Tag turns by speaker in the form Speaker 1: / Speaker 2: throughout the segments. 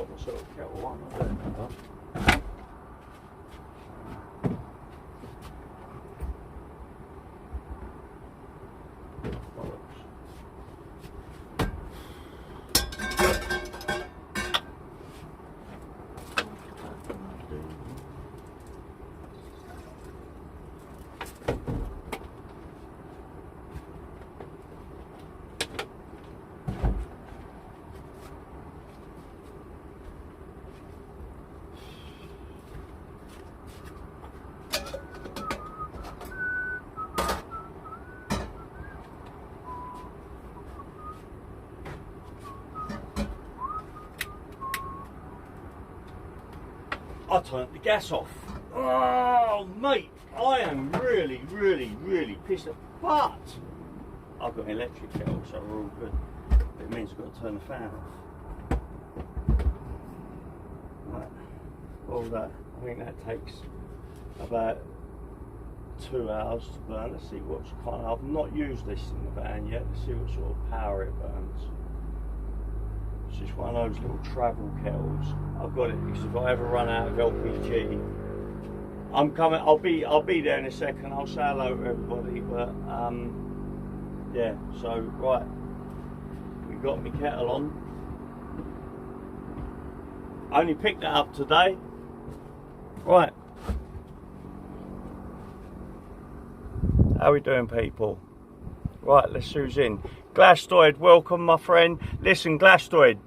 Speaker 1: got myself a kettle on. I don't know. I turned the gas off. Oh, mate, I am really, really, really pissed off. But I've got an electric kettle, so we're all good. But it means I've got to turn the fan off. Right. All that, I think that takes about 2 hours to burn. Let's see what's kind of. I've not used this in the van yet. Let's see what sort of power it burns. It's just one of those little travel kettles. I've got it because if I ever run out of LPG, I'm coming. I'll be there in a second. I'll say hello to everybody. But yeah. So right, we got my kettle on. I only picked it up today. Right. How we doing, people? Right, let's zoom in. Glastoid, welcome, my friend. Listen, Glastoid,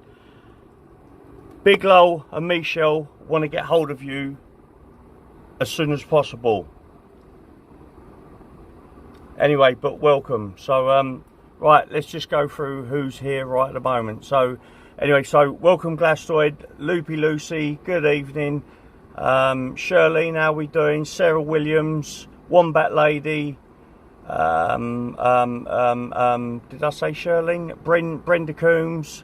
Speaker 1: Big Lol and Michelle want to get hold of you as soon as possible. Anyway, but welcome. So, right, let's just go through who's here right at the moment. So, anyway, so welcome, Glastoid, Loopy Lucy, good evening. Shirlene, how we doing? Sarah Williams, Wombat Lady. Did I say Shirlene? Brenda Coombs,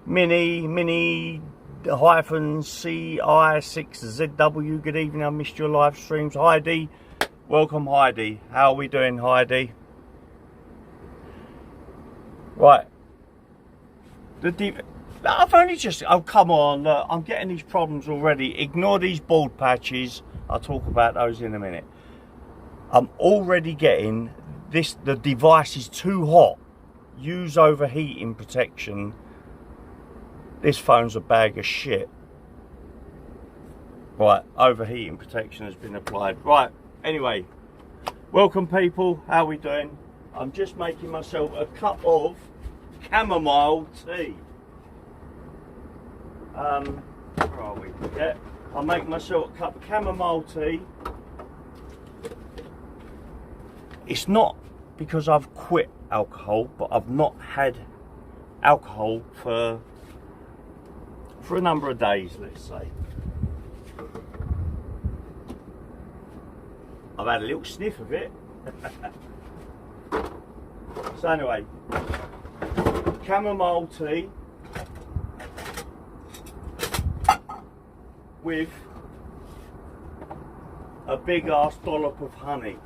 Speaker 1: Minnie hyphen CI6ZW. Good evening. I missed your live streams. Heidi, welcome, Heidi. How are we doing, Heidi? Right. I've only just. Oh, come on! Look, I'm getting these problems already. Ignore these bald patches. I'll talk about those in a minute. I'm already getting this. The device is too hot. Use overheating protection. This phone's a bag of shit. Right, overheating protection has been applied. Right, anyway, welcome, people. How are we doing? I'm just making myself a cup of chamomile tea. Where are we? Yeah, I'll make myself a cup of chamomile tea. It's not because I've quit alcohol, but I've not had alcohol for a number of days, let's say. I've had a little sniff of it. So anyway, chamomile tea with a big ass dollop of honey.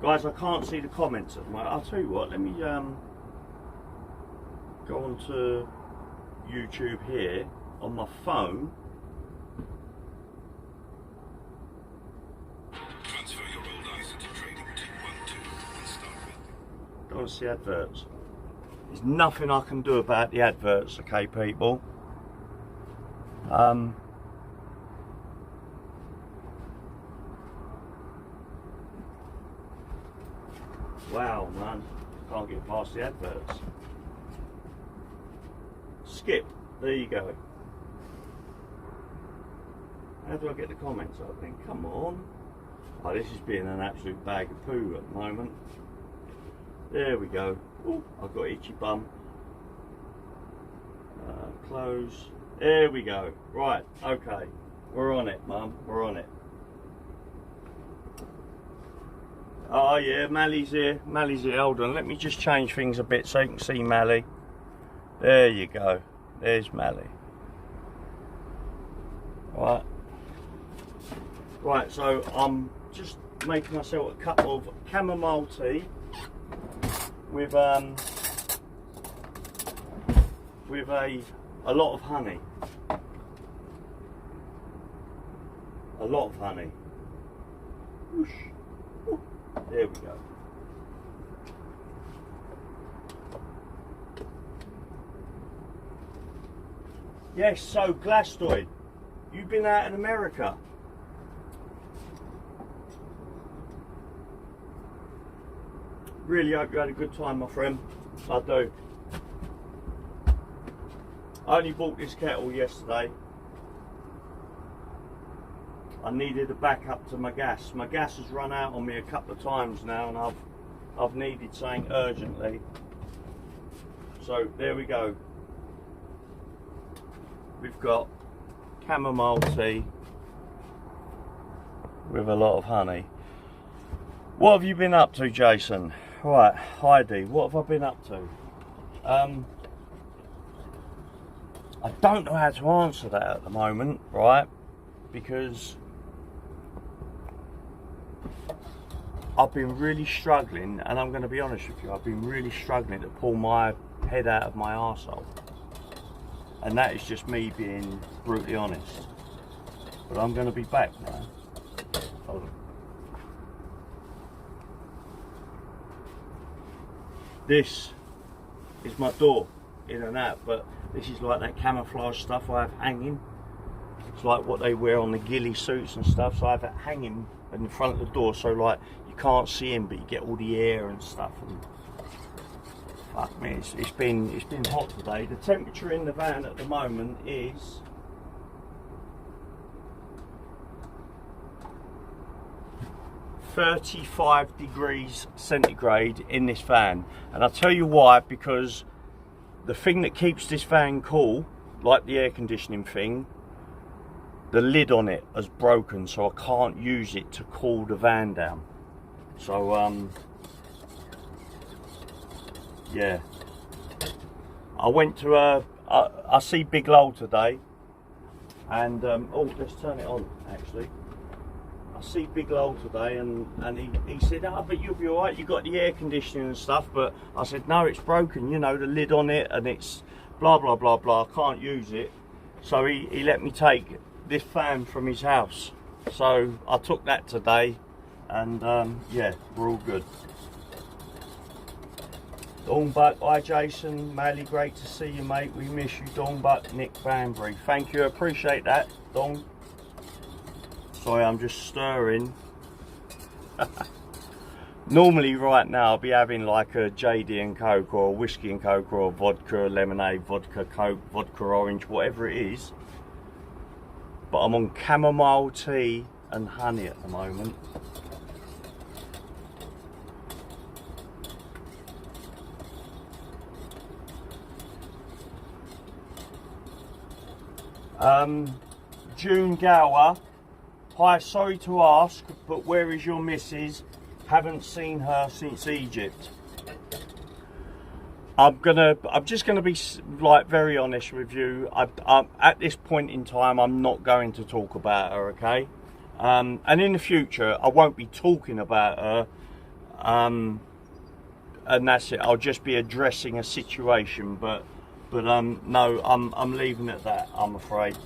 Speaker 1: Guys, I can't see the comments at the moment. I'll tell you what, let me go on to YouTube here on my phone. Transfer your old ISA to trading 212 and start with. Don't want to see adverts. There's nothing I can do about the adverts, okay, people? Wow, man, can't get past the adverts. Skip, there you go. How do I get the comments? I think, come on. Oh, this is being an absolute bag of poo at the moment. There we go. Oh, I've got itchy bum. Close. There we go. Right, okay. We're on it, Mum. We're on it. Oh yeah, Mally's here. Mally's here. Hold on, let me just change things a bit so you can see Mally. There you go. There's Mally. Right. Right, so I'm just making myself a cup of chamomile tea with a lot of honey. a lot of honey. Whoosh. There we go. Yes, so Glastoid, you've been out in America. Really hope you had a good time, my friend. I do. I only bought this kettle yesterday. I needed a backup to my gas. My gas has run out on me a couple of times now, and I've needed something urgently. So there we go. We've got chamomile tea with a lot of honey. What have you been up to, Jason? Right, Heidi, what have I been up to? I don't know how to answer that at the moment, right? Because I've been really struggling, and I'm going to be honest with you, I've been really struggling to pull my head out of my arsehole. And that is just me being brutally honest. But I'm going to be back now. Hold on. This is my door, in and out, but this is like that camouflage stuff I have hanging. It's like what they wear on the ghillie suits and stuff, so I have it hanging in the front of the door, so like you can't see him, but you get all the air and stuff. And fuck me, it's been hot today. The temperature in the van at the moment is 35 degrees centigrade in this van, and I'll tell you why. Because the thing that keeps this van cool, like the air conditioning thing, the lid on it has broken, so I can't use it to cool the van down. So yeah, I went to I see Big Lowell today, and oh, let's turn it on actually. I see Big Lowell today, and he said, oh, but you'll be alright, you got the air conditioning and stuff. But I said, no, it's broken, you know, the lid on it, and it's blah blah blah blah, I can't use it. So he let me take this fan from his house, so I took that today, and yeah, we're all good. Dawnbuck, hi Jason, Mally, great to see you, mate, we miss you. Dawnbuck, Nick Banbury, thank you, appreciate that, Dawn. Sorry, I'm just stirring. Normally right now I'll be having like a JD and Coke, or a whiskey and Coke, or a vodka, lemonade, vodka, Coke, vodka orange, whatever it is. But I'm on chamomile tea and honey at the moment. June Gower, hi, sorry to ask, but where is your missus? Haven't seen her since Egypt. I'm just gonna be like very honest with you. At this point in time, I'm not going to talk about her, okay? And in the future, I won't be talking about her. And that's it. I'll just be addressing a situation. But no, I'm leaving it at that, I'm afraid.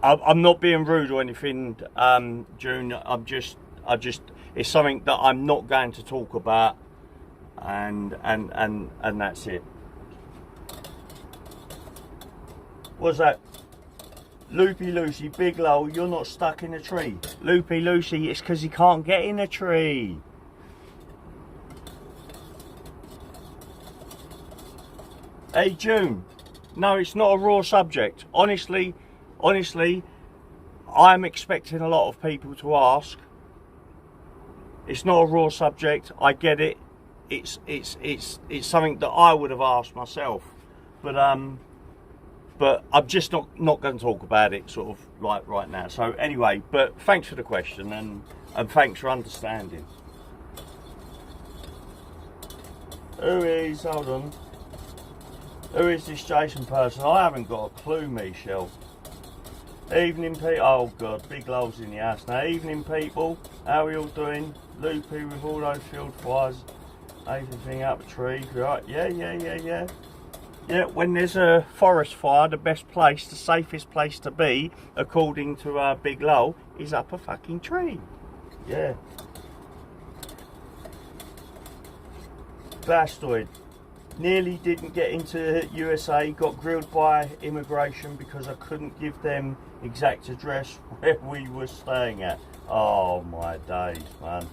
Speaker 1: I'm not being rude or anything, June. It's something that I'm not going to talk about, and that's it. What's that? Loopy Lucy, Big Lowell, you're not stuck in a tree. Loopy Lucy, it's because he can't get in a tree. Hey June, no, it's not a raw subject. Honestly, I'm expecting a lot of people to ask. It's not a raw subject. I get it. It's something that I would have asked myself, but I'm just not going to talk about it sort of like right now. So anyway, but thanks for the question, and thanks for understanding. Who is? Hold on. Who is this Jason person? I haven't got a clue, Michelle. Evening, people. Oh God, Big Lowell's in the house now. Evening, people. How are we all doing? Loopy with all those field fires. Everything up a tree, right? Yeah. Yeah, when there's a forest fire, the best place, the safest place to be, according to Big Lowell, is up a fucking tree. Yeah. Blastoid. Nearly didn't get into USA, got grilled by immigration because I couldn't give them exact address where we were staying at. Oh my days, man.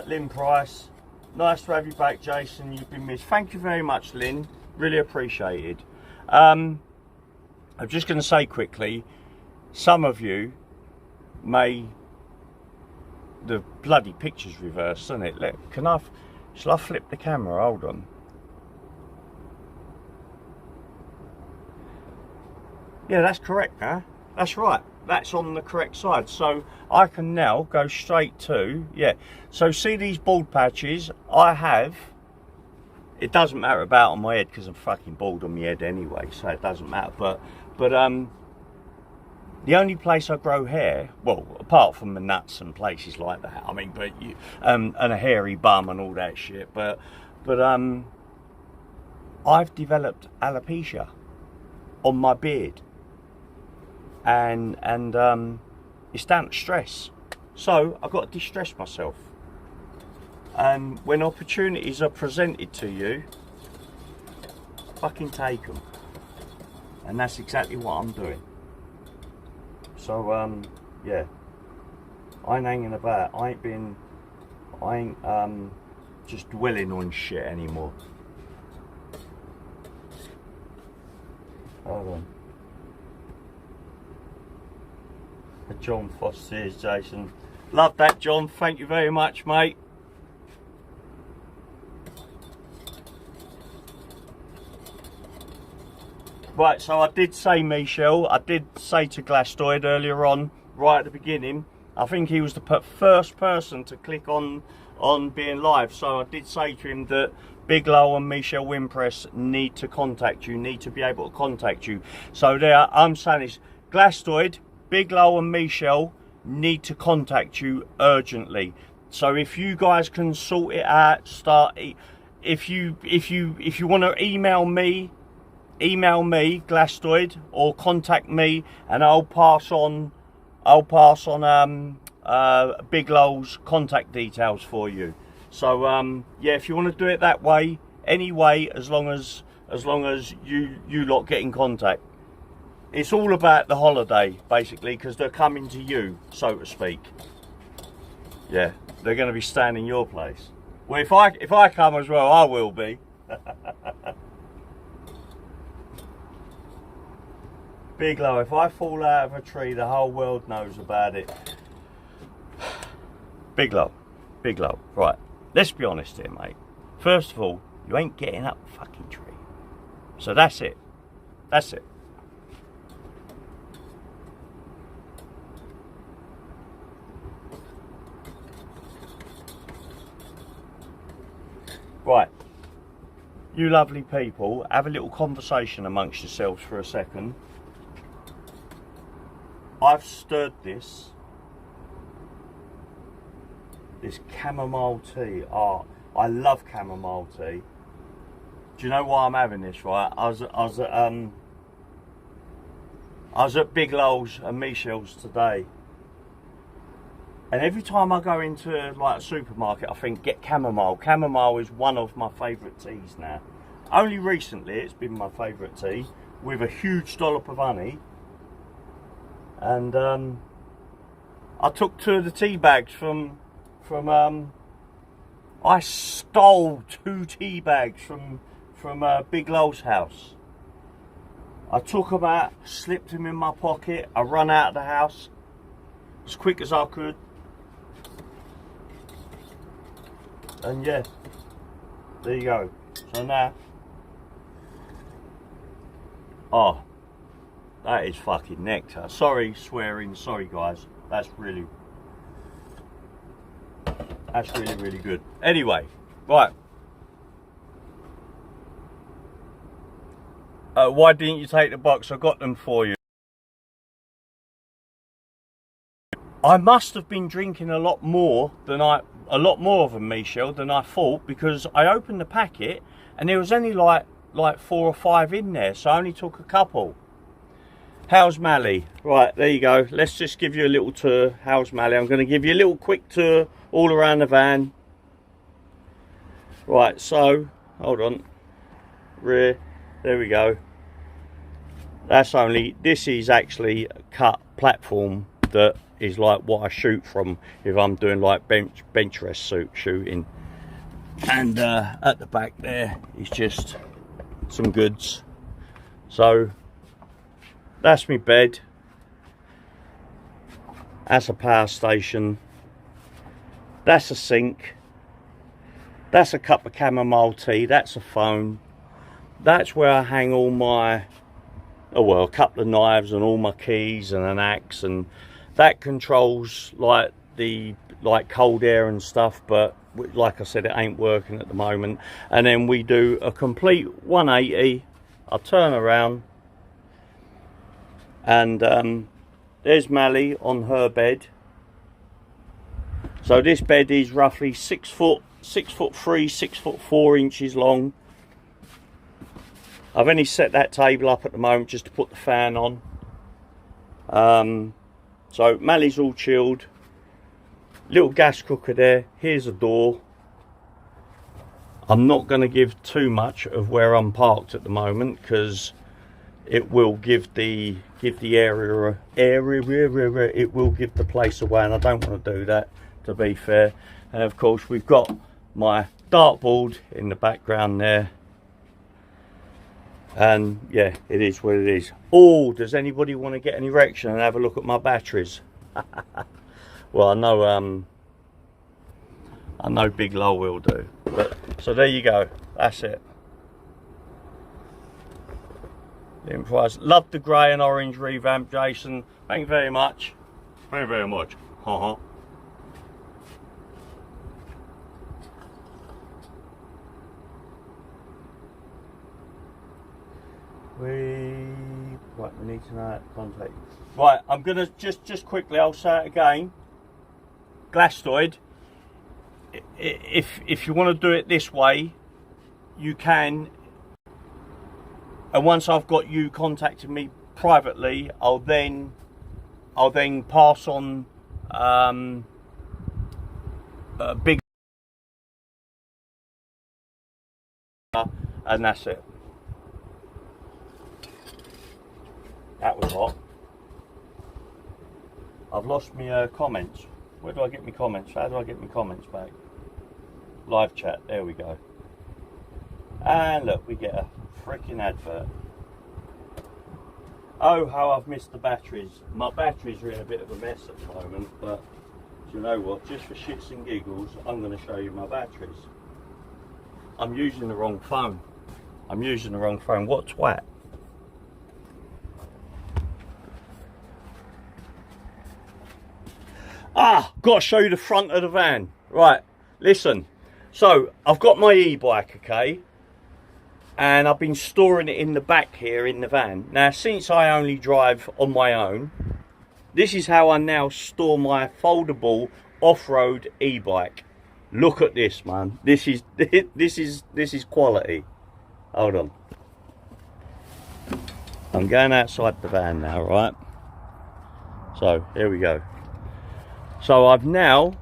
Speaker 1: Lynn Price, nice to have you back, Jason. You've been missed. Thank you very much, Lynn. Really appreciated. I'm just going to say quickly, some of you may... The bloody picture's reversed, isn't it? Look, shall I flip the camera? Hold on. Yeah, that's correct, huh? That's right. That's on the correct side. So I can now go straight to, yeah. So see these bald patches I have. It doesn't matter about on my head because I'm fucking bald on my head anyway, so it doesn't matter. But the only place I grow hair, well, apart from the nuts and places like that, I mean, but you, and a hairy bum and all that shit, but I've developed alopecia on my beard, and it's down to stress. So I've got to distress myself. And when opportunities are presented to you, fucking take them. And that's exactly what I'm doing. So yeah, I ain't hanging about. I ain't just dwelling on shit anymore. Hold on. John Foster is Jason. Love that, John. Thank you very much, mate. Right, so I did say Michelle, I did say to Blastoid earlier on, right at the beginning, I think he was the first person to click on being live, so I did say to him that Big Lowell and Michelle Wimpress need to contact you, need to be able to contact you. So there, I'm saying is, Blastoid, Big Lowell and Michelle need to contact you urgently. So if you guys can sort it out, if you want to email me, Blastoid, or contact me, and I'll pass on Big Lowell's contact details for you. So yeah, if you want to do it that way, anyway, as long as you lot get in contact. It's all about the holiday, basically, because they're coming to you, so to speak. Yeah, they're going to be staying in your place. Well, if I come as well, I will be. Big Low, if I fall out of a tree, the whole world knows about it. Big Low, right, let's be honest here, mate. First of all, you ain't getting up the fucking tree. So that's it. That's it. Right, you lovely people, have a little conversation amongst yourselves for a second. I've stirred this chamomile tea. Oh, I love chamomile tea. Do you know why I'm having this, right? I was at Big Lowell's and Michelle's today. And every time I go into like a supermarket, I think get chamomile. Chamomile is one of my favourite teas now. Only recently it's been my favourite tea, with a huge dollop of honey. And I took 2 of the tea bags from I stole 2 tea bags from Big Lowell's house. I took them out, slipped them in my pocket. I run out of the house as quick as I could. And yeah, there you go. So now, oh, that is fucking nectar. Sorry swearing, sorry guys. That's really good. Anyway, right. Why didn't you take the box? I got them for you. I must have been drinking a lot more of a Michel than I thought, because I opened the packet and there was only like 4 or 5 in there, so I only took a couple. How's Mally? Right, there you go. Let's just give you a little tour. How's Mally? I'm going to give you a little quick tour all around the van. Right, so hold on. Rear, there we go. This is actually a cut platform that is like what I shoot from if I'm doing like bench rest shooting. And at the back there is just some goods. So that's my bed. That's a power station. That's a sink. That's a cup of chamomile tea. That's a phone. That's where I hang all my, oh well, a couple of knives and all my keys and an axe, and that controls like the cold air and stuff, but like I said, it ain't working at the moment. And then we do a complete 180. I'll turn around and there's Mally on her bed. So this bed is roughly 6 foot 3, 6 foot 4 inches long. I've only set that table up at the moment just to put the fan on. So Mally's all chilled. Little gas cooker there. Here's a door. I'm not going to give too much of where I'm parked at the moment, because it will give the area, it will give the place away, and I don't want to do that, to be fair. And of course we've got my dartboard in the background there. And yeah, it is what it is. Oh, does anybody want to get an erection and have a look at my batteries? Well, I know Big Low will do. But so there you go. That's it. The Improvise. Love the grey and orange revamp, Jason. Thank you very much. Very, very much. Right, we need to know how to contact. Right, I'm gonna just quickly, I'll say it again. Glastoid, if you want to do it this way, you can. And once I've got you contacting me privately, I'll then pass on a big, and that's it. That was hot. I've lost my comments. Where do I get my comments? How do I get my comments back? Live chat, there we go. And look, we get a freaking advert. Oh, how I've missed the batteries. My batteries are in a bit of a mess at the moment, but do you know what? Just for shits and giggles, I'm going to show you my batteries. I'm using the wrong phone. I'm using the wrong phone. What twat? Ah, got to show you the front of the van. Right, listen. So, I've got my e-bike, okay? And I've been storing it in the back here in the van. Now, since I only drive on my own, this is how I now store my foldable off-road e-bike. Look at this, man. This is quality. Hold on. I'm going outside the van now, right? So, here we go. So I've now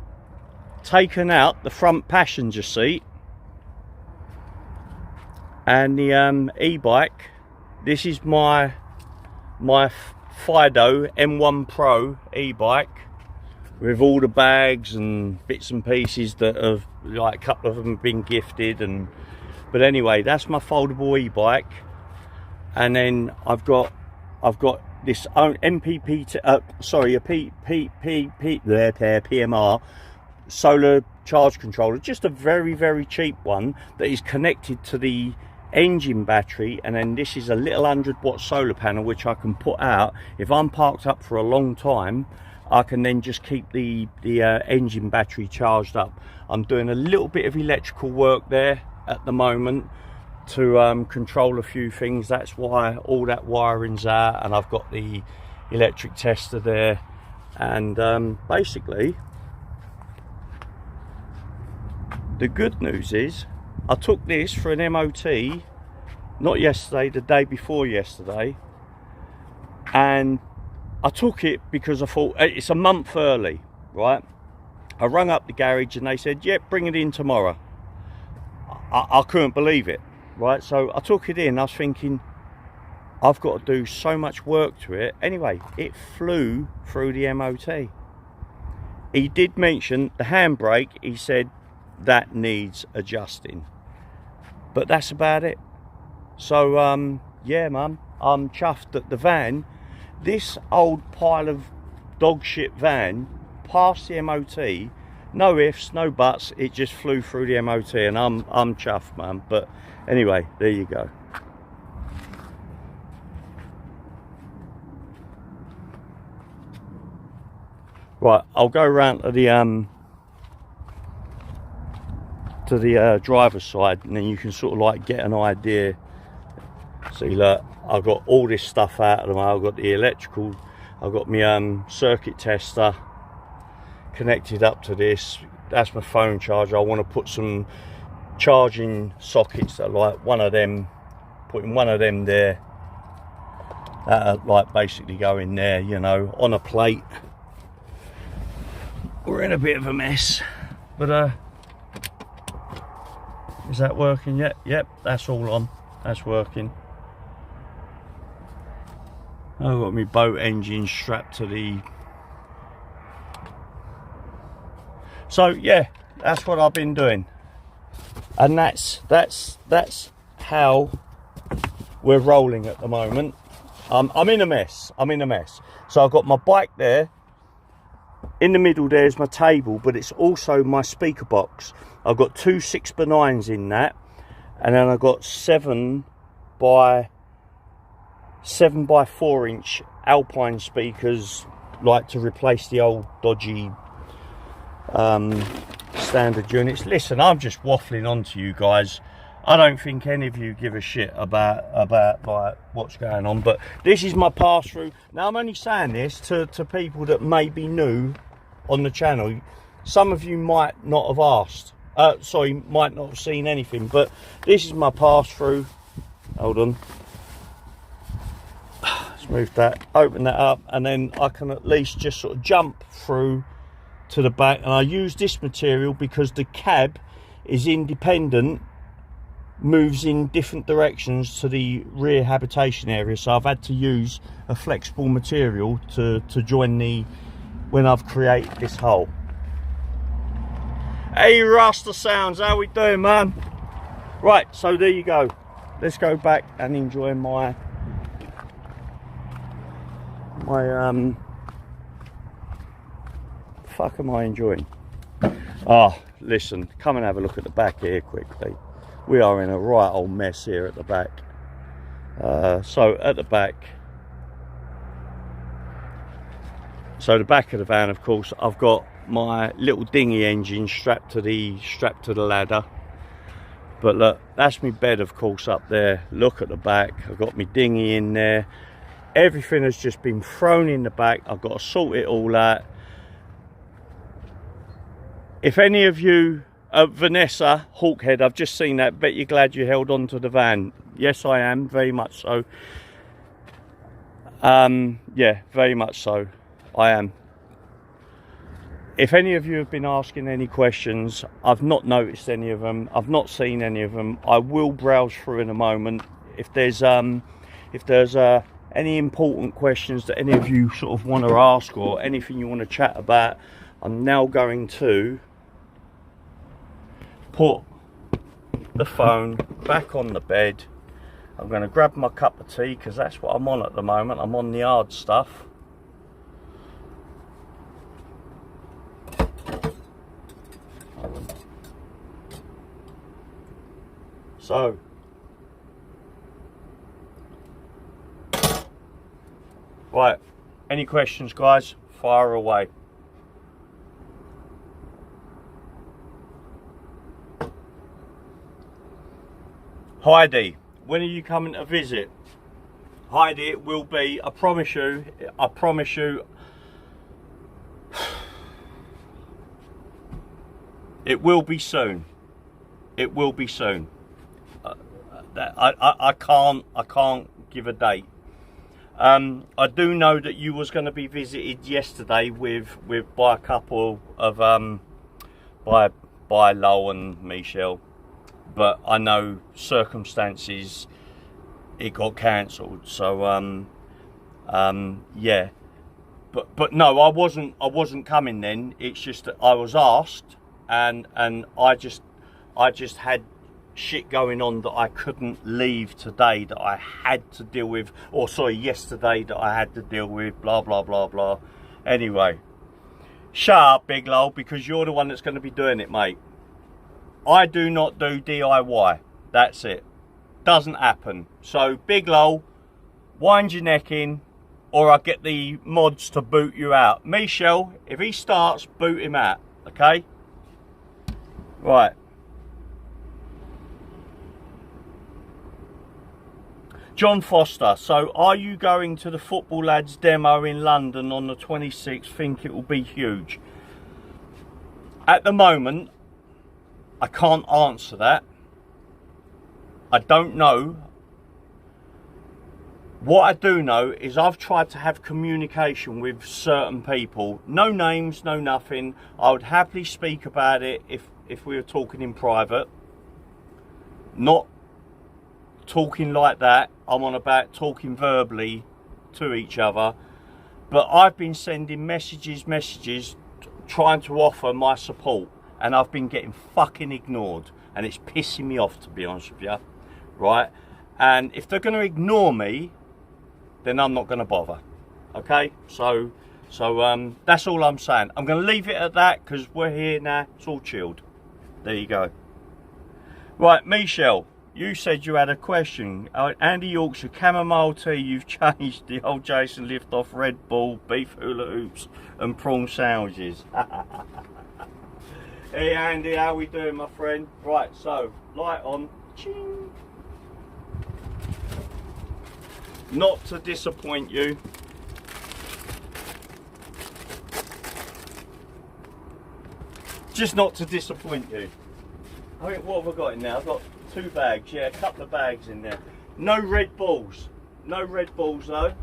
Speaker 1: taken out the front passenger seat and the e-bike. This is my Fido M1 Pro e-bike with all the bags and bits and pieces that have, like, a couple of them have been gifted. And but anyway, that's my foldable e-bike. And then I've got this MPP, a PMR solar charge controller, just a very, very cheap one that is connected to the engine battery. And then this is a little 100-watt solar panel which I can put out. If I'm parked up for a long time, I can then just keep the engine battery charged up. I'm doing a little bit of electrical work there at the moment to control a few things. That's why all that wiring's out, and I've got the electric tester there. And basically, the good news is I took this for an MOT, not yesterday, the day before yesterday, and I took it because I thought it's a month early, right? I rung up the garage and they said, yep, bring it in tomorrow. I couldn't believe it, right? So I took it in. I was thinking, I've got to do so much work to it. Anyway, it flew through the MOT. He did mention the handbrake. He said that needs adjusting, but that's about it. So yeah, mum, I'm chuffed that the van, this old pile of dog shit van, passed the MOT. No ifs, no buts, it just flew through the MOT, and I'm chuffed, mum. But anyway, there you go. Right, I'll go around to the driver's side, and then you can sort of like get an idea. See, look, I've got all this stuff out of the way. I've got the electrical, I've got my circuit tester connected up to this. That's my phone charger. I want to put some charging sockets that, like, one of them, putting one of them there, that like basically go in there, you know, on a plate. We're in a bit of a mess, but is that working yet? Yep, that's all on, that's working. I've got my boat engine strapped to the... So yeah, that's what I've been doing, and that's how we're rolling at the moment. I'm in a mess. So I've got my bike there. In the middle there's my table, but it's also my speaker box. I've got two 6x9s in that, and then I've got 7 by 4 inch Alpine speakers, like to replace the old dodgy standard units. Listen, I'm just waffling on to you guys. I don't think any of you give a shit about like what's going on, but this is my pass through. Now, I'm only saying this to people that may be new on the channel. Some of you might not have asked, might not have seen anything, but this is my pass through. Hold on, let's move that, open that up, and then I can at least just sort of jump through to the back. And I use this material because the cab is independent, moves in different directions to the rear habitation area, so I've had to use a flexible material to join the, when I've created this hole. Hey Rasta Sounds, how we doing, man? Right, so there you go. Let's go back and enjoy my fuck am I enjoying? Ah, listen, come and have a look at the back here quickly. We are in a right old mess here at the back. So at the back, so the back of the van, of course, I've got my little dinghy engine strapped to the ladder. But look, that's my bed, of course, up there. Look at the back. I've got my dinghy in there. Everything has just been thrown in the back. I've got to sort it all out. If any of you, Vanessa Hawkhead, I've just seen that. Bet you're glad you held on to the van. Yes, I am, very much so. Yeah, very much so. I am. If any of you have been asking any questions, I've not noticed any of them. I've not seen any of them. I will browse through in a moment. If there's any important questions that any of you sort of want to ask, or anything you want to chat about, I'm now going to put the phone back on the bed. I'm going to grab my cup of tea, because that's what I'm on at the moment. I'm on the hard stuff. So right, any questions, guys? Fire away. Heidi, when are you coming to visit? Heidi, it will be, I promise you, It will be soon. It will be soon. I can't give a date. I do know that you was going to be visited yesterday by a couple of by Lowell and Michelle, but I know circumstances it got cancelled. So yeah, but no, I wasn't coming then. It's just that I was asked, and I just had shit going on that I couldn't leave today, that I had to deal with, or sorry, yesterday, that I had to deal with, blah blah blah blah. Anyway, shut up, Big Lol, because you're the one that's going to be doing it, mate. I do not do DIY. That's it. Doesn't happen. So Big Lol, wind your neck in, or I'll get the mods to boot you out. Michelle, if he starts, boot him out, okay? Right. John Foster, so are you going to the Football Lads demo in London on the 26th? Think it will be huge. At the moment, I can't answer that. I don't know. What I do know is I've tried to have communication with certain people. No names, no nothing. I would happily speak about it if we were talking in private. Not talking like that. I'm on about talking verbally to each other, but I've been sending messages trying to offer my support, and I've been getting fucking ignored, and it's pissing me off, to be honest with you, right? And if they're going to ignore me, then I'm not going to bother, okay? So that's all I'm saying. I'm going to leave it at that because we're here now. It's all chilled. There you go. Right, Michelle, you said you had a question. Andy Yorkshire, chamomile tea, you've changed the old Jason Liftoff, Red Bull, beef hula hoops and prawn sandwiches. Hey Andy, how we doing, my friend? Right, so, light on. Ching. Not to disappoint you, just not to disappoint you. I think, what have I got in there? I've got 2 bags, yeah, a couple of bags in there. No Red Bulls. No Red Bulls though.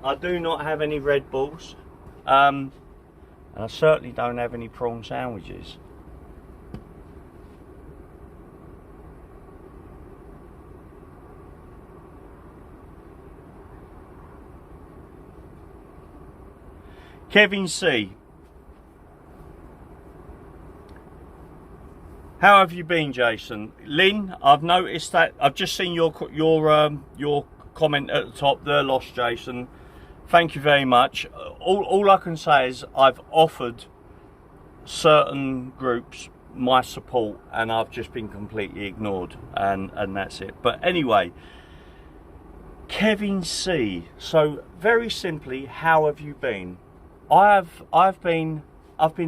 Speaker 1: I do not have any Red Bulls. And I certainly don't have any prawn sandwiches. Kevin C. How have you been, Jason? Lynn, I've noticed that I've just seen your comment at the top there, lost Jason. Thank you very much. All I can say is I've offered certain groups my support and I've just been completely ignored, and that's it. But anyway, Kevin C. So very simply, how have you been? I've been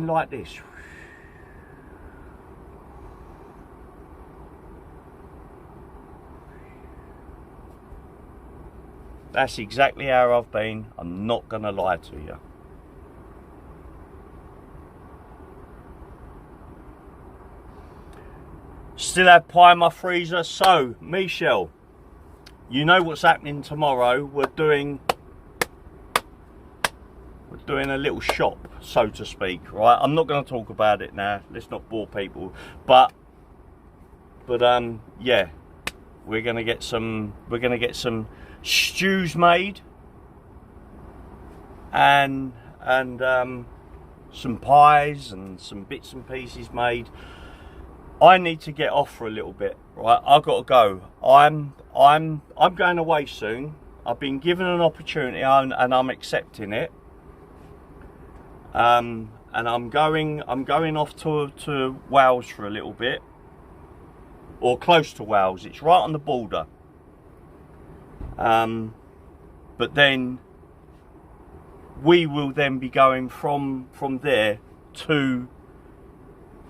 Speaker 1: like this. That's exactly how I've been. I'm not gonna lie to you. Still have pie in my freezer. So, Michelle, you know what's happening tomorrow. We're doing a little shop, so to speak, right? I'm not going to talk about it now. Let's not bore people. But yeah, we're going to get some stews made and some pies and some bits and pieces made. I need to get off for a little bit, right? I've got to go. I'm going away soon. I've been given an opportunity and I'm accepting it. And I'm going off to Wales for a little bit, or close to Wales. It's right on the border. But then we will then be going from there to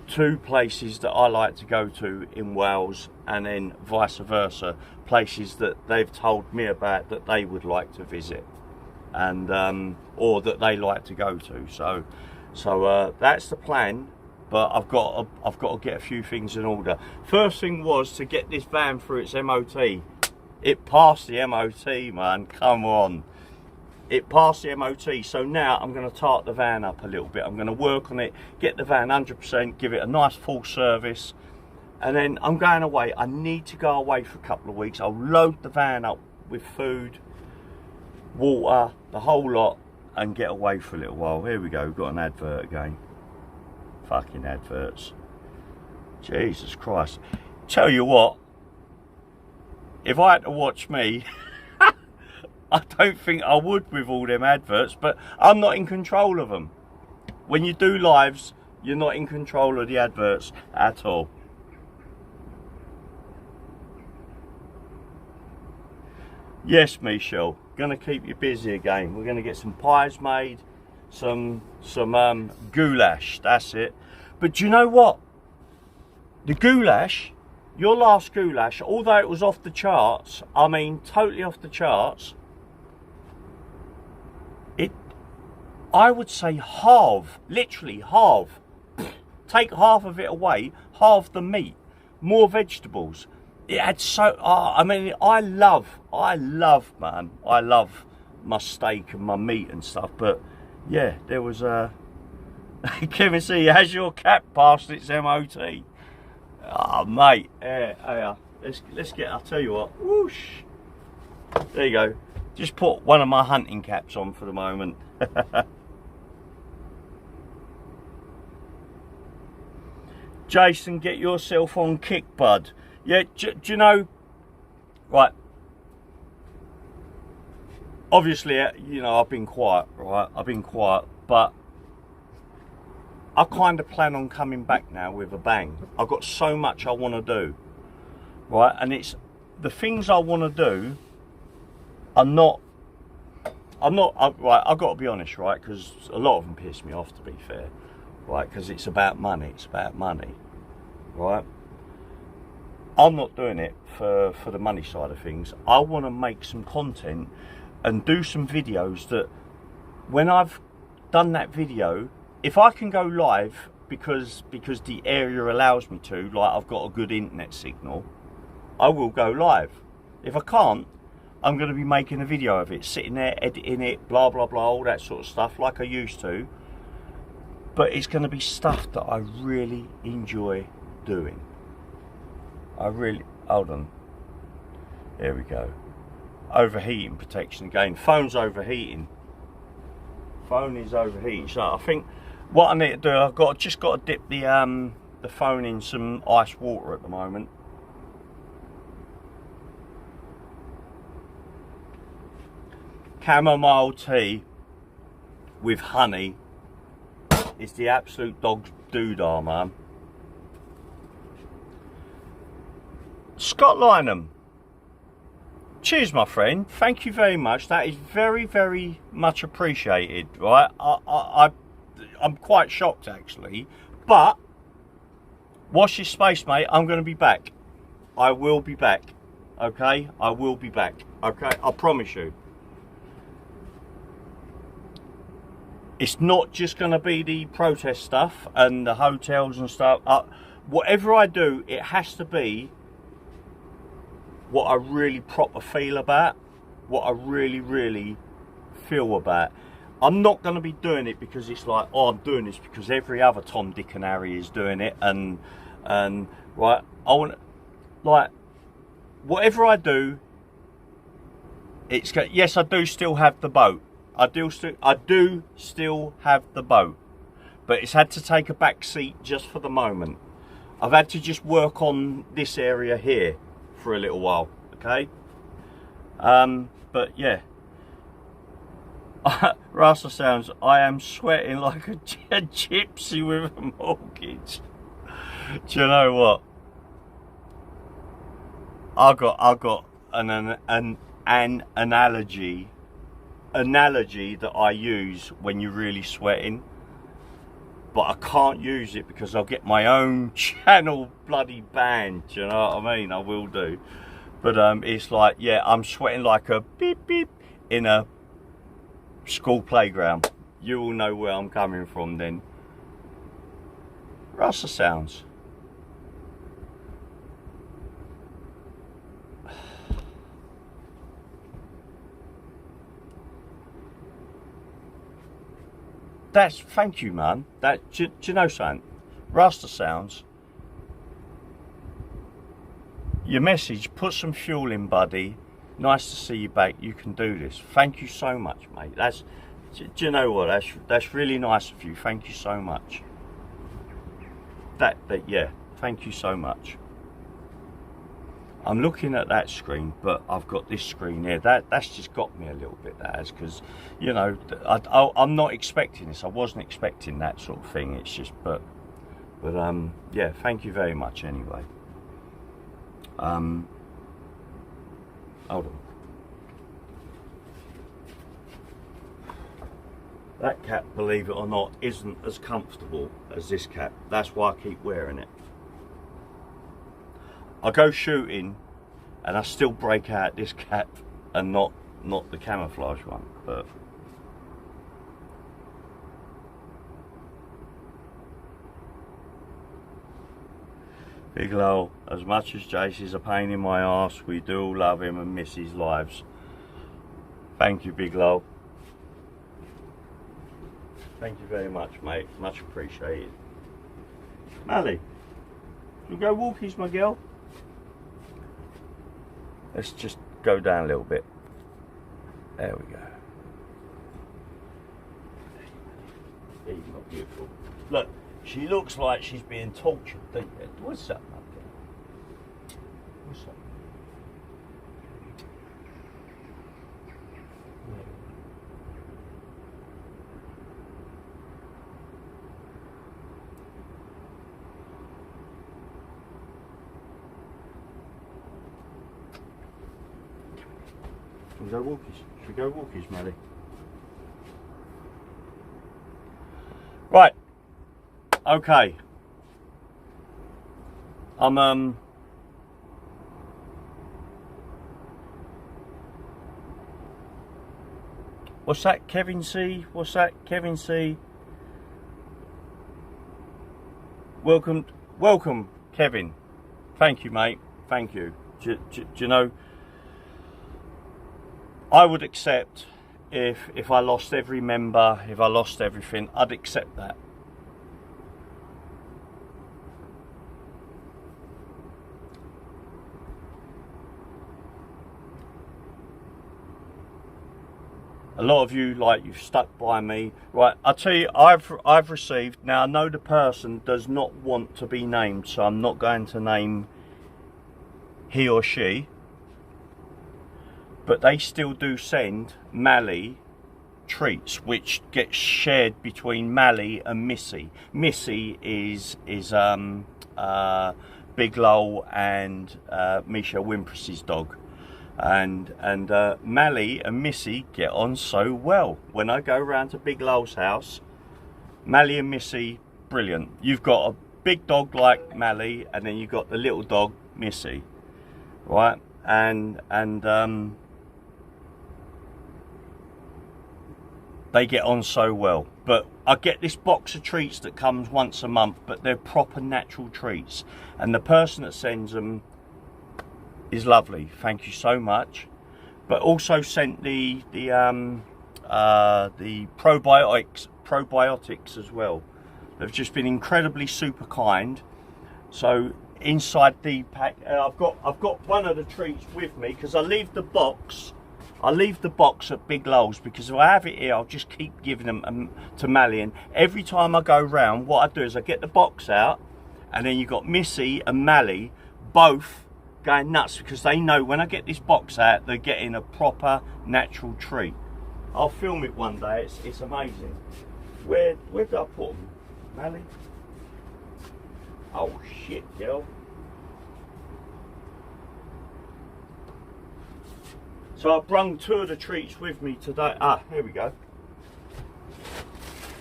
Speaker 1: 2 places that I like to go to in Wales, and then vice versa, places that they've told me about that they would like to visit, and or that they like to go to. So that's the plan. But I've got to get a few things in order. First thing was to get this van through its MOT. It passed the MOT, man. Come on. It passed the MOT. So now I'm going to tart the van up a little bit. I'm going to work on it, get the van 100%, give it a nice full service. And then I'm going away. I need to go away for a couple of weeks. I'll load the van up with food, water, the whole lot, and get away for a little while. Here we go. We've got an advert again. Fucking adverts. Jesus Christ. Tell you what, if I had to watch me, I don't think I would with all them adverts, but I'm not in control of them. When you do lives, you're not in control of the adverts at all. Yes, Michelle, gonna keep you busy again. We're gonna get some pies made, some goulash, that's it. But do you know what? The goulash, your last goulash, although it was off the charts, I mean totally off the charts, I would say halve, literally halve. Take half of it away, halve the meat, more vegetables. It had so, I mean, I love, man, I love my steak and my meat and stuff, but yeah, there was Kevin C, has your cat passed its MOT? Oh, mate, let's get, I'll tell you what, whoosh, there you go, just put one of my hunting caps on for the moment. Jason, get yourself on kick, bud. Yeah, do you know, right, obviously, you know, I've been quiet, right, I've been quiet, but I kind of plan on coming back now with a bang. I've got so much I want to do, right, and it's, the things I want to do are not, right, I've got to be honest, right, because a lot of them piss me off, to be fair, right, because it's about money, right. I'm not doing it for the money side of things. I want to make some content and do some videos that when I've done that video, if I can go live because the area allows me to, like I've got a good internet signal, I will go live. If I can't, I'm going to be making a video of it, sitting there editing it, blah blah blah, all that sort of stuff like I used to. But it's going to be stuff that I really enjoy doing. Hold on, there we go, overheating protection again, phone's overheating, phone is overheating, so I think what I need to do, I've just got to dip the phone in some ice water at the moment. Chamomile tea with honey is the absolute dog's doodah, man. Scott Lynham, cheers my friend, thank you very much, that is very very much appreciated, right. I'm quite shocked actually, but watch this space, mate. I'm going to be back. I will be back, okay, I will be back, okay, I promise you. It's not just going to be the protest stuff and the hotels and stuff. Whatever I do, it has to be what I really proper feel about, what I really feel about. I'm not going to be doing it because it's like, oh, I'm doing this because every other Tom, Dick and Harry is doing it, and right, I want, like, whatever I do, it's, yes, I do still have the boat. I do still have the boat, but it's had to take a back seat just for the moment. I've had to just work on this area here for a little while, okay. But yeah, Russell sounds, I am sweating like a gypsy with a mortgage. Do you know what? I got an analogy that I use when you're really sweating, but I can't use it because I'll get my own channel bloody banned. You know what I mean? I will do, but it's like, yeah, I'm sweating like a beep beep in a school playground. you all know where I'm coming from then. Rasta sounds. That's, thank you, man. Do you know something? Rasta sounds. Your message, put some fuel in, buddy. Nice to see you back. You can do this. Thank you so much, mate. Do you know what? That's really nice of you. Thank you so much. Yeah. Thank you so much. I'm looking at that screen, but I've got this screen here. That's just got me a little bit, that has, because, you know, I'm not expecting this. I wasn't expecting that sort of thing. It's just, but yeah. Thank you very much anyway. Hold on. That cap, believe it or not, isn't as comfortable as this cap. That's why I keep wearing it. I go shooting and I still break out this cap and not the camouflage one, but Big Lol, as much as Jace is a pain in my arse, we do love him and miss his lives. Thank you, Big Lol. Thank you very much, mate. Much appreciated. Mally, you go walkies, my girl. Let's just go down a little bit. There we go. He's not beautiful. Look, she looks like she's being tortured. What's up, my girl? What's up? Should we go walkies? Should we go walkies, Maddie? Right. Okay. What's that, Kevin C? What's that, Kevin C? Welcome, Kevin. Thank you, mate. Thank you. Do you know, I would accept if I lost every member, if I lost everything, I'd accept that. A lot of you, like, you've stuck by me, right? I'll tell you, I've received, now I know the person does not want to be named, so I'm not going to name he or she, but they still do send Mally treats, which gets shared between Mally and Missy. Missy is Big Lol and Misha Wimpress's dog. And Mally and Missy get on so well. When I go round to Big Lol's house, Mally and Missy, brilliant. You've got a big dog like Mally, and then you've got the little dog Missy, right? And they get on so well. But I get this box of treats that comes once a month, but they're proper natural treats, and the person that sends them is lovely. Thank you so much. But also sent the probiotics as well. They've just been incredibly super kind. So inside the pack, I've got one of the treats with me, because I leave the box at Big Lol's, because if I have it here, I'll just keep giving them to Mally. And every time I go round, what I do is I get the box out, and then you've got Missy and Mally both going nuts, because they know when I get this box out, they're getting a proper natural treat. I'll film it one day. It's amazing. Where did I put them, Mally? Oh shit, girl. So I brung two of the treats with me today. Ah, here we go.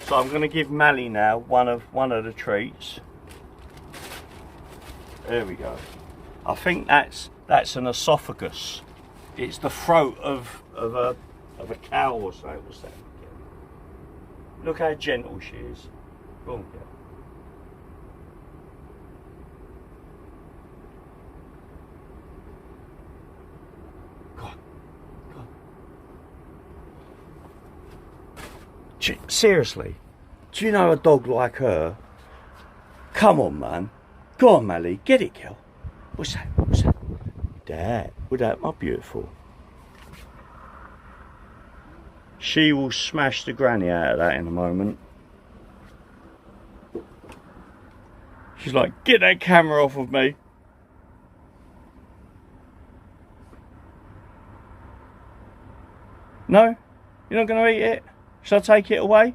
Speaker 1: So I'm going to give Mally now one of the treats. There we go. I think that's an esophagus. It's the throat of a cow or so. What's that? Look how gentle she is. Go on, girl. Seriously, do you know a dog like her? Come on, man. Go on, Mally. Get it, girl. What's that? What's that? Dad. Would that, my beautiful? She will smash the granny out of that in a moment. She's like, get that camera off of me. No? You're not going to eat it? Shall I take it away?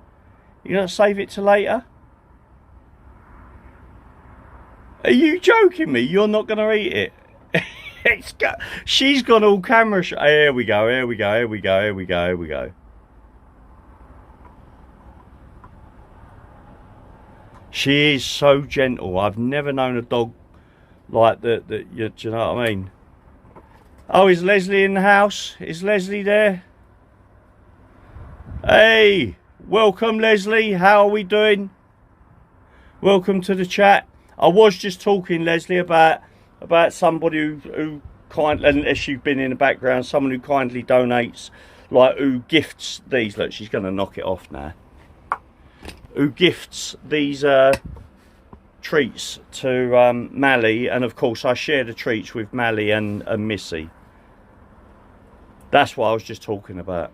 Speaker 1: You're going to save it till later? Are you joking me? You're not going to eat it? She's gone all camera shot. Here we go, here we go, here we go, here we go, here we go. She is so gentle. I've never known a dog like that. Do you know what I mean? Oh, is Leslie in the house? Is Leslie there? Hey, welcome Leslie. How are we doing? Welcome to the chat. I was just talking, Leslie, about somebody who kind, unless you've been in the background, someone who kindly donates, like who gifts these. Look, she's going to knock it off now. Who gifts these treats to Mally, and of course I share the treats with Mally and Missy. That's what I was just talking about.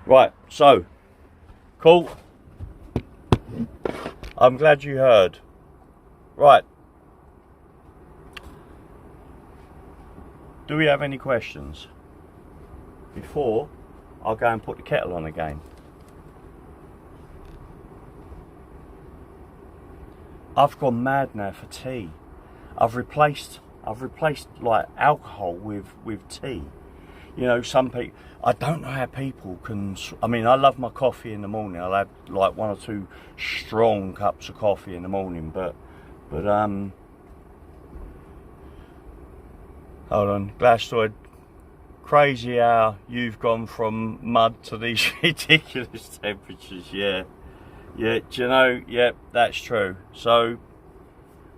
Speaker 1: Right, so cool. I'm glad you heard. Right. Do we have any questions? Before I'll go and put the kettle on again. I've gone mad now for tea. I've replaced like alcohol with tea. You know, some people, I don't know how people can, I mean, I love my coffee in the morning. I'll have like 1 or 2 strong cups of coffee in the morning, but hold on, Glastoid, crazy how you've gone from mud to these ridiculous temperatures. Yeah, do you know, yeah, that's true. So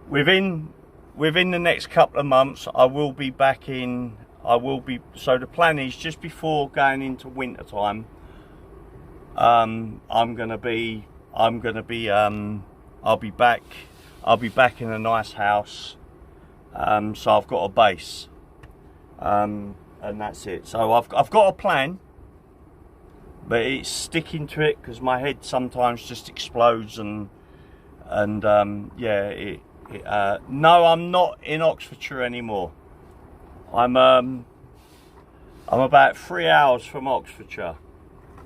Speaker 1: within the next couple of months, I will be back in. So the plan is just before going into winter time, I'll be back in a nice house. So I've got a base, and that's it. So I've got a plan, but it's sticking to it because my head sometimes just explodes and yeah. No, I'm not in Oxfordshire anymore. I'm about 3 hours from Oxfordshire,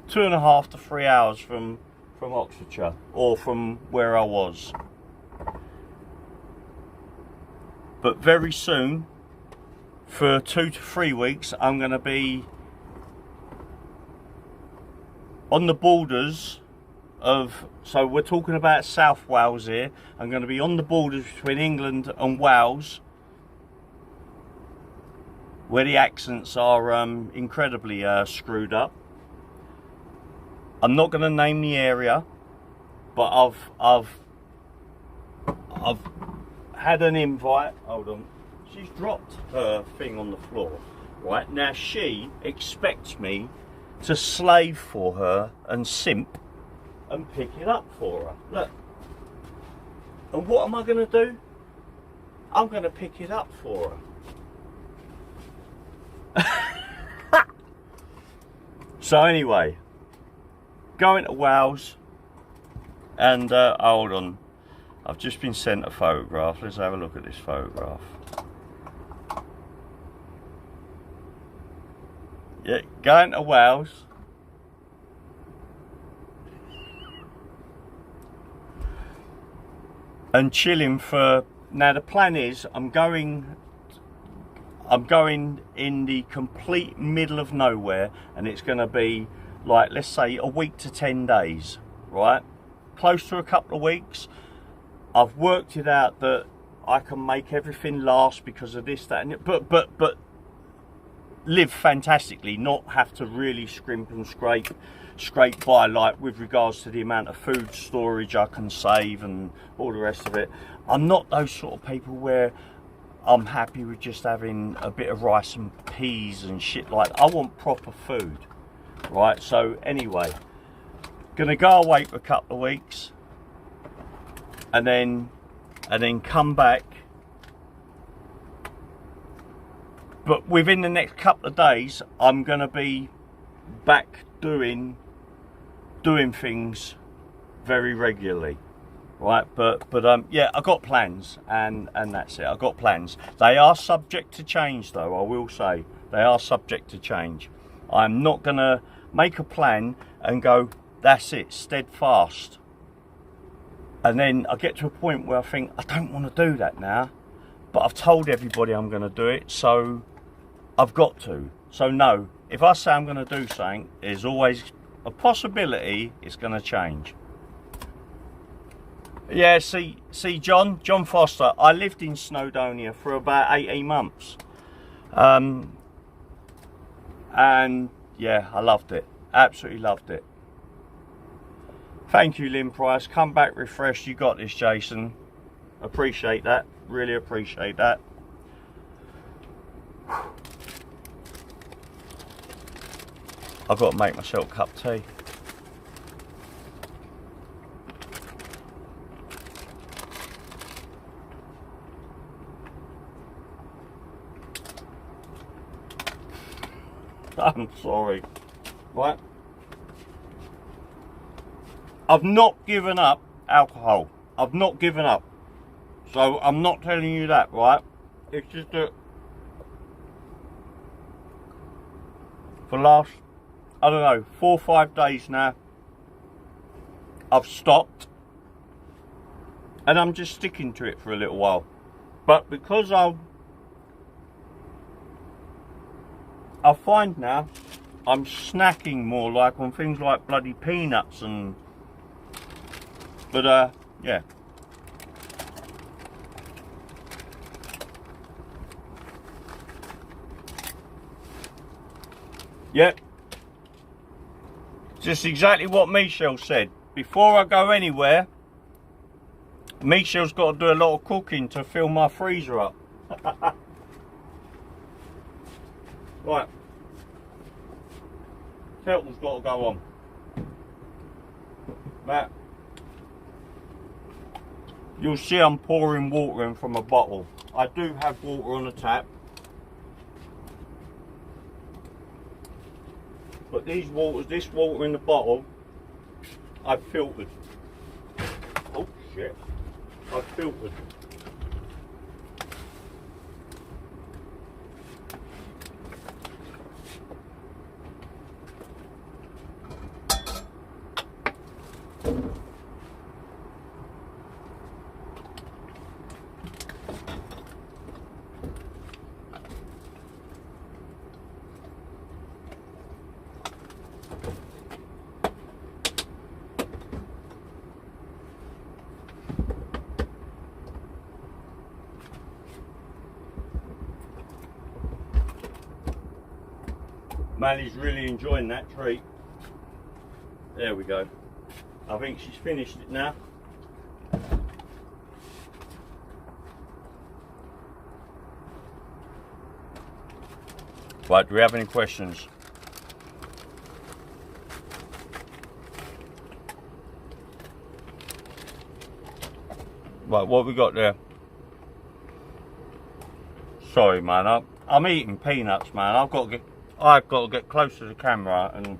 Speaker 1: 2.5 to 3 hours from Oxfordshire, or from where I was. But very soon, for 2 to 3 weeks, I'm going to be on the borders of, so we're talking about South Wales here. I'm going to be on the borders between England and Wales, where the accents are incredibly screwed up. I'm not going to name the area, but I've had an invite. Hold on, she's dropped her thing on the floor. Right now, she expects me to slave for her and simp and pick it up for her. Look, and what am I going to do? I'm going to pick it up for her. So anyway, going to Wales, and hold on, I've just been sent a photograph. Let's have a look at this photograph. Yeah, going to Wales, and chilling for, now the plan is I'm going in the complete middle of nowhere, and it's going to be like, let's say, a week to 10 days, right? Close to a couple of weeks. I've worked it out that I can make everything last because of this, that, and it. But live fantastically, not have to really scrimp and scrape by, like with regards to the amount of food storage I can save and all the rest of it. I'm not those sort of people where I'm happy with just having a bit of rice and peas and shit like that. I want proper food, right? So anyway, gonna go away for a couple of weeks and then come back. But within the next couple of days, I'm gonna be back doing things very regularly, right? But yeah, I got plans, and that's it. I got plans. They are subject to change, though. I will say they are subject to change. I'm not gonna make a plan and go, that's it, steadfast, and then I get to a point where I think I don't want to do that now, but I've told everybody I'm going to do it, so I've got to. So no, if I say I'm going to do something, there's always a possibility it's going to change. Yeah, see John Foster, I lived in Snowdonia for about 18 months. And yeah, I loved it. Absolutely loved it. Thank you, Lynn Price. Come back refreshed. You got this, Jason. Appreciate that. Really appreciate that. I've got to make myself a cup of tea. I'm sorry. Right? I've not given up alcohol. I've not given up. So I'm not telling you that, right? It's just that for the last, I don't know, 4 or 5 days now, I've stopped. And I'm just sticking to it for a little while. But because I find now I'm snacking more, like on things like bloody peanuts and, but yeah. Yep. Just exactly what Michelle said. Before I go anywhere, Michelle's got to do a lot of cooking to fill my freezer up. Right. Kettle's got to go on. That. You'll see I'm pouring water in from a bottle. I do have water on the tap. But this water in the bottle, I've filtered. Oh shit. I've filtered. Mally's really enjoying that treat. There we go. I think she's finished it now. Right, do we have any questions? Right, what have we got there? Sorry man, I'm eating peanuts, man. I've got to get close to the camera, and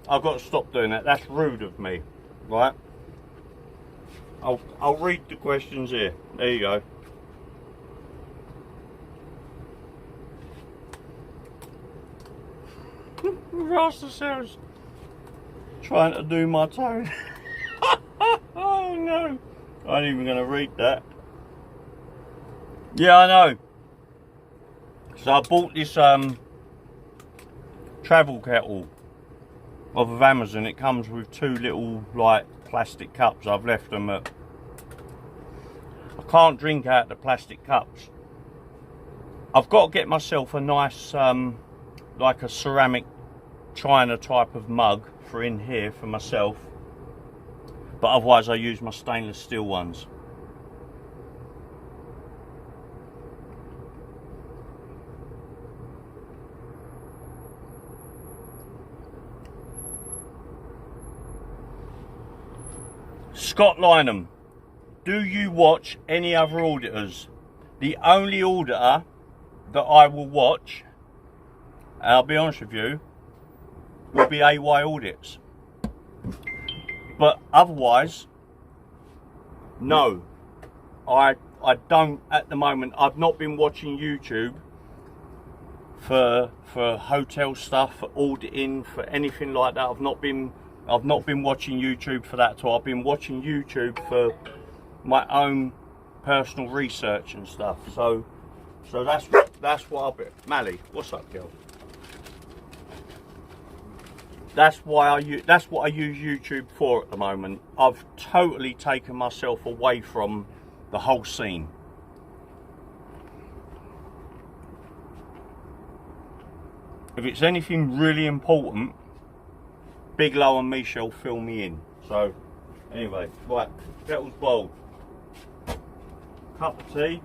Speaker 1: I've got to stop doing that. That's rude of me, right? I'll read the questions here. There you go. Rasta sounds trying to do my tone. Oh no, I ain't even gonna read that. Yeah, I know. So I bought this travel kettle off of Amazon. It comes with 2 little like plastic cups. I've left them at, I can't drink out the plastic cups. I've got to get myself a nice like a ceramic china type of mug for in here for myself, but otherwise I use my stainless steel ones. Scott Lynham, do you watch any other auditors? The only auditor that I will watch, I'll be honest with you, will be AY Audits. But otherwise, no. I don't at the moment. I've not been watching YouTube for hotel stuff, for auditing, for anything like that. I've not been watching YouTube for that at all. I've been watching YouTube for my own personal research and stuff. So that's what I'll be. Mally, what's up, girl? That's what I use YouTube for at the moment. I've totally taken myself away from the whole scene. If it's anything really important, Big Low and me shall fill me in. So, anyway, right, kettle's boiled. Cup of tea.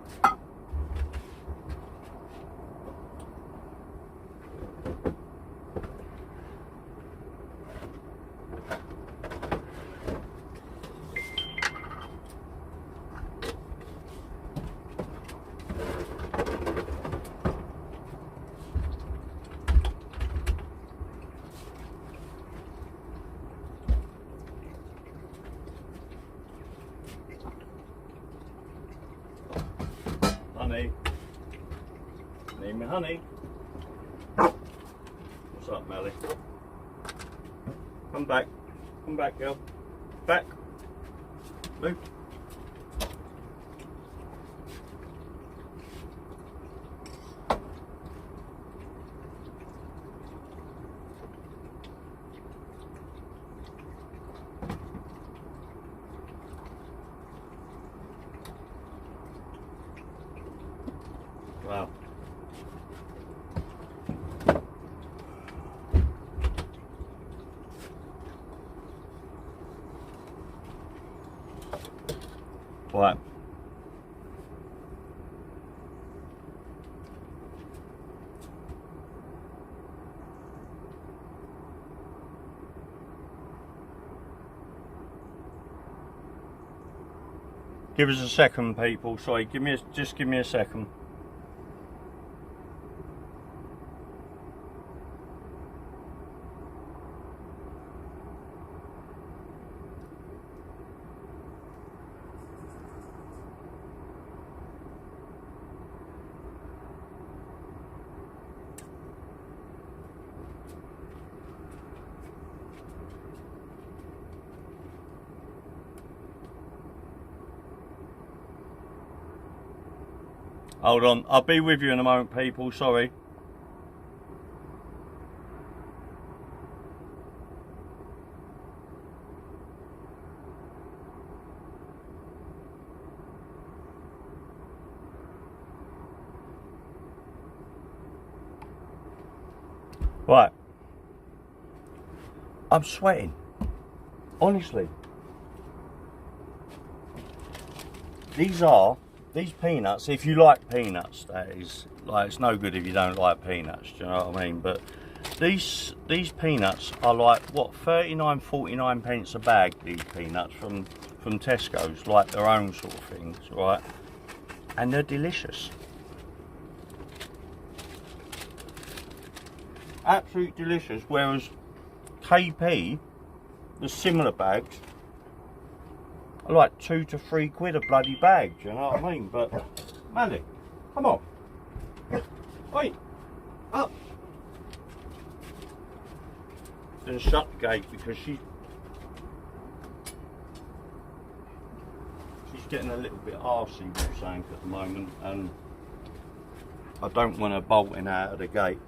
Speaker 1: Honey, need me honey. What's up, Melly? Come back, girl. Back. Move. Wow. What? Give us a second, people. Sorry, just give me a second. Hold on, I'll be with you in a moment, people, sorry. Right. I'm sweating. Honestly. These peanuts, if you like peanuts, that is, like, it's no good if you don't like peanuts, do you know what I mean? But these peanuts are like, what, 39-49 pence a bag, these peanuts from Tesco's, like their own sort of things, right? And they're delicious. Absolutely delicious, whereas KP, the similar bags, are like 2 to 3 quid a bloody bag, do you know what I mean? But, Mandy, come on. Wait, up. Then shut the gate because she's getting a little bit arsey, we're saying, at the moment, and I don't want her bolting out of the gate.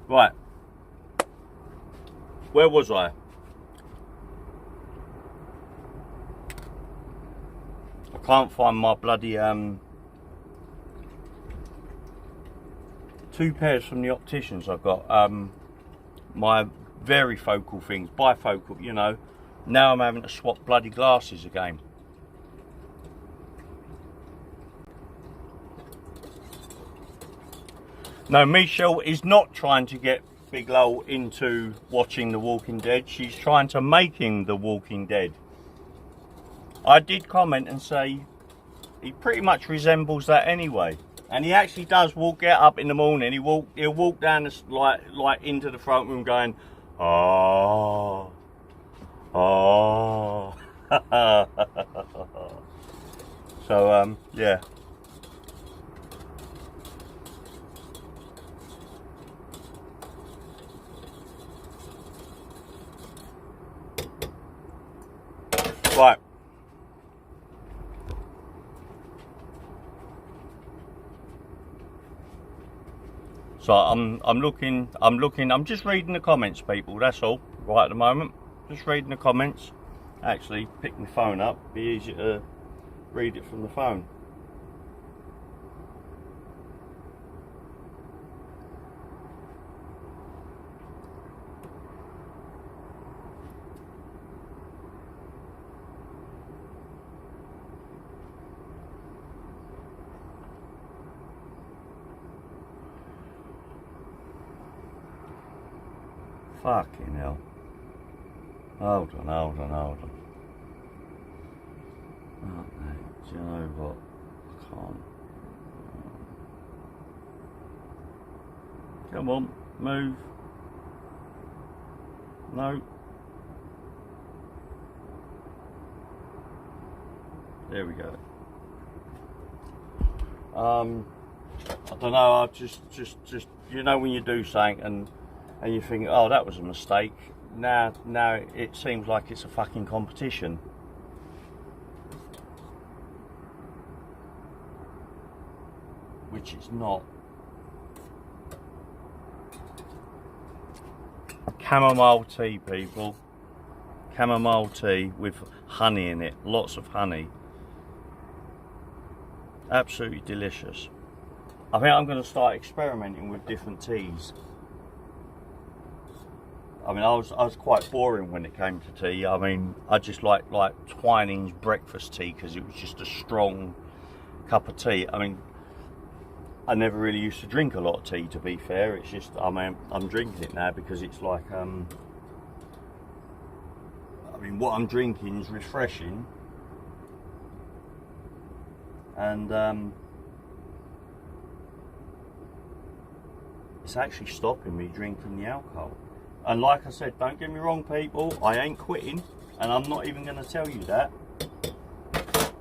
Speaker 1: Right, where was I? can't find my bloody 2 pairs from the opticians I've got. My varifocal things, bifocal, you know. Now I'm having to swap bloody glasses again. No, Michelle is not trying to get Big Lol into watching The Walking Dead. She's trying to make him The Walking Dead. I did comment and say he pretty much resembles that anyway. And he actually does get up in the morning. He'll walk down the, like into the front room going, oh, oh. So yeah. Right. So I'm just reading the comments, people, that's all, right at the moment. Just reading the comments. Actually, pick my phone up, be easier to read it from the phone. Fucking hell. Hold on. Oh, mate, do you know what? I can't. Come on, move. No. There we go. I don't know, I just you know when you do something and you think, oh, that was a mistake. Now it seems like it's a fucking competition. Which it's not. Chamomile tea, people. Chamomile tea with honey in it. Lots of honey. Absolutely delicious. I think I'm going to start experimenting with different teas. I mean, I was quite boring when it came to tea. I mean, I just like Twining's breakfast tea because it was just a strong cup of tea. I mean, I never really used to drink a lot of tea, to be fair. It's just, I mean, I'm drinking it now because it's like, I mean, what I'm drinking is refreshing. And it's actually stopping me drinking the alcohol. And like I said, don't get me wrong, people, I ain't quitting, and I'm not even going to tell you that,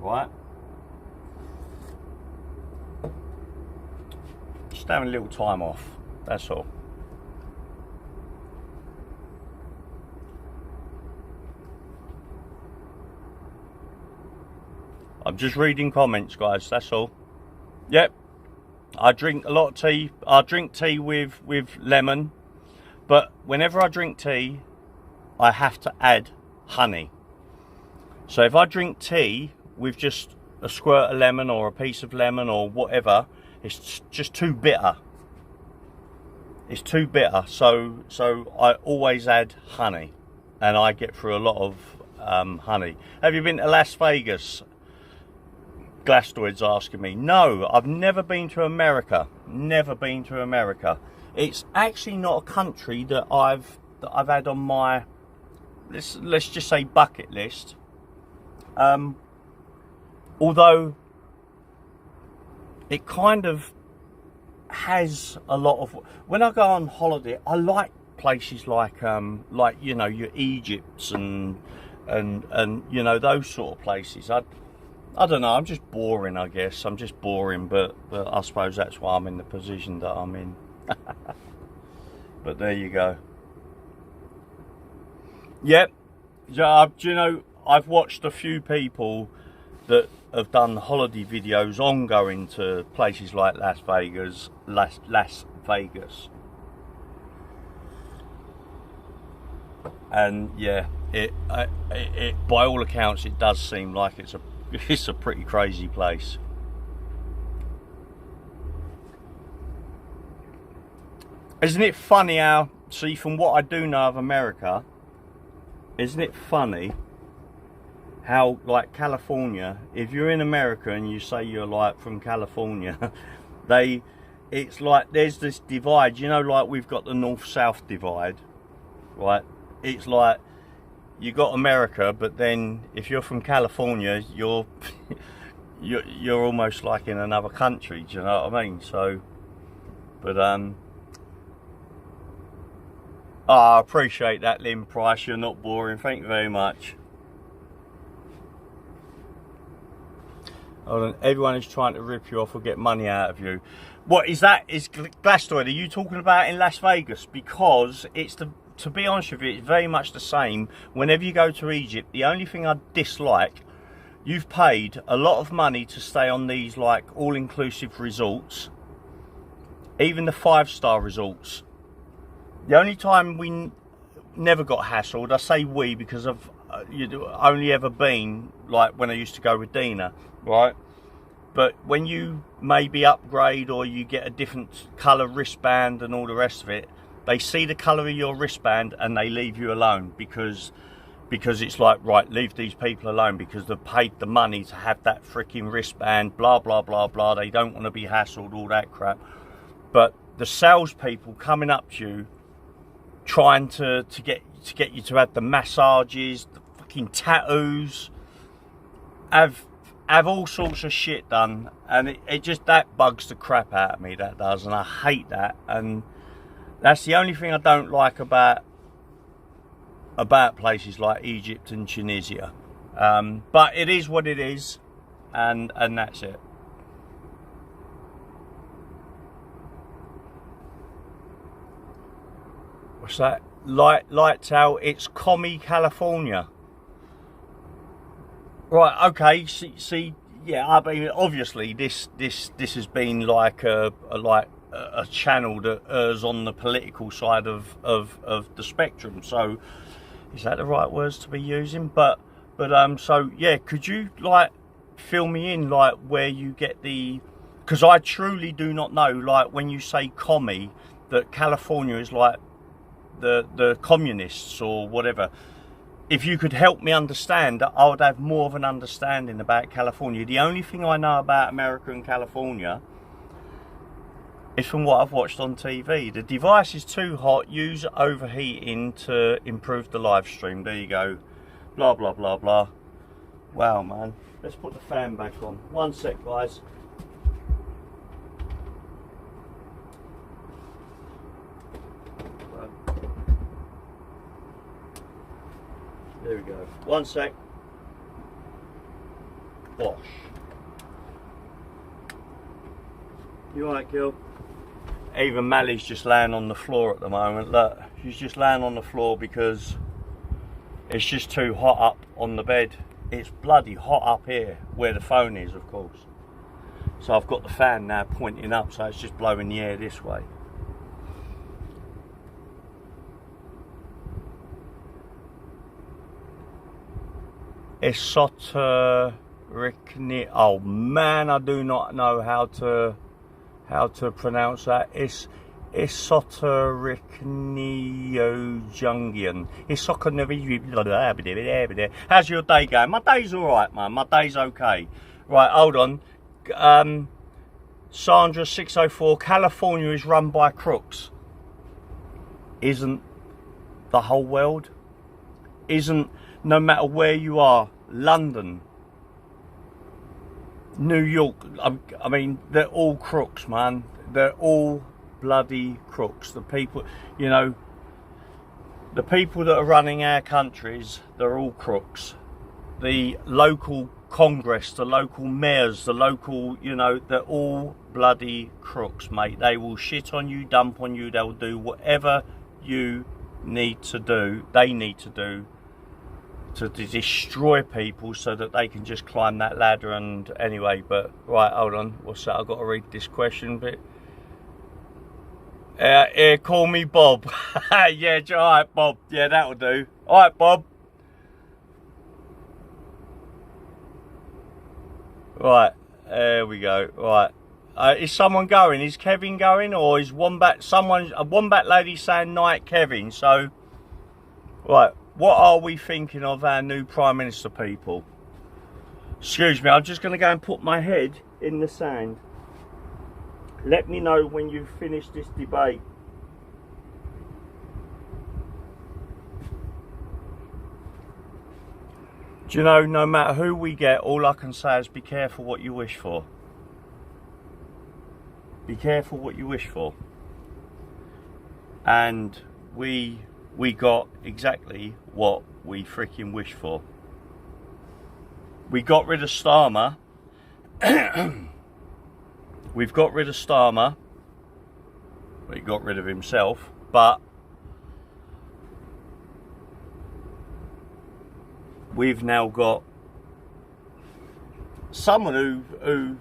Speaker 1: right? Just having a little time off, that's all. I'm just reading comments, guys, that's all. Yep, I drink a lot of tea. I drink tea with lemon. But whenever I drink tea, I have to add honey. So if I drink tea with just a squirt of lemon or a piece of lemon or whatever, it's just too bitter. It's too bitter. So I always add honey, and I get through a lot of honey. Have you been to Las Vegas? Glastoid's asking me. No, I've never been to America. Never been to America. It's actually not a country that I've had on my let's just say bucket list. Although it kind of has a lot of, when I go on holiday, I like places like you know, your Egypts and you know, those sort of places. I don't know, I'm just boring, I guess. I'm just boring, but I suppose that's why I'm in the position that I'm in. But there you go. Yep. Do you know, I've watched a few people that have done holiday videos on going to places like Las Vegas. And yeah, it by all accounts, it does seem like it's it's a pretty crazy place. Isn't it funny how, see, from what I do know of America, isn't it funny how, like, California, if you're in America and you say you're, like, from California, it's like there's this divide, you know, like we've got the north-south divide, right? It's like you got America, but then if you're from California, you're you're almost like in another country, do you know what I mean? So, but I appreciate that, Lynn Price. You're not boring. Thank you very much. Hold on. Everyone is trying to rip you off or get money out of you. What is that? Is Glastoid? Are you talking about in Las Vegas? Because it's the, to be honest with you, it's very much the same. Whenever you go to Egypt, the only thing I dislike, you've paid a lot of money to stay on these like all-inclusive resorts, even the 5-star resorts. The only time we never got hassled, I say we because I've only ever been like when I used to go with Dina, right? But when you maybe upgrade or you get a different colour wristband and all the rest of it, they see the colour of your wristband and they leave you alone because it's like, right, leave these people alone because they've paid the money to have that freaking wristband, blah, blah, blah, blah. They don't want to be hassled, all that crap. But the salespeople coming up to you, trying to get you to have the massages, the fucking tattoos, have all sorts of shit done, and it just, that bugs the crap out of me, that does, and I hate that. And that's the only thing I don't like about places like Egypt and Tunisia. But it is what it is, and that's it. What's that? Lights out. It's Commie, California. Right. Okay. See. Yeah. I mean, obviously, this has been like a channel that is on the political side of the spectrum. So, is that the right words to be using? But so yeah. Could you like fill me in like where you get the? Because I truly do not know. Like when you say commie, that California is like the communists or whatever. If you could help me understand, I would have more of an understanding about California. The only thing I know about America and California is from what I've watched on TV. The device is too hot, use overheating to improve the live stream. There you go. Blah, blah, blah, blah. Wow, man. Let's put the fan back on. One sec, guys. There we go. One sec. Bosh. You alright, Gil? Even Mally's just laying on the floor at the moment. Look, she's just laying on the floor because it's just too hot up on the bed. It's bloody hot up here, where the phone is, of course. So I've got the fan now pointing up, so it's just blowing the air this way. Esotericni. Oh man, I do not know how to pronounce that. It's Esotericniojungian. How's your day going? My day's alright, man. My day's okay. Right, hold on. Sandra 604. California is run by crooks. Isn't the whole world? Isn't, no matter where you are, London, New York, I mean, they're all crooks, man. They're all bloody crooks. The people, you know, the people that are running our countries, they're all crooks. The local Congress, the local mayors, the local, you know, they're all bloody crooks, mate. They will shit on you, dump on you, they'll do whatever you need to do, they need to do, to destroy people so that they can just climb that ladder. And anyway, but right, hold on, what's that? I've got to read this question bit. Yeah, call me Bob. Yeah, alright, Bob. Yeah, that'll do. Alright, Bob. Right, there we go. Right, is someone going? Is Kevin going, or is Wombat? A Wombat lady saying night, Kevin. So, right, what are we thinking of our new Prime Minister, people? Excuse me, I'm just going to go and put my head in the sand. Let me know when you've finished this debate. Do you know, no matter who we get, all I can say is be careful what you wish for. Be careful what you wish for. And we got exactly what we freaking wished for. We got rid of Starmer. We've got rid of Starmer. He got rid of himself, but we've now got someone who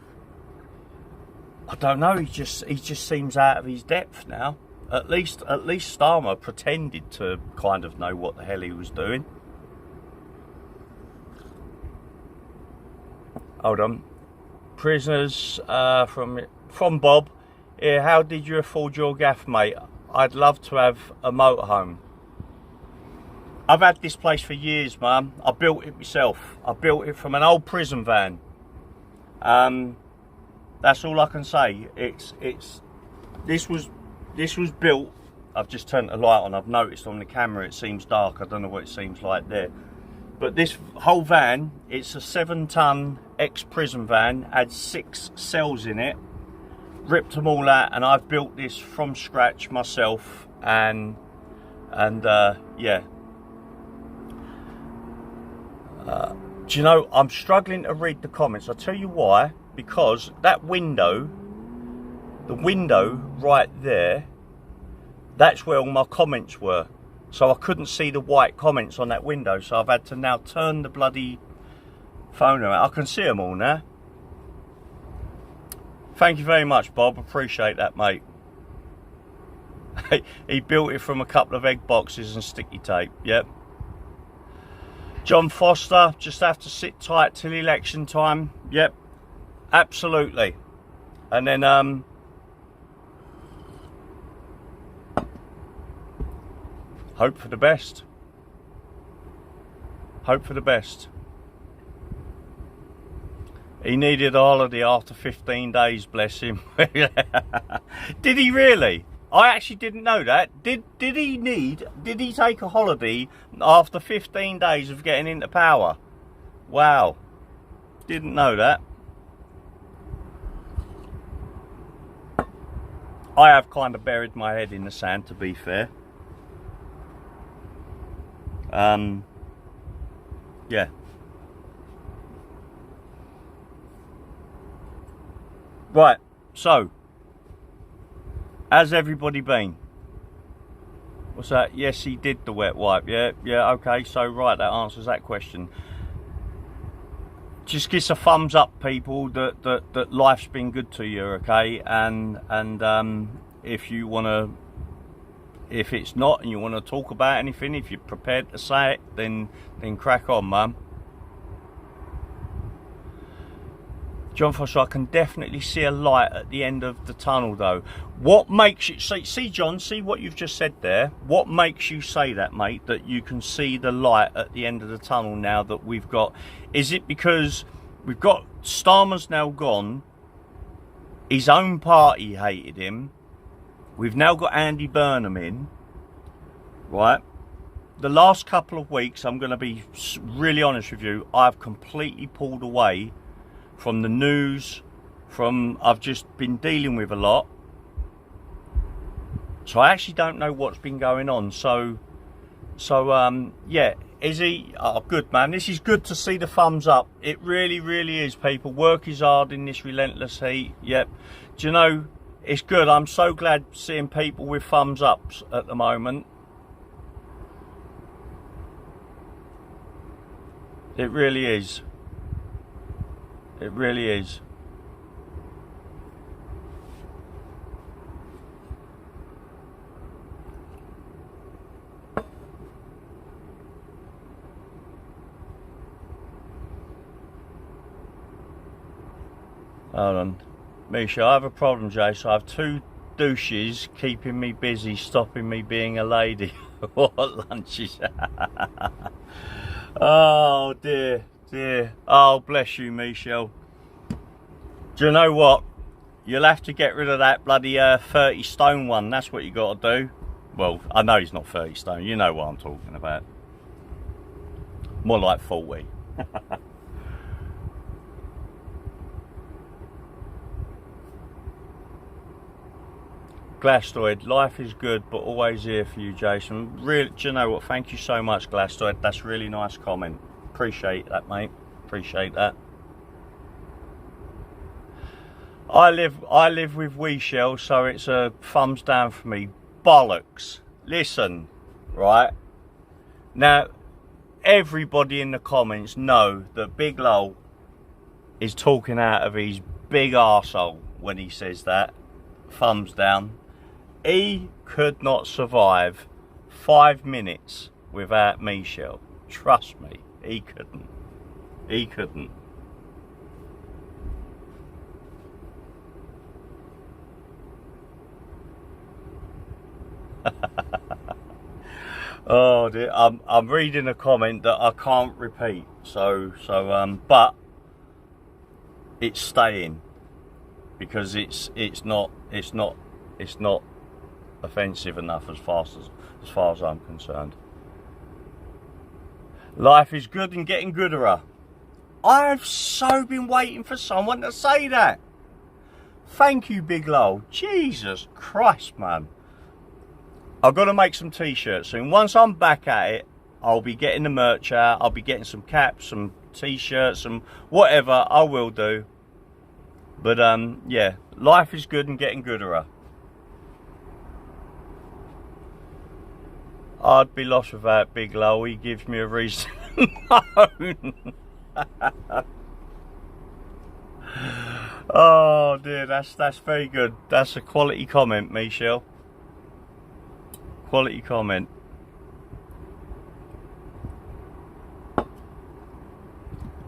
Speaker 1: I don't know. He just seems out of his depth now. At least Starmer pretended to kind of know what the hell he was doing. Hold on. Prisoners from Bob. Yeah, how did you afford your gaff, mate? I'd love to have a motorhome. I've had this place for years, man. I built it myself. I built it from an old prison van. That's all I can say. This was built. I've just turned the light on. I've noticed on the camera it seems dark. I don't know what it seems like there. But this whole van, it's a 7-ton ex-prison van, had 6 cells in it, ripped them all out, and I've built this from scratch myself. And yeah. Do you know, I'm struggling to read the comments. I'll tell you why. Because that window, the window right there, that's where all my comments were. So I couldn't see the white comments on that window. So I've had to now turn the bloody phone around. I can see them all now. Thank you very much, Bob. Appreciate that, mate. He built it from a couple of egg boxes and sticky tape. Yep. John Foster, just have to sit tight till election time. Yep. Absolutely. And then hope for the best. Hope for the best. He needed a holiday after 15 days, bless him. Did he really? I actually didn't know that. Did he take a holiday after 15 days of getting into power? Wow. Didn't know that. I have kind of buried my head in the sand, to be fair. Yeah. Right, so, how's everybody been? What's that? Yes, he did the wet wipe. Yeah, okay, so right, that answers that question. Just give us a thumbs up, people, that life's been good to you, okay? And if you want to, if it's not and you want to talk about anything, if you're prepared to say it, then crack on, man. John Foster, I can definitely see a light at the end of the tunnel, though. What makes you see, John? See what you've just said there. What makes you say that, mate? That you can see the light at the end of the tunnel now that we've got? Is it because we've got Starmer's now gone? His own party hated him. We've now got Andy Burnham in, right? The last couple of weeks, I'm going to be really honest with you, I've completely pulled away from the news, I've just been dealing with a lot. So I actually don't know what's been going on. So yeah, is he? Oh, good, man. This is good to see the thumbs up. It really, really is, people. Work is hard in this relentless heat. Yep. Do you know, it's good. I'm so glad seeing people with thumbs ups at the moment. It really is. It really is. Hold on. Misha, I have a problem, Jace. I have 2 douches keeping me busy, stopping me being a lady. What lunch is that? Oh dear, dear. Oh, bless you, Michelle. Do you know what? You'll have to get rid of that bloody 30 stone one. That's what you got to do. Well, I know he's not 30 stone. You know what I'm talking about. More like 40. Glastoid, life is good, but always here for you, Jason. Really, do you know what? Thank you so much, Glastoid. That's a really nice comment. Appreciate that, mate. Appreciate that. I live with We Shell, so it's a thumbs down for me. Bollocks. Listen, right now, everybody in the comments know that Big Lol is talking out of his big arsehole when he says that. Thumbs down. He could not survive 5 minutes without Michelle. Trust me, he couldn't. He couldn't. Oh dear, I'm reading a comment that I can't repeat, but it's staying because it's not offensive enough as far as I'm concerned. Life is good and getting gooder. I've so been waiting for someone to say that. Thank you, Big Lol. Jesus Christ, man. I've got to make some t-shirts soon. Once I'm back at it, I'll be getting the merch out. I'll be getting some caps, some t-shirts, some whatever I will do. But yeah, life is good and getting gooder. I'd be lost without Big Lol. He gives me a reason to moan. Oh dear, that's very good. That's a quality comment, Michelle. Quality comment.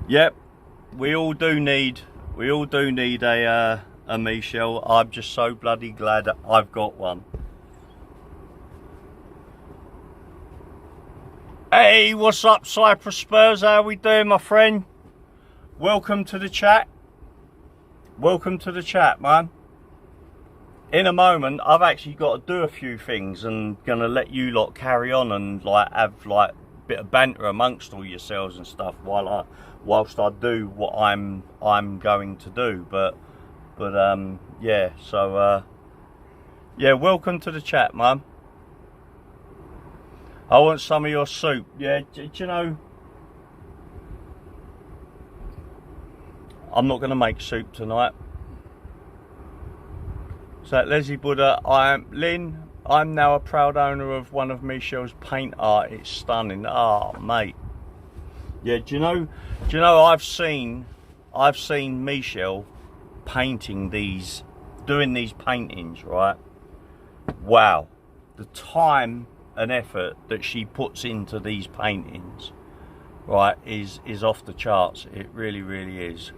Speaker 1: Yep, we all do need a Michelle. I'm just so bloody glad that I've got one. Hey, what's up, Cyprus Spurs? How we doing, my friend? Welcome to the chat. Welcome to the chat, man. In a moment, I've actually got to do a few things and gonna let you lot carry on and like have like a bit of banter amongst all yourselves and stuff whilst I do what I'm going to do. But yeah. So yeah, welcome to the chat, man. I want some of your soup. Yeah, do you know? I'm not gonna make soup tonight. So Leslie Buddha, Lynn, I'm now a proud owner of one of Michelle's paint art. It's stunning. Oh mate. Yeah, do you know I've seen Michelle painting these, doing these paintings, right? Wow. The time and effort that she puts into these paintings, right, is off the charts. It really, really is.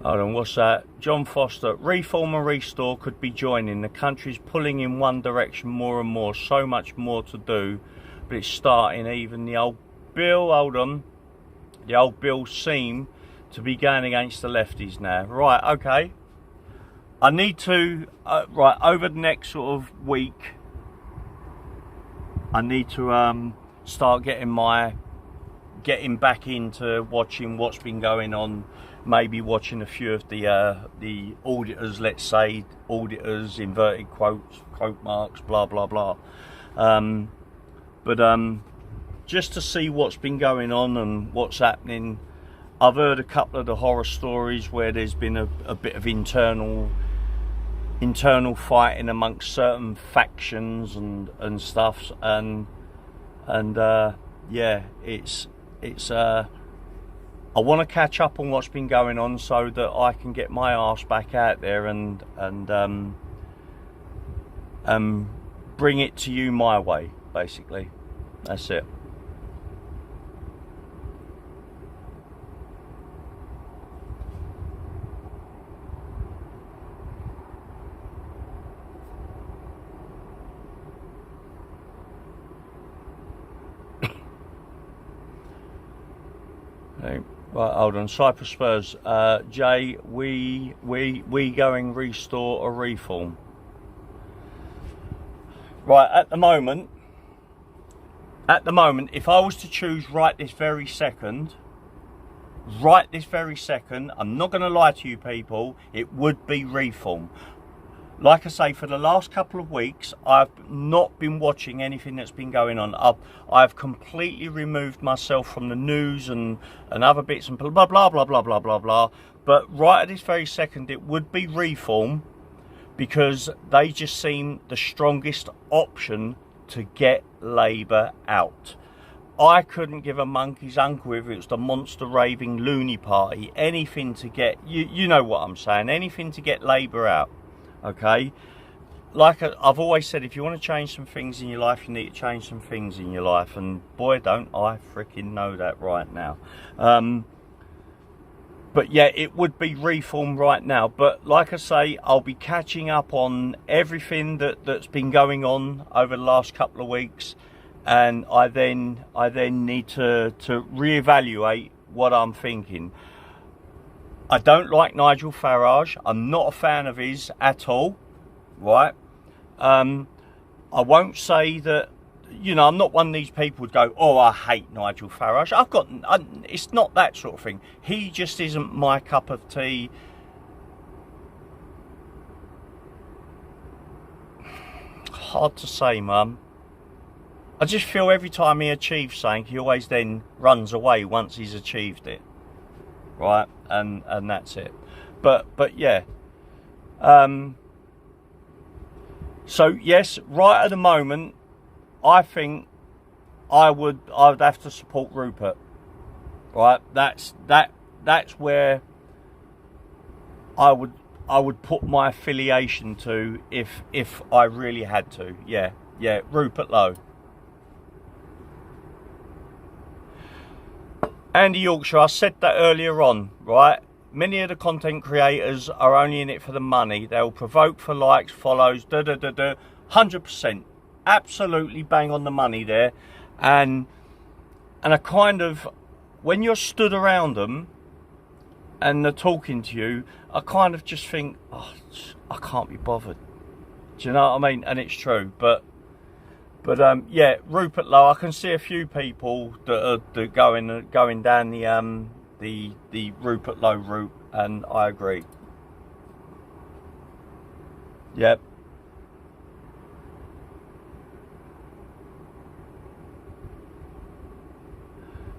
Speaker 1: Hold on, what's that? John Foster, Reform and Restore could be joining. The country's pulling in one direction more and more. So much more to do, but it's starting. Even the old bill, hold on, the old bill seem to be going against the lefties now. Right, okay. I need to, right, over the next sort of week, I need to start getting back into watching what's been going on. Maybe watching a few of the auditors, let's say auditors, inverted quotes, quote marks, blah blah blah. But just to see what's been going on and what's happening. I've heard a couple of the horror stories where there's been a bit of internal fighting amongst certain factions and stuff, and yeah, it's I want to catch up on what's been going on so that I can get my arse back out there and bring it to you my way, basically. That's it. Right, hold on. Cyprus Spurs. Jay, we going restore or reform? Right, at the moment, if I was to choose right this very second, I'm not going to lie to you people, it would be reform. Like I say, for the last couple of weeks, I've not been watching anything that's been going on. I've completely removed myself from the news and other bits and blah, blah, blah, blah, blah, blah, blah, blah. But right at this very second, it would be reform, because they just seem the strongest option to get Labour out. I couldn't give a monkey's uncle if it was the monster raving loony party, anything to get, you know what I'm saying, anything to get Labour out. Okay, like I've always said, if you want to change some things in your life, you need to change some things in your life, and boy don't I freaking know that right now. But yeah, it would be reform right now. But like I say, I'll be catching up on everything that's been going on over the last couple of weeks, and I then need to reevaluate what I'm thinking. I don't like Nigel Farage. I'm not a fan of his at all, right? I won't say that, you know, I'm not one of these people who'd go, oh, I hate Nigel Farage. It's not that sort of thing. He just isn't my cup of tea. Hard to say, Mum. I just feel every time he achieves something, he always then runs away once he's achieved it. Right, and that's it. But yeah. So yes, right at the moment, I think I would have to support Rupert. Right, that's where I would put my affiliation to if I really had to. Yeah, Rupert Lowe. Andy Yorkshire, I said that earlier on, right? Many of the content creators are only in it for the money. They'll provoke for likes, follows, 100%. Absolutely bang on the money there. And I kind of, when you're stood around them and they're talking to you, I kind of just think, oh, I can't be bothered. Do you know what I mean? And it's true, but yeah, Rupert Lowe. I can see a few people that are going down the Rupert Lowe route, and I agree. Yep.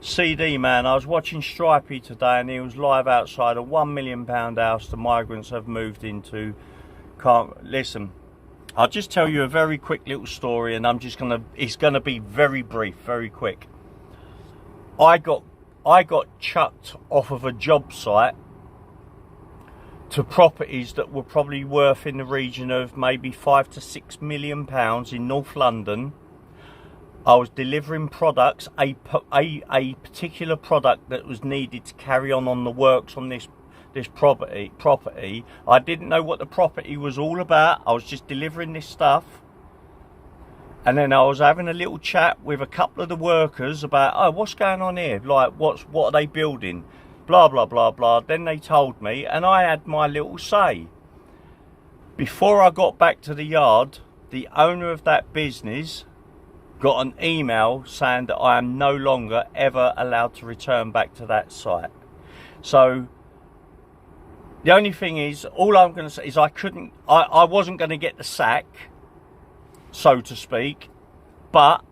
Speaker 1: CD man, I was watching Stripey today, and he was live outside a £1 million house the migrants have moved into. Can't listen. I'll just tell you a very quick little story, and it's gonna be very brief, very quick. I got chucked off of a job site to properties that were probably worth in the region of maybe £5 to £6 million in North London. I was delivering products, a particular product that was needed to carry on the works on this property. I didn't know what the property was all about. I was just delivering this stuff, and then I was having a little chat with a couple of the workers about, oh, what's going on here, like what are they building, blah blah blah blah. Then they told me, and I had my little say. Before I got back to the yard, the owner of that business got an email saying that I am no longer ever allowed to return back to that site. So the only thing is, all I'm going to say is I wasn't going to get the sack, so to speak, but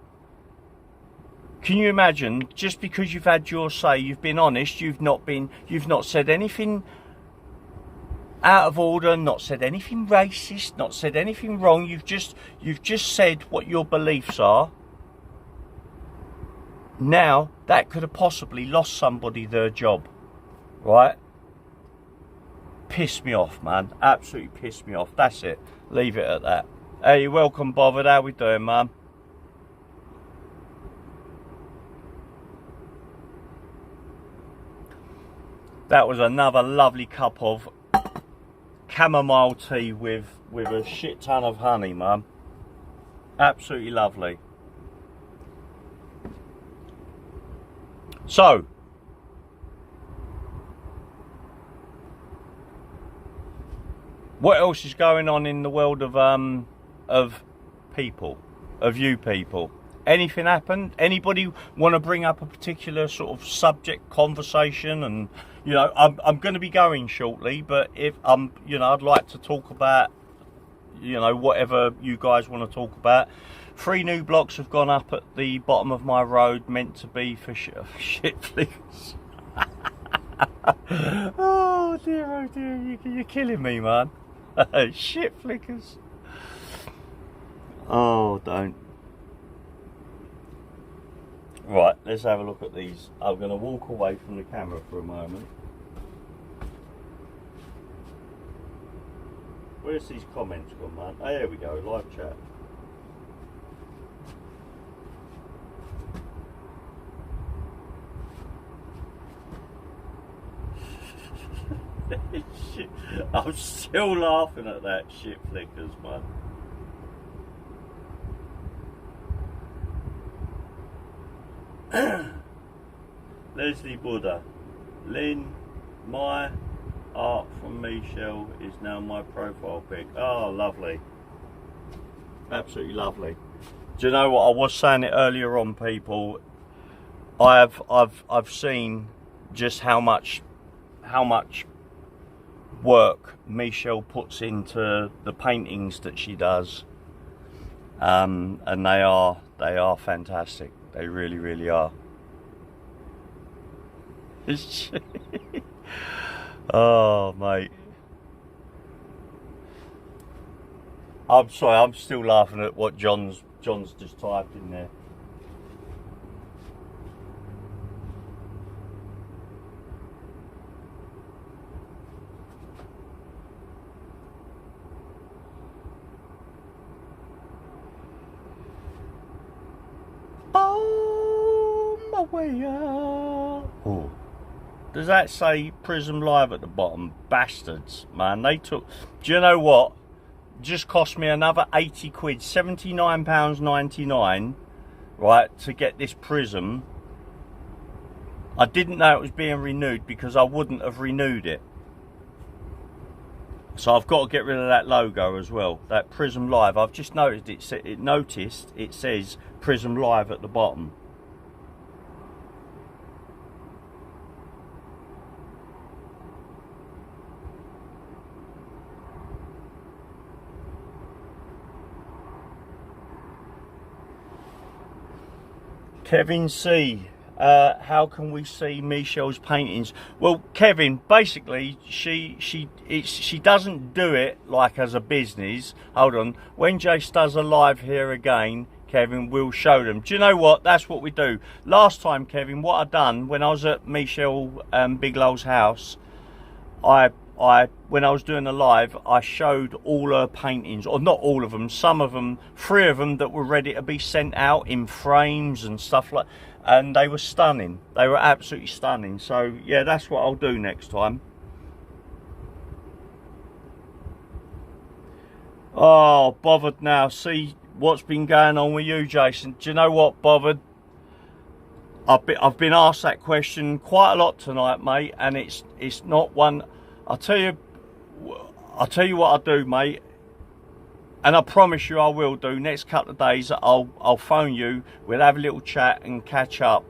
Speaker 1: can you imagine, just because you've had your say, you've been honest, you've not said anything out of order, not said anything racist, not said anything wrong, you've just said what your beliefs are. Now, that could have possibly lost somebody their job, right? Pissed me off, man. Absolutely pissed me off. That's it. Leave it at that. Hey, welcome, Bothered. How we doing, man? That was another lovely cup of chamomile tea with a shit ton of honey, man. Absolutely lovely. So, What else is going on in the world of people, of you people? Anything happened? Anybody want to bring up a particular sort of subject, conversation? And you know, I'm going to be going shortly, but if you know, I'd like to talk about, you know, whatever you guys want to talk about. 3 new blocks have gone up at the bottom of my road, meant to be for shit flickers. Oh dear, you're killing me, man. Shit flickers. Oh, don't. Right, let's have a look at these. I'm going to walk away from the camera for a moment. Where's these comments gone, man? Oh, there we go, live chat. Shit. I'm still laughing at that shit flickers, man. Leslie Buddha, Lynn, my art from Michelle is now my profile pic. Oh, lovely, absolutely lovely. Do you know what I was saying it earlier on, people? I've seen just how much work Michelle puts into the paintings that she does, and they are fantastic. They really are. Oh, mate. I'm sorry, I'm still laughing at what John's just typed in there. Oh. Does that say Prism Live at the bottom? Bastards, man. They took... Do you know what? Just cost me another 80 quid, £79.99, right, to get this Prism. I didn't know it was being renewed because I wouldn't have renewed it. So I've got to get rid of that logo as well. That Prism Live. I've just noticed it says Prism Live at the bottom. Kevin C, how can we see Michelle's paintings? Well, Kevin, basically, she doesn't do it like as a business. Hold on, when Jace does a live here again, Kevin, we'll show them. Do you know what? That's what we do. Last time, Kevin, what I done when I was at Michelle Bigelow's house, when I was doing the live, I showed all her paintings, or not all of them, some of them, 3 of them that were ready to be sent out in frames and stuff like, and they were stunning. They were absolutely stunning. So yeah, that's what I'll do next time. Oh, bothered now. See what's been going on with you, Jason. Do you know what, bothered? I've been asked that question quite a lot tonight, mate, and it's not one. I'll tell you what I'll do, mate, and I promise you I will do. Next couple of days, I'll phone you. We'll have a little chat and catch up.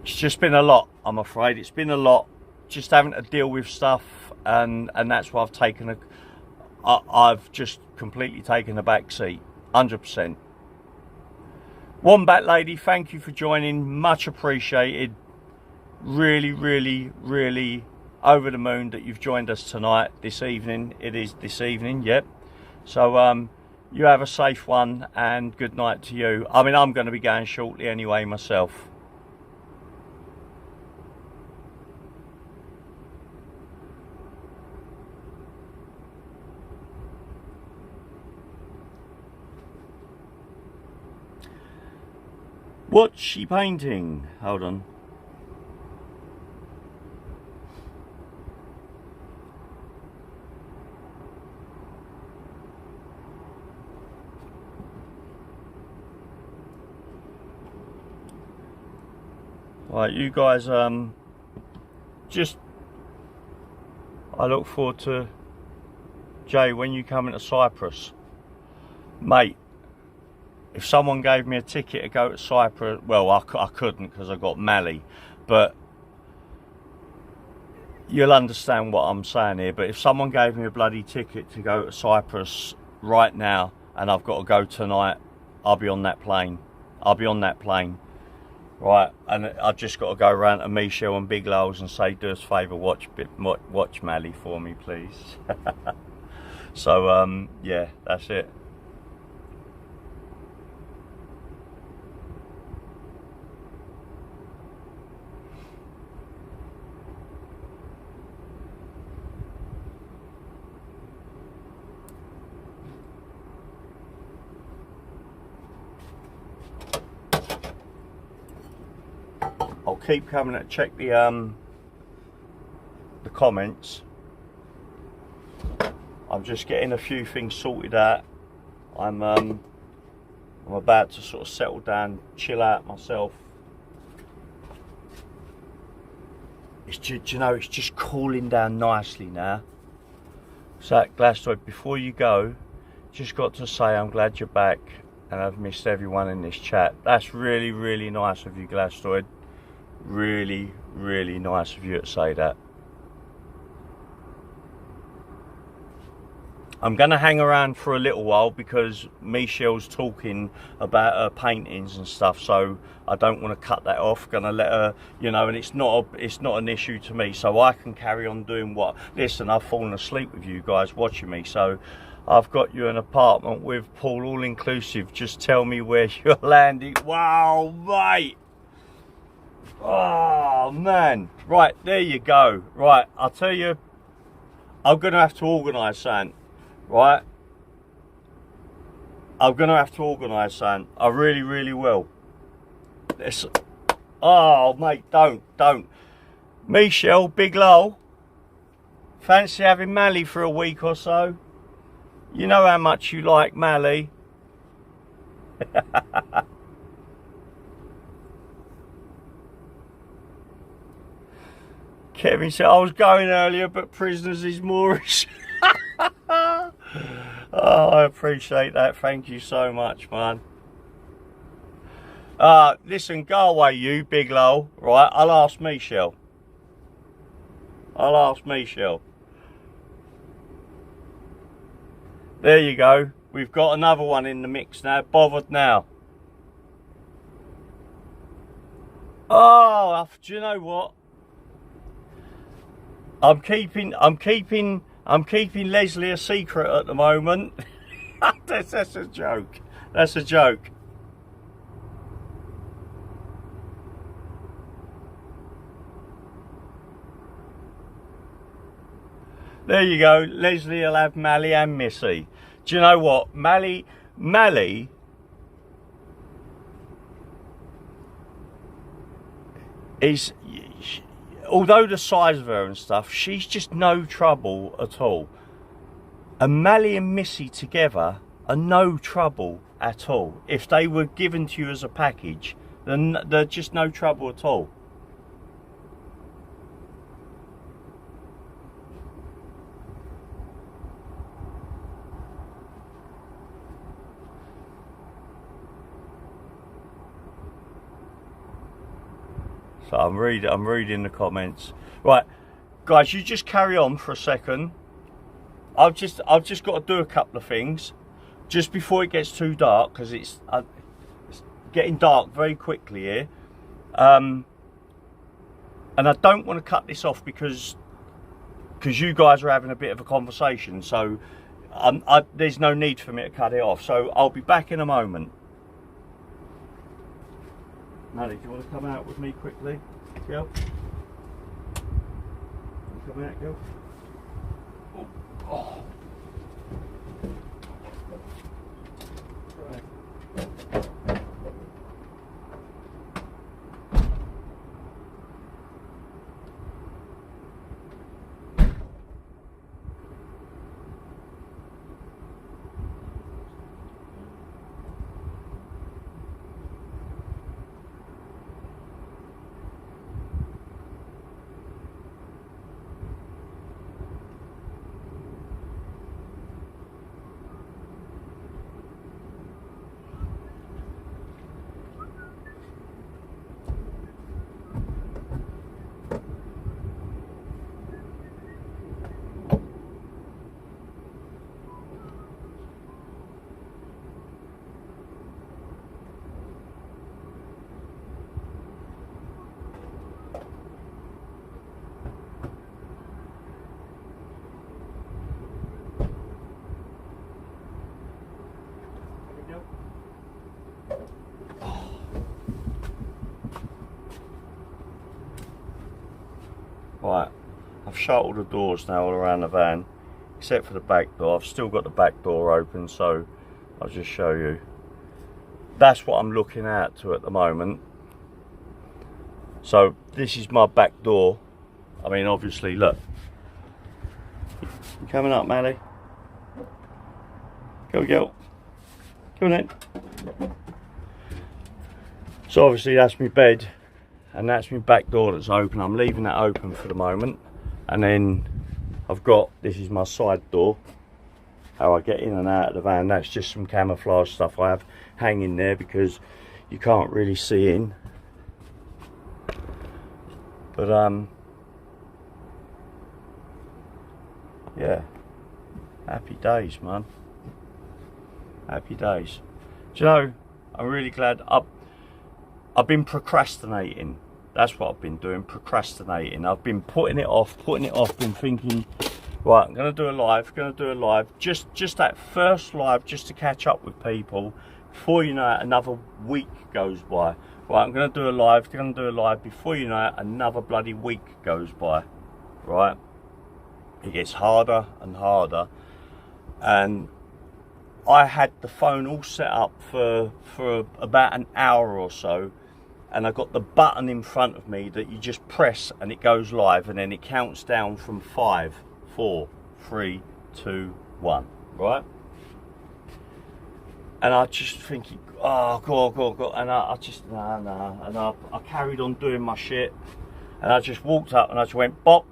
Speaker 1: It's just been a lot, I'm afraid. It's been a lot, just having to deal with stuff, and that's why I've just completely taken a back seat, 100%. Wombat Lady, thank you for joining. Much appreciated. Really over the moon that you've joined us tonight, this evening. It is this evening, yep. So you have a safe one, and good night to you. I mean, I'm going to be going shortly anyway myself. What's she painting? Hold on. Right, you guys, I look forward to Jay, when you come into Cyprus, mate, if someone gave me a ticket to go to Cyprus, well, I couldn't because I got Mali, but you'll understand what I'm saying here. But if someone gave me a bloody ticket to go to Cyprus right now and I've got to go tonight, I'll be on that plane. I'll be on that plane. Right, and I've just got to go around to Michelle and Big Lowe's and say, do us a favour, watch Mali for me, please. So, yeah, that's it. I'll keep coming to check the comments. I'm just getting a few things sorted out. I'm about to sort of settle down, chill out myself. It's just, you know, it's just cooling down nicely now. So, Glastoid, before you go, just got to say I'm glad you're back and I've missed everyone in this chat. That's really, really nice of you, Glastoid. Really, really nice of you to say that. I'm going to hang around for a little while because Michelle's talking about her paintings and stuff, so I don't want to cut that off. Going to let her, you know, and it's not an issue to me, so I can carry on doing what. Listen, I've fallen asleep with you guys watching me, so I've got you an apartment with pool all inclusive. Just tell me where you're landing. Wow, mate. Oh man, right, there you go. Right, I'll tell you, I'm gonna have to organise something, right? I'm gonna have to organise something. I really, really will. This, oh mate, don't. Michelle, Big Low, fancy having Mali for a week or so? You know how much you like Mali. Kevin said, I was going earlier, but Prisoners is Moorish. Oh, I appreciate that. Thank you so much, man. Listen, go away, you, Big Low. Right, I'll ask Michelle. There you go. We've got another one in the mix now. Bothered now. Oh, do you know what? I'm keeping Leslie a secret at the moment. That's a joke. That's a joke. There you go. Leslie will have Mali and Missy. Do you know what? Mali is, although the size of her and stuff, she's just no trouble at all. And Mali and Missy together are no trouble at all. If they were given to you as a package, then they're just no trouble at all. So I'm reading the comments. Right, guys, you just carry on for a second. I've just got to do a couple of things just before it gets too dark, because it's getting dark very quickly here. And I don't want to cut this off because you guys are having a bit of a conversation. So there's no need for me to cut it off. So I'll be back in a moment. Maddie, do you want to come out with me quickly, girl? Come out, girl. Oh. Right. Right, I've shut all the doors now all around the van, except for the back door. I've still got the back door open, so I'll just show you. That's what I'm looking out to at the moment. So this is my back door. I mean, obviously, look. You coming up, Maddie? Go, girl. Come on then. So obviously that's my bed, and that's my back door that's open. I'm leaving that open for the moment. And then I've got, this is my side door, how I get in and out of the van. That's just some camouflage stuff I have hanging there because you can't really see in. But yeah, happy days, man. Happy days. Do you know, I'm really glad. I've been procrastinating. That's what I've been doing, procrastinating. I've been putting it off, been thinking, right, I'm gonna do a live, just that first live, just to catch up with people. Before you know it, another week goes by. Right, I'm gonna do a live, before you know it, another bloody week goes by. Right? It gets harder and harder. And I had the phone all set up for about an hour or so, and I got the button in front of me that you just press and it goes live, and then it counts down from 5, 4, 3, 2, 1, right? And I just thinking, oh god, and I just no, and I carried on doing my shit, and I just walked up and I just went bop,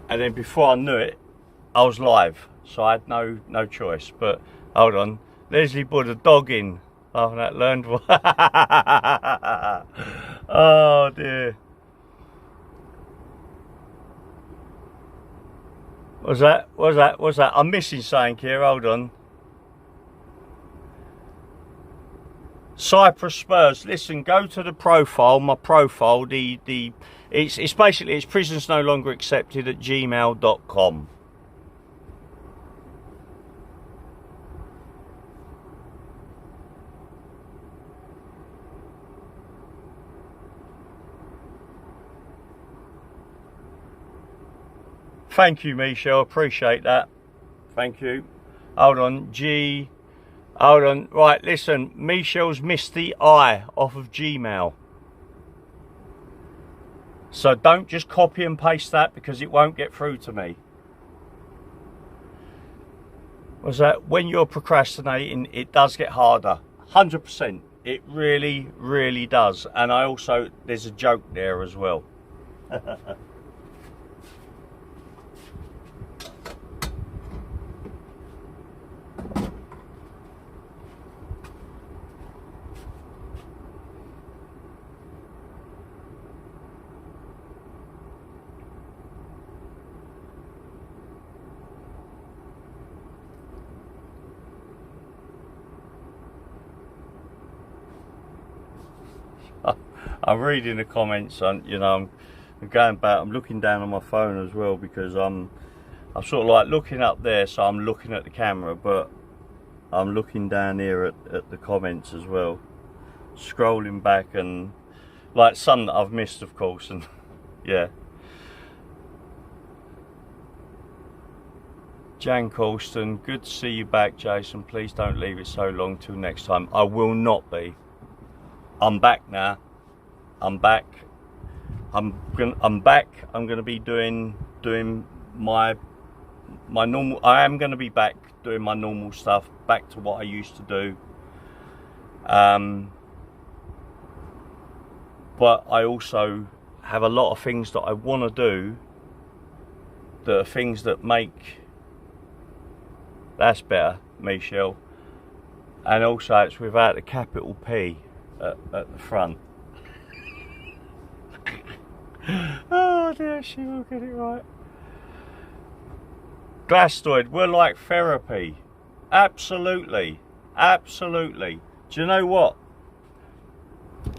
Speaker 1: and then before I knew it, I was live. So I had no choice. But hold on, Leslie put a dog in. Oh, that learned one. Oh dear. What's that? I'm missing something here. Hold on. Cyprus Spurs. Listen, go to the profile. My profile. It's basically, it's prisons no longer accepted at gmail.com. Thank you, Michelle. Appreciate that. Thank you. Hold on. Hold on. Right, listen. Michelle's missed the I off of Gmail. So don't just copy and paste that, because it won't get through to me. Was that when you're procrastinating, it does get harder. 100%. It really, really does. And I also, there's a joke there as well. I'm reading the comments, and you know, I'm going back. I'm looking down on my phone as well, because I'm sort of like looking up there, so I'm looking at the camera, but I'm looking down here at the comments as well, scrolling back, and like some that I've missed, of course, and yeah. Jan Colston, good to see you back, Jason. Please don't leave it so long till next time. I will not be. I'm back now. I'm back. I'm back. I'm gonna be doing my normal. I am gonna be back doing my normal stuff. Back to what I used to do. But I also have a lot of things that I want to do. That are things that make. That's better, Michelle. And also, it's without a capital P at the front. Oh dear, she will get it right. Glastoid, we're like therapy. Absolutely. Absolutely. Do you know what?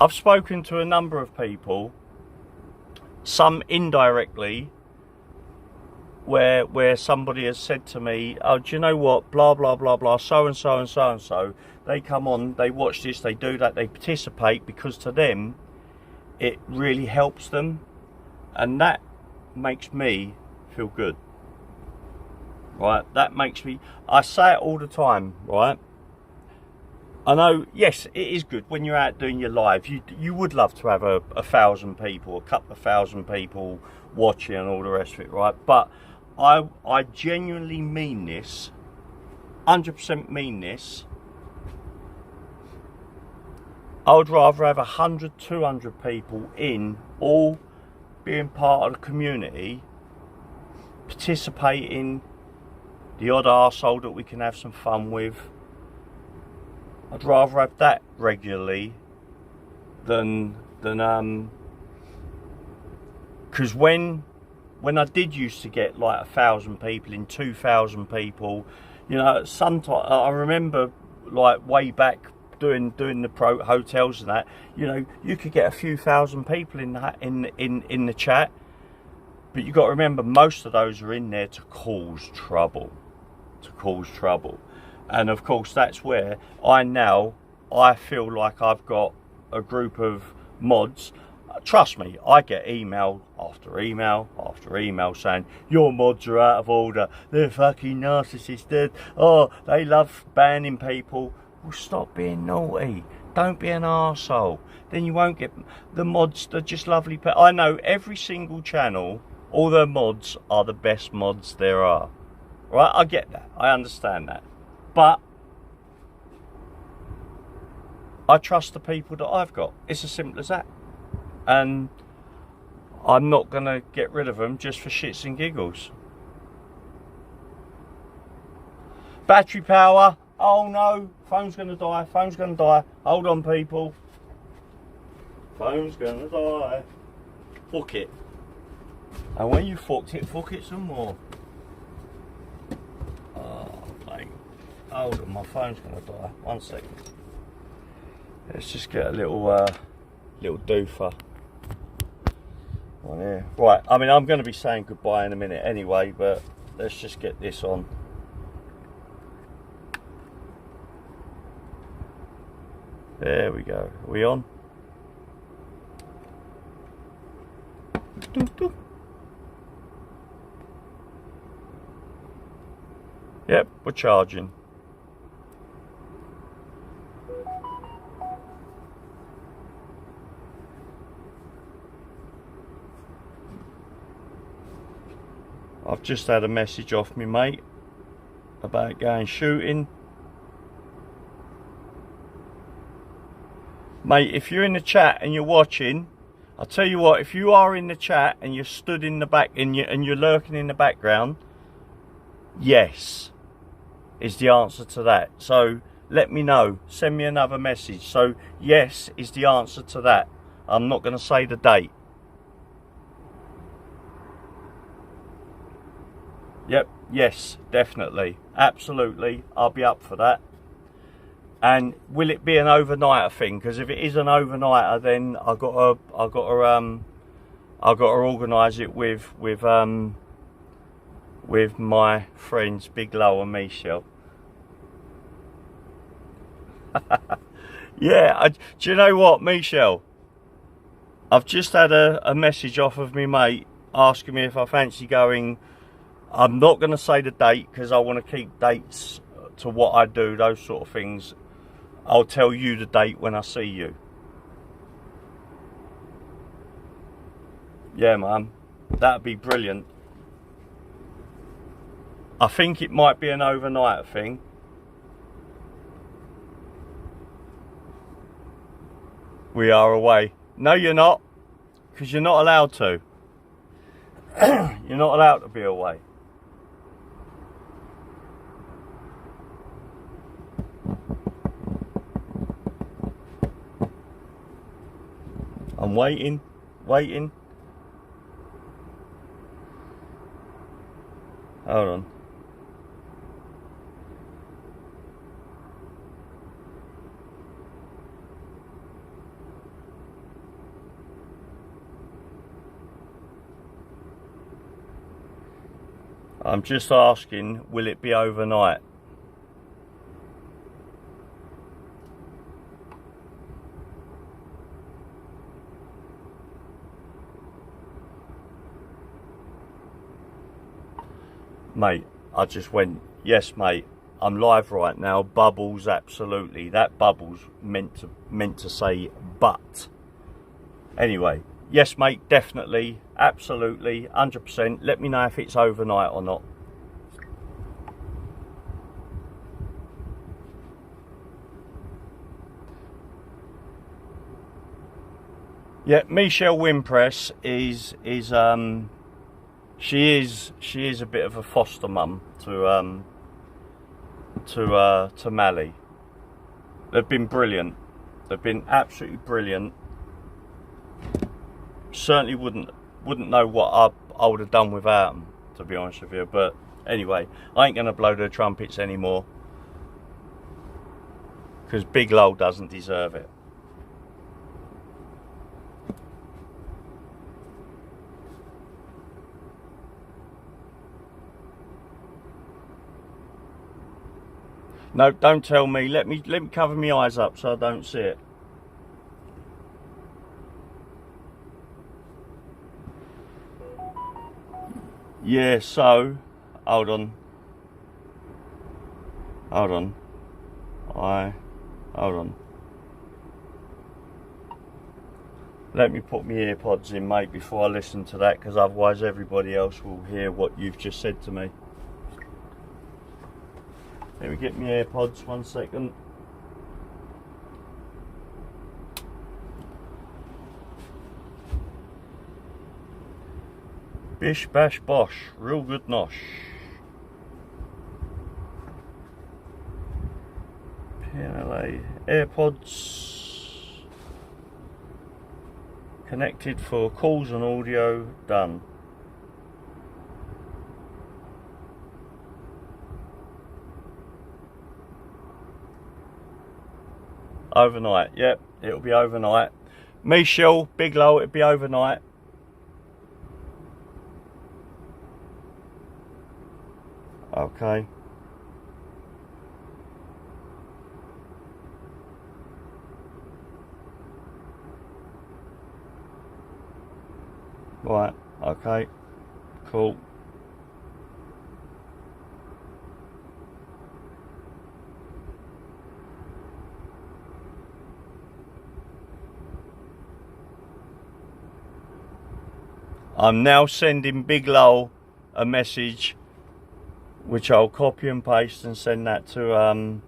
Speaker 1: I've spoken to a number of people, some indirectly, where somebody has said to me, oh, do you know what, blah blah blah blah, so and so and so and so, they come on, they watch this, they do that, they participate, because to them it really helps them, and that makes me feel good, right? That makes me, I say it all the time, right? I know, yes, it is good when you're out doing your live. You would love to have a 1,000 people, a couple of thousand people watching and all the rest of it, right? But I genuinely mean this, 100% mean this. I would rather have 100, 200 people in, all being part of the community, participating, the odd arsehole that we can have some fun with. I'd rather have that regularly than because when I did used to get like 1,000 people in, 2,000 people, you know, sometimes I remember like way back doing the pro hotels and that, you know, you could get a few thousand people in the chat, but you got to remember most of those are in there to cause trouble, and of course that's where I feel like I've got a group of mods. Trust me, I get email after email after email saying your mods are out of order, they're fucking narcissists, oh, they love banning people. Well, stop being naughty, don't be an arsehole, then you won't get the mods. They're just lovely. I know every single channel, all their mods are the best mods there are, right? I get that, I understand that, but I trust the people that I've got. It's as simple as that. And I'm not going to get rid of them just for shits and giggles. Battery power. Oh no, phone's going to die. Phone's going to die. Hold on, people. Phone's going to die. Fuck it. And when you fucked it some more. Oh, mate. Hold on, my phone's going to die. 1 second. Let's just get a little doofer on here. Right, I mean, I'm going to be saying goodbye in a minute anyway, but let's just get this on. There we go. Are we on? Yep, we're charging. I've just had a message off me mate about going shooting. Mate, if you're in the chat and you're watching, I'll tell you what, if you are in the chat and you're stood in the back and you're lurking in the background, yes is the answer to that. So let me know, send me another message. So yes is the answer to that. I'm not going to say the date. Yep, yes, definitely, absolutely, I'll be up for that. And will it be an overnighter thing? Because if it is an overnighter, then I've got to organise it with my friends Big Low and Michelle. Yeah, do you know what, Michelle? I've just had a message off of me mate asking me if I fancy going. I'm not going to say the date because I want to keep dates to what I do, those sort of things. I'll tell you the date when I see you. Yeah, man, that'd be brilliant. I think it might be an overnight thing. We are away. No, you're not, because you're not allowed to. You're not allowed to be away. I'm waiting. Hold on. I'm just asking, will it be overnight? Mate, I just went, yes mate, I'm live right now. Bubbles, absolutely. That bubbles meant to say but. Anyway, yes mate, definitely, absolutely, 100%. Let me know if it's overnight or not. Yeah, Michelle Wimpress is she is a bit of a foster mum to Mally. They've been brilliant. They've been absolutely brilliant. Certainly wouldn't know what I would have done without them, to be honest with you. But anyway, I ain't gonna blow the trumpets anymore because Big Lol doesn't deserve it. No, don't tell me. Let me cover my eyes up so I don't see it. Yeah, so hold on. Hold on. Hold on. Let me put my earpods in, mate, before I listen to that, because otherwise everybody else will hear what you've just said to me. Let me get my AirPods, 1 second. Bish bash bosh, real good nosh. PNLA AirPods connected for calls and audio, done. Overnight, yep, it'll be overnight. Michelle, Big Lol, it'll be overnight. Okay. Right, okay, cool. I'm now sending Big Lol a message, which I'll copy and paste and send that to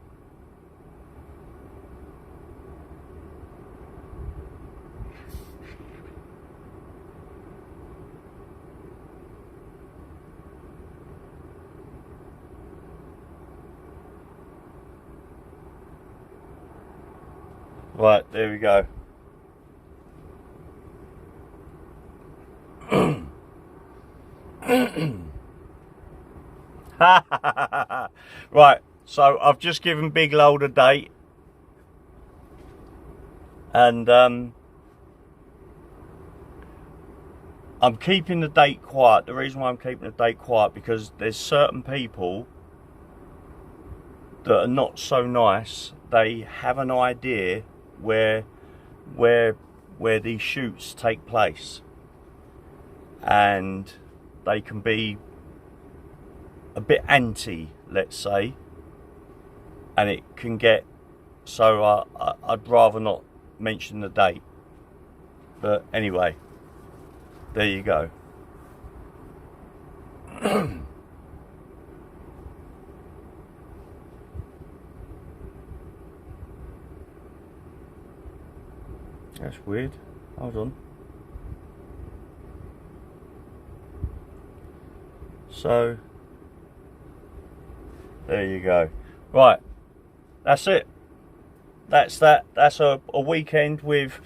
Speaker 1: right, there we go. Right, so I've just given Big Lol a date, and I'm keeping the date quiet. The reason why I'm keeping the date quiet, because there's certain people that are not so nice. They have an idea where these shoots take place, and they can be a bit anti, let's say, and it can get, so I'd rather not mention the date. But anyway, there you go. That's weird. Hold on. So there you go. Right, that's it. That's that. That's a weekend with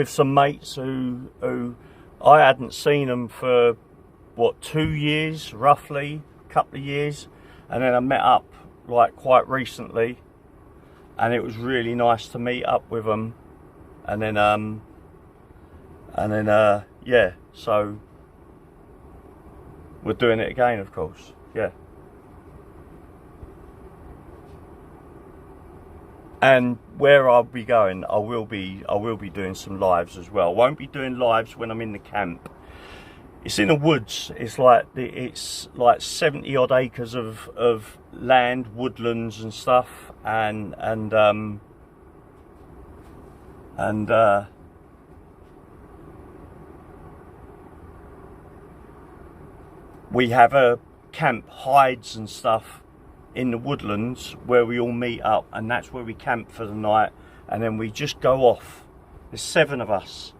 Speaker 1: some mates who I hadn't seen them for what, 2 years roughly, a couple of years, and then I met up like quite recently, and it was really nice to meet up with them, and then yeah, so we're doing it again, of course. Yeah. And where I'll be going, I will be doing some lives as well. I won't be doing lives when I'm in the camp. it's in the woods. It's like 70 odd acres of land, woodlands and stuff, and we have a camp, hides and stuff in the woodlands where we all meet up, and that's where we camp for the night, and then we just go off. There's 7 of us,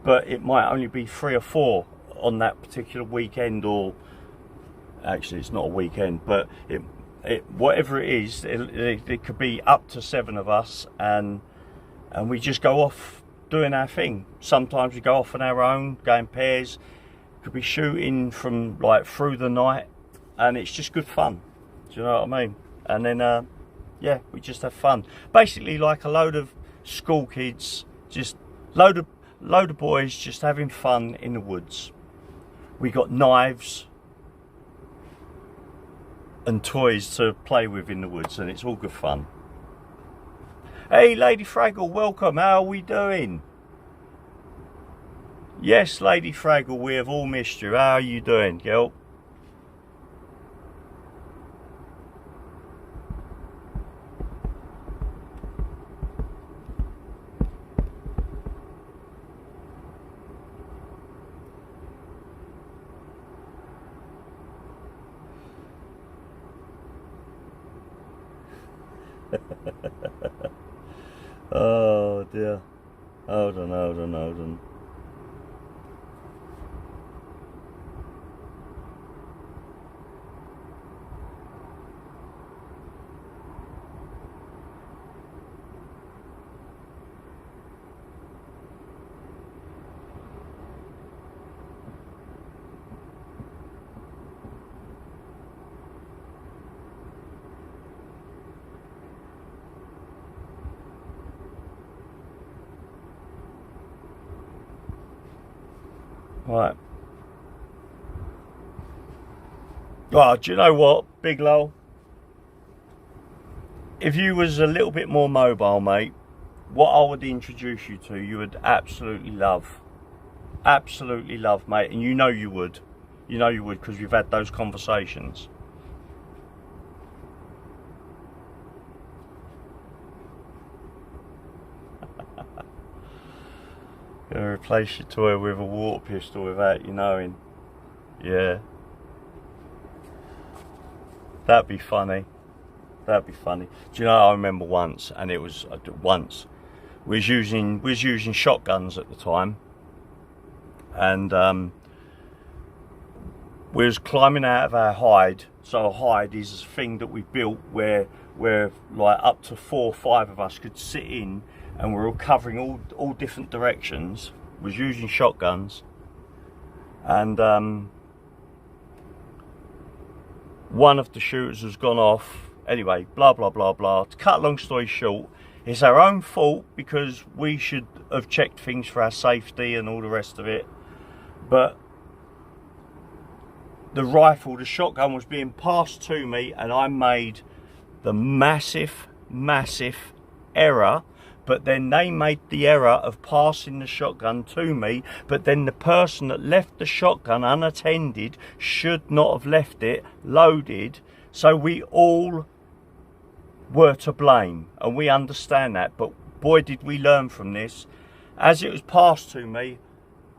Speaker 1: but it might only be 3 or 4 on that particular weekend, or actually it's not a weekend, but whatever it is, it could be up to 7 of us, and we just go off doing our thing. Sometimes we go off on our own, go in pairs. Could be shooting from like through the night, and it's just good fun. Do you know what I mean? And then yeah, we just have fun. Basically like a load of school kids, just load of boys just having fun in the woods. We got knives and toys to play with in the woods, and it's all good fun. Hey Lady Fraggle, welcome. How are we doing? Yes, Lady Fraggle, we have all missed you. How are you doing, girl? Oh dear. Hold on. Right. Oh, do you know what, Big Lol? If you was a little bit more mobile, mate, what I would introduce you to, you would absolutely love. Absolutely love, mate. And you know you would. You know you would, because we've had those conversations. Gonna replace your toy with a water pistol without you knowing. Yeah. That'd be funny. That'd be funny. Do you know, I remember once, and it was we was using shotguns at the time, and we was climbing out of our hide. So a hide is a thing that we built where like up to 4 or 5 of us could sit in, and we're all covering all different directions. Was using shotguns, and one of the shooters has gone off. Anyway, blah blah blah blah. To cut a long story short, it's our own fault because we should have checked things for our safety and all the rest of it. But the shotgun was being passed to me, and I made the massive error. But then they made the error of passing the shotgun to me, but then the person that left the shotgun unattended should not have left it loaded. So we all were to blame, and we understand that, but boy did we learn from this. As it was passed to me,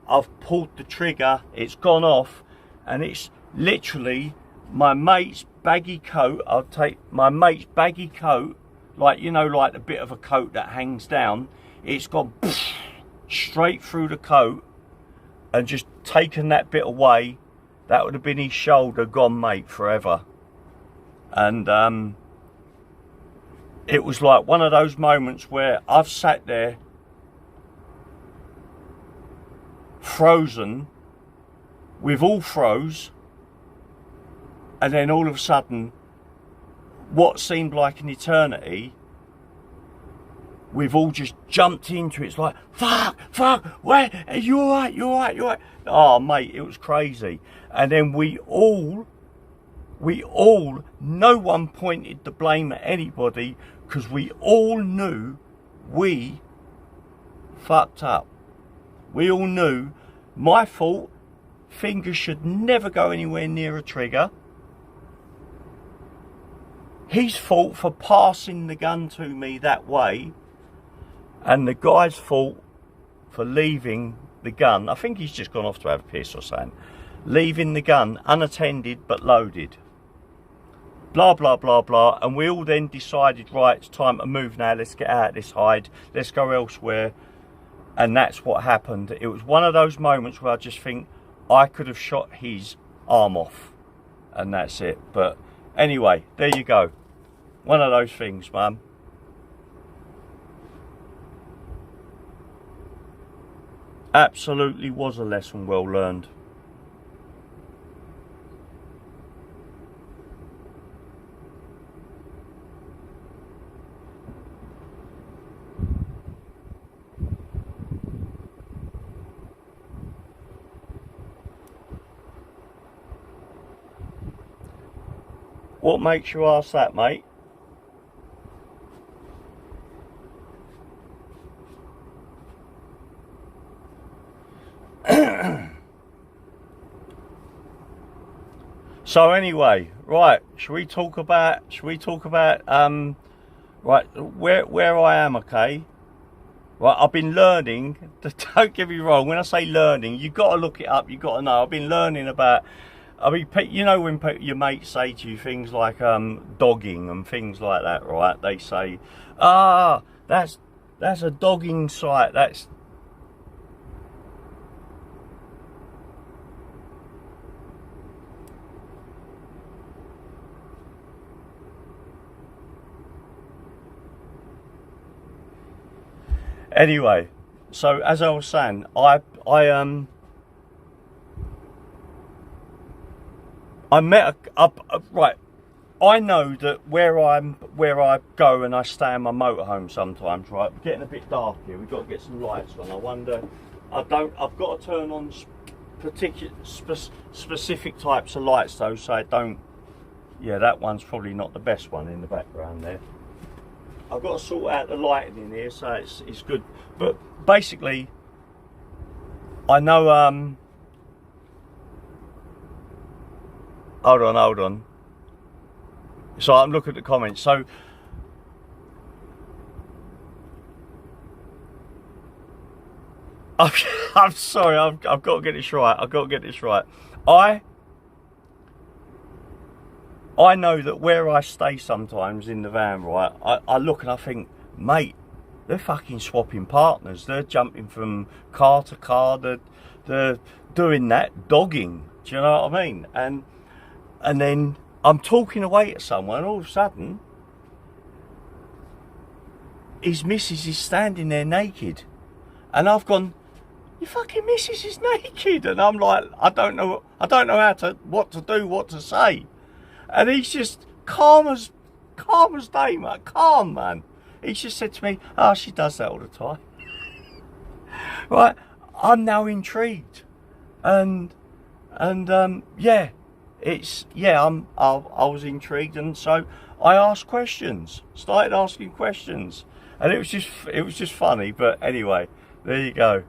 Speaker 1: I've pulled the trigger, it's gone off, and it's literally my mate's baggy coat. I'll take my mate's baggy coat, like, you know, like the bit of a coat that hangs down. It's gone straight through the coat and just taken that bit away. That would have been his shoulder gone, mate, forever. And it was like one of those moments where I've sat there frozen, we've all froze, and then all of a sudden, what seemed like an eternity, we've all just jumped into it. It's like, fuck, where, are you alright, you alright? Oh mate, it was crazy. And then we all, no one pointed the blame at anybody, because we all knew we fucked up. We all knew, my fault, fingers should never go anywhere near a trigger. His fault for passing the gun to me that way, and the guy's fault for leaving the gun. I think he's just gone off to have a piss or something. Leaving the gun unattended but loaded. Blah, blah, blah, blah. And we all then decided, right, it's time to move now. Let's get out of this hide. Let's go elsewhere. And that's what happened. It was one of those moments where I just think I could have shot his arm off. And that's it. But anyway, there you go. One of those things, Mum. Absolutely was a lesson well learned. What makes you ask that, mate? So anyway, right, should we talk about right, where I am, okay? Right, I've been learning, don't get me wrong, when I say learning, you've got to look it up, you've got to know. I've been learning about, I mean, you know when your mates say to you things like dogging and things like that, right? They say, that's a dogging site, that's... Anyway, so as I was saying, I met right. I know that where I go and I stay in my motorhome sometimes, right? We're getting a bit dark here. We've got to get some lights on. I wonder. I've got to turn on specific types of lights though, so I don't. Yeah, that one's probably not the best one in the background there. I've got to sort out the lighting in here, so it's good. But basically, I know. Hold on. So I'm looking at the comments. So I'm sorry. I've got to get this right. I know that where I stay sometimes in the van, right, I look and I think, mate, they're fucking swapping partners. They're jumping from car to car. They're doing that dogging. Do you know what I mean? And then I'm talking away to someone, and all of a sudden, his missus is standing there naked. And I've gone, your fucking missus is naked. And I'm like, I don't know what to say. And he's just calm as day, mate. Calm, man. He's just said to me, oh, she does that all the time. Right, I'm now intrigued. And yeah, I was intrigued, and so I asked questions. Started asking questions. And it was just funny, but anyway, there you go.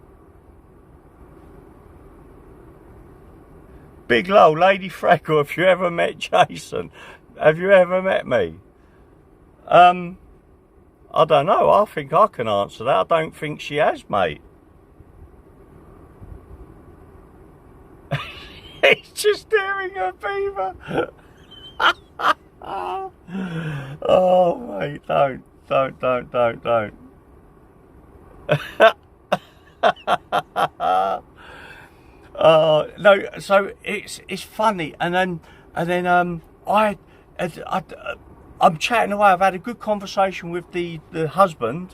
Speaker 1: Big Low, Lady Freckle, have you ever met Jason? Have you ever met me? I don't know. I think I can answer that. I don't think she has, mate. He's just staring at beaver. Oh, mate, don't. No, so it's funny, and then I'm chatting away. I've had a good conversation with the husband,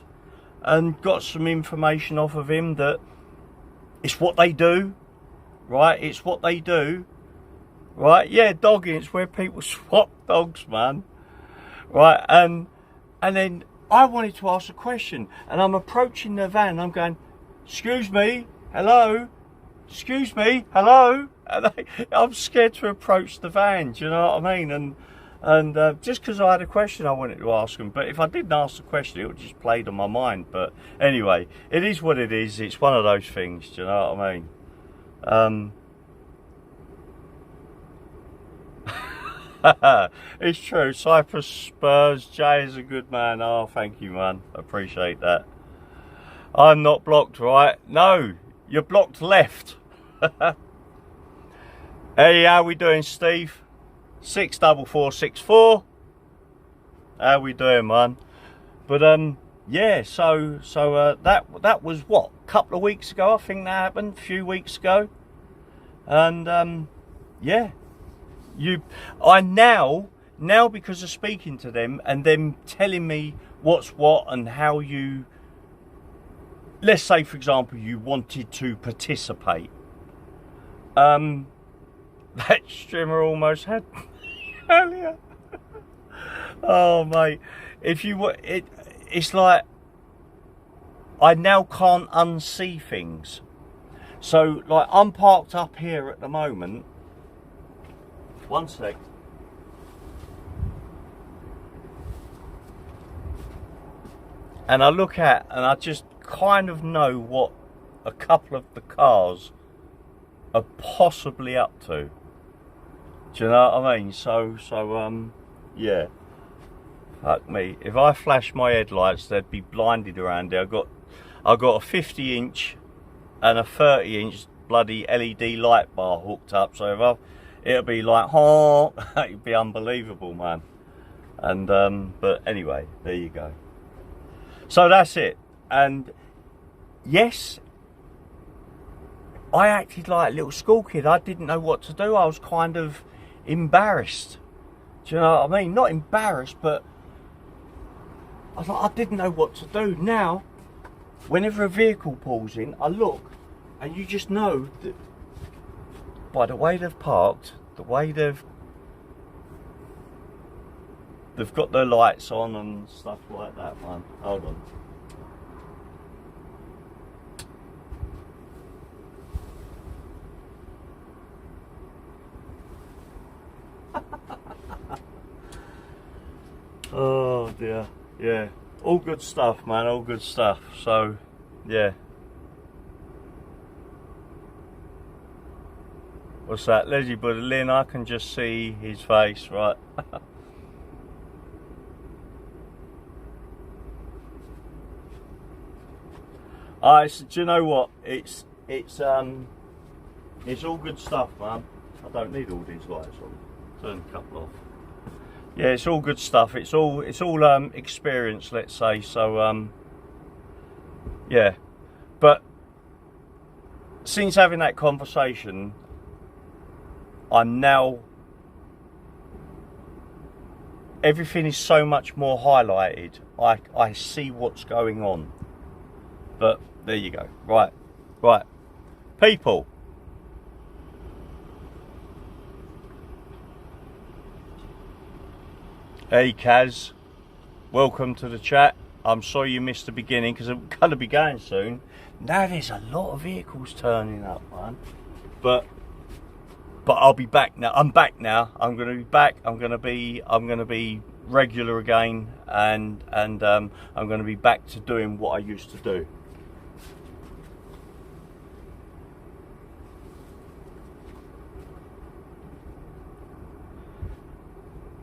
Speaker 1: and got some information off of him that it's what they do, right? It's what they do, right? Yeah, dogging. It's where people swap dogs, man, right? And then I wanted to ask a question, and I'm approaching the van. And I'm going, excuse me, hello. Excuse me, hello. And I'm scared to approach the van. Do you know what I mean? And just because I had a question I wanted to ask them, but if I didn't ask the question, it would just played on my mind. But anyway, it is what it is. It's one of those things. Do you know what I mean? It's true. Cyprus Spurs. Jay is a good man. Oh, thank you, man. Appreciate that. I'm not blocked, right? No, you're blocked left. Hey, how we doing, Steve? 64464. How we doing, man? But yeah. So that was what, a couple of weeks ago. I think that happened. A few weeks ago. And yeah. I now because of speaking to them and them telling me what's what and how you, let's say for example you wanted to participate, that streamer almost had earlier. Oh mate, if you it's like I now can't unsee things. So like I'm parked up here at the moment. One sec. And I look at, and I just kind of know what a couple of the cars are possibly up to. Do you know what I mean? So yeah. Fuck me. If I flash my headlights, they'd be blinded around there. I got a 50-inch and a 30-inch bloody LED light bar hooked up. So if it'll be like, oh, it'd be unbelievable, man. And but anyway, there you go. So that's it. And yes, I acted like a little school kid. I didn't know what to do. I was kind of embarrassed. Do you know what I mean? Not embarrassed, but I didn't know what to do. Now, whenever a vehicle pulls in, I look, and you just know that by the way they've parked, the way they've got their lights on and stuff like that, man. Hold on. Oh dear. Yeah. All good stuff, man. All good stuff. So, yeah. What's that? Leggy Buddy Lynn, I can just see his face, right? So, do you know what? It's all good stuff, man. I don't need all these lights on. Turn a couple off. Yeah, it's all good stuff. It's all experience, let's say. So yeah. But since having that conversation, I'm now, everything is so much more highlighted. I see what's going on. But there you go. Right. People. Hey Kaz, welcome to the chat. I'm sorry you missed the beginning because I'm going to be going soon. Now there's a lot of vehicles turning up, man. But I'll be back now. I'm back now. I'm going to be back. I'm going to be regular again, and I'm going to be back to doing what I used to do.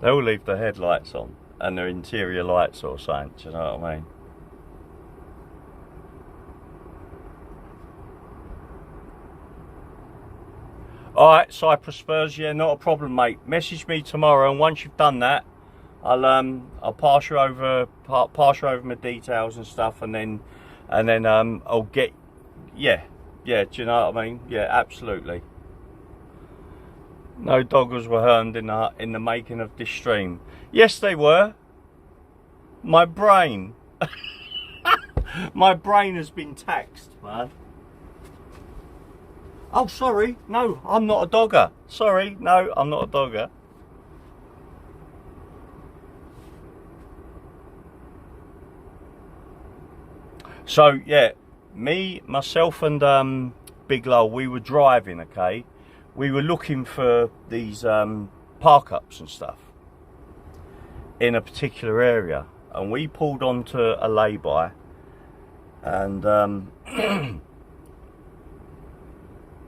Speaker 1: They'll leave the headlights on and their interior lights or something, do you know what I mean? Alright, Cyprus Spurs, yeah, not a problem, mate. Message me tomorrow, and once you've done that, I'll pass you over my details and stuff, and then I'll get, yeah, do you know what I mean? Yeah, absolutely. No doggers were harmed in the making of this stream. Yes, they were. My brain. My brain has been taxed, man. Oh, sorry. No, I'm not a dogger. Sorry. No, I'm not a dogger. So, yeah. Me, myself and Big Lol, we were driving, okay? We were looking for these park-ups and stuff in a particular area, and we pulled onto a lay-by, and I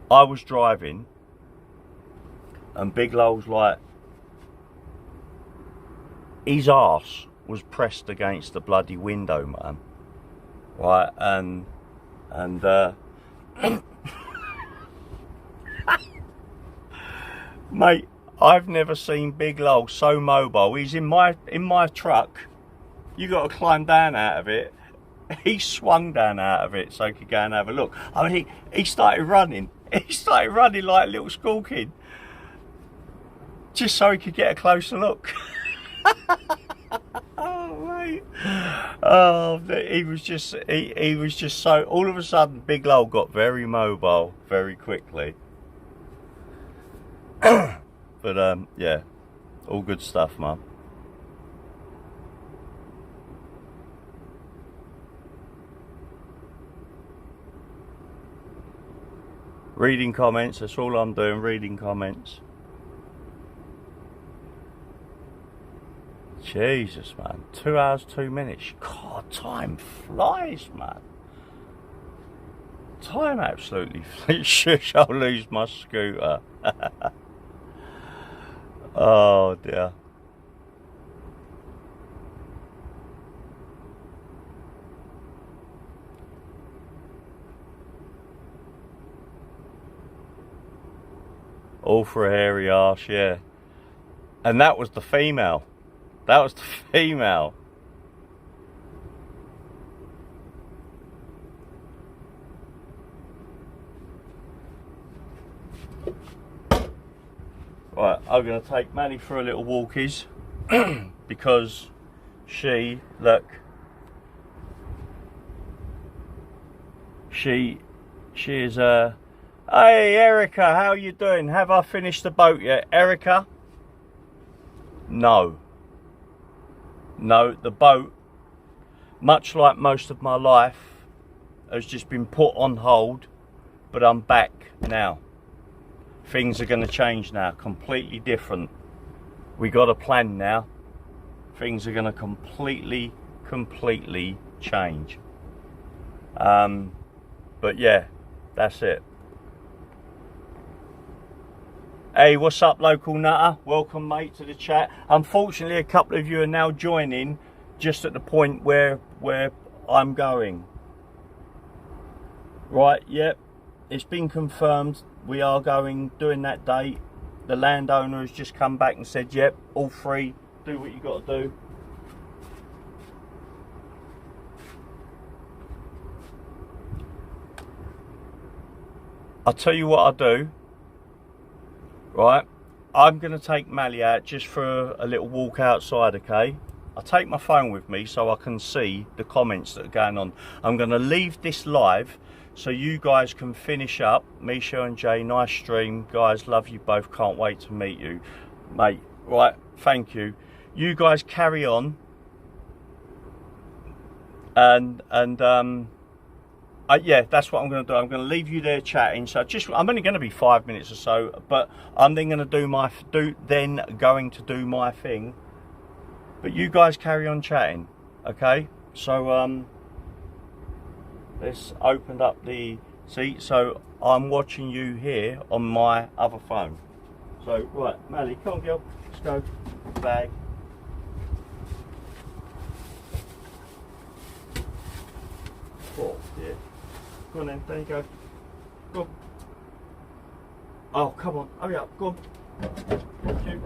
Speaker 1: was driving, and Big Lol's like, his arse was pressed against the bloody window, man. Right, and mate, I've never seen Big Lol so mobile. He's in my truck. You got to climb down out of it. He swung down out of it so he could go and have a look. I mean, he started running. He started running like a little school kid, just so he could get a closer look. Oh, mate. Oh, he was just so. All of a sudden, Big Lol got very mobile very quickly. But yeah, all good stuff, man. Reading comments, that's all I'm doing, reading comments. Jesus, man. 2 hours, 2 minutes. God, time flies, man. Time absolutely flies. Shush, I'll lose my scooter. Oh, dear. All for a hairy arse, yeah. And that was the female. That was the female. Right, I'm going to take Maddie for a little walkies because she, look, she is hey Erica, how you doing? Have I finished the boat yet? Erica? No. No, the boat, much like most of my life, has just been put on hold, but I'm back now. Things are going to change now, completely different. We got a plan now. Things are going to completely change. But yeah, that's it. Hey, what's up, local nutter? Welcome, mate, to the chat. Unfortunately, a couple of you are now joining just at the point where I'm going. Right, yep, it's been confirmed. We are doing that date. The landowner has just come back and said, yep, all free, do what you got to do. I'll tell you what I'll do. Right, I'm going to take Mally out just for a little walk outside, okay? I'll take my phone with me so I can see the comments that are going on. I'm going to leave this live so you guys can finish up. Misha and Jay, nice stream. Guys, love you both. Can't wait to meet you. Mate, right, thank you. You guys carry on. And yeah, that's what I'm going to do. I'm going to leave you there chatting. So I'm only going to be 5 minutes or so, but I'm then going to do my thing. But you guys carry on chatting, okay? So let's open up the seat. So I'm watching you here on my other phone. So right, Mally, come on, girl. Let's go. Bag. Oh, yeah. Go on then, there you go. Go on. Oh, come on, hurry up, go on. Thank you.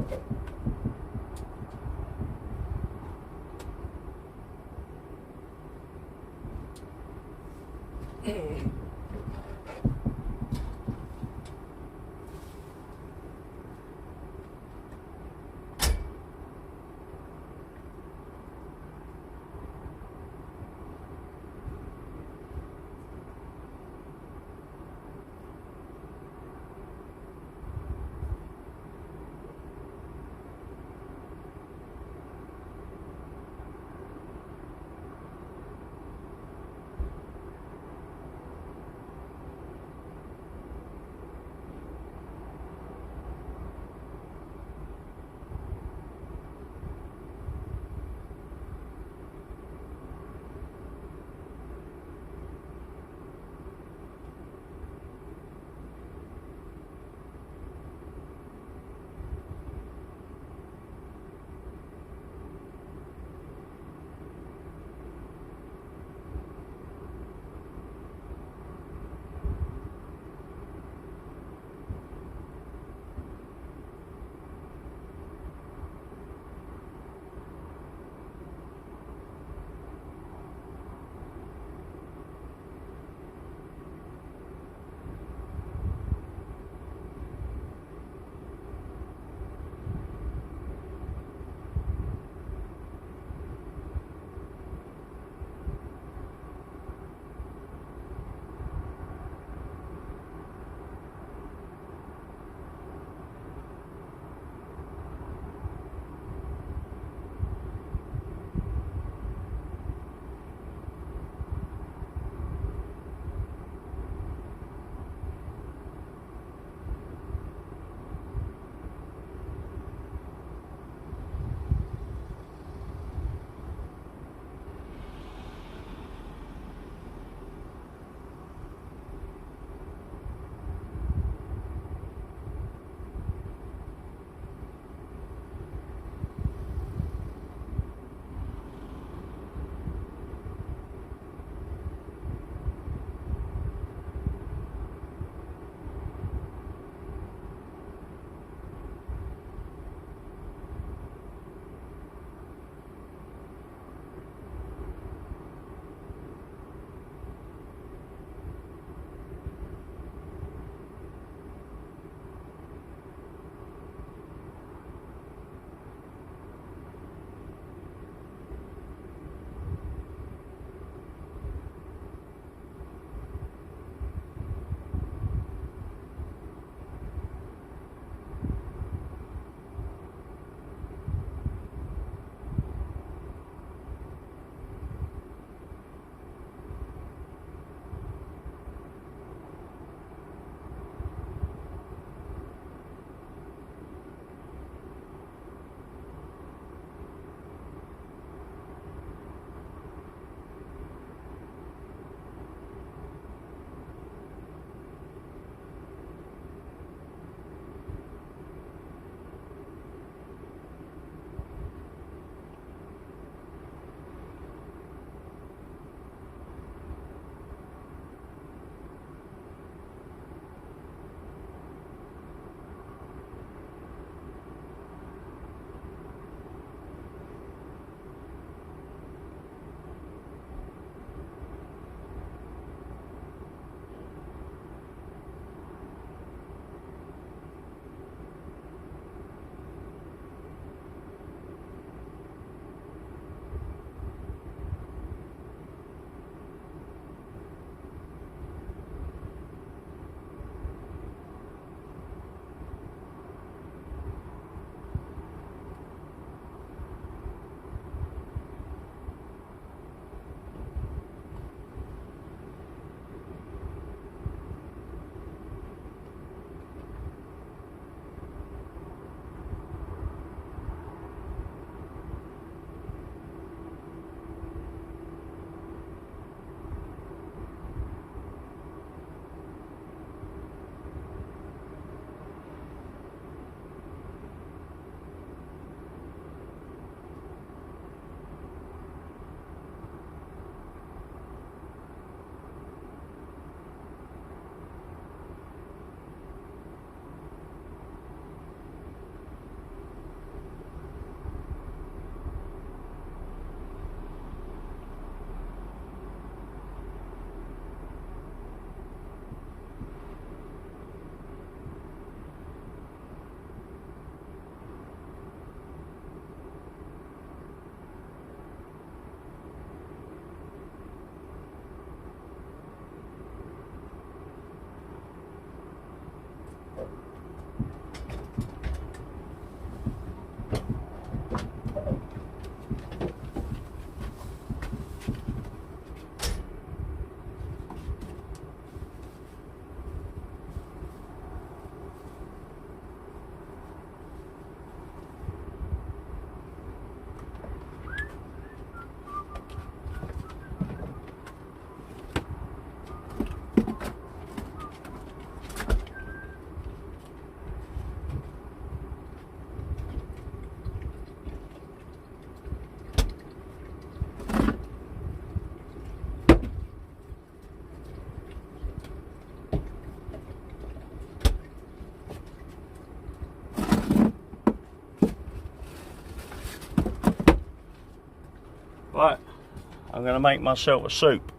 Speaker 1: I'm going to make myself a soup.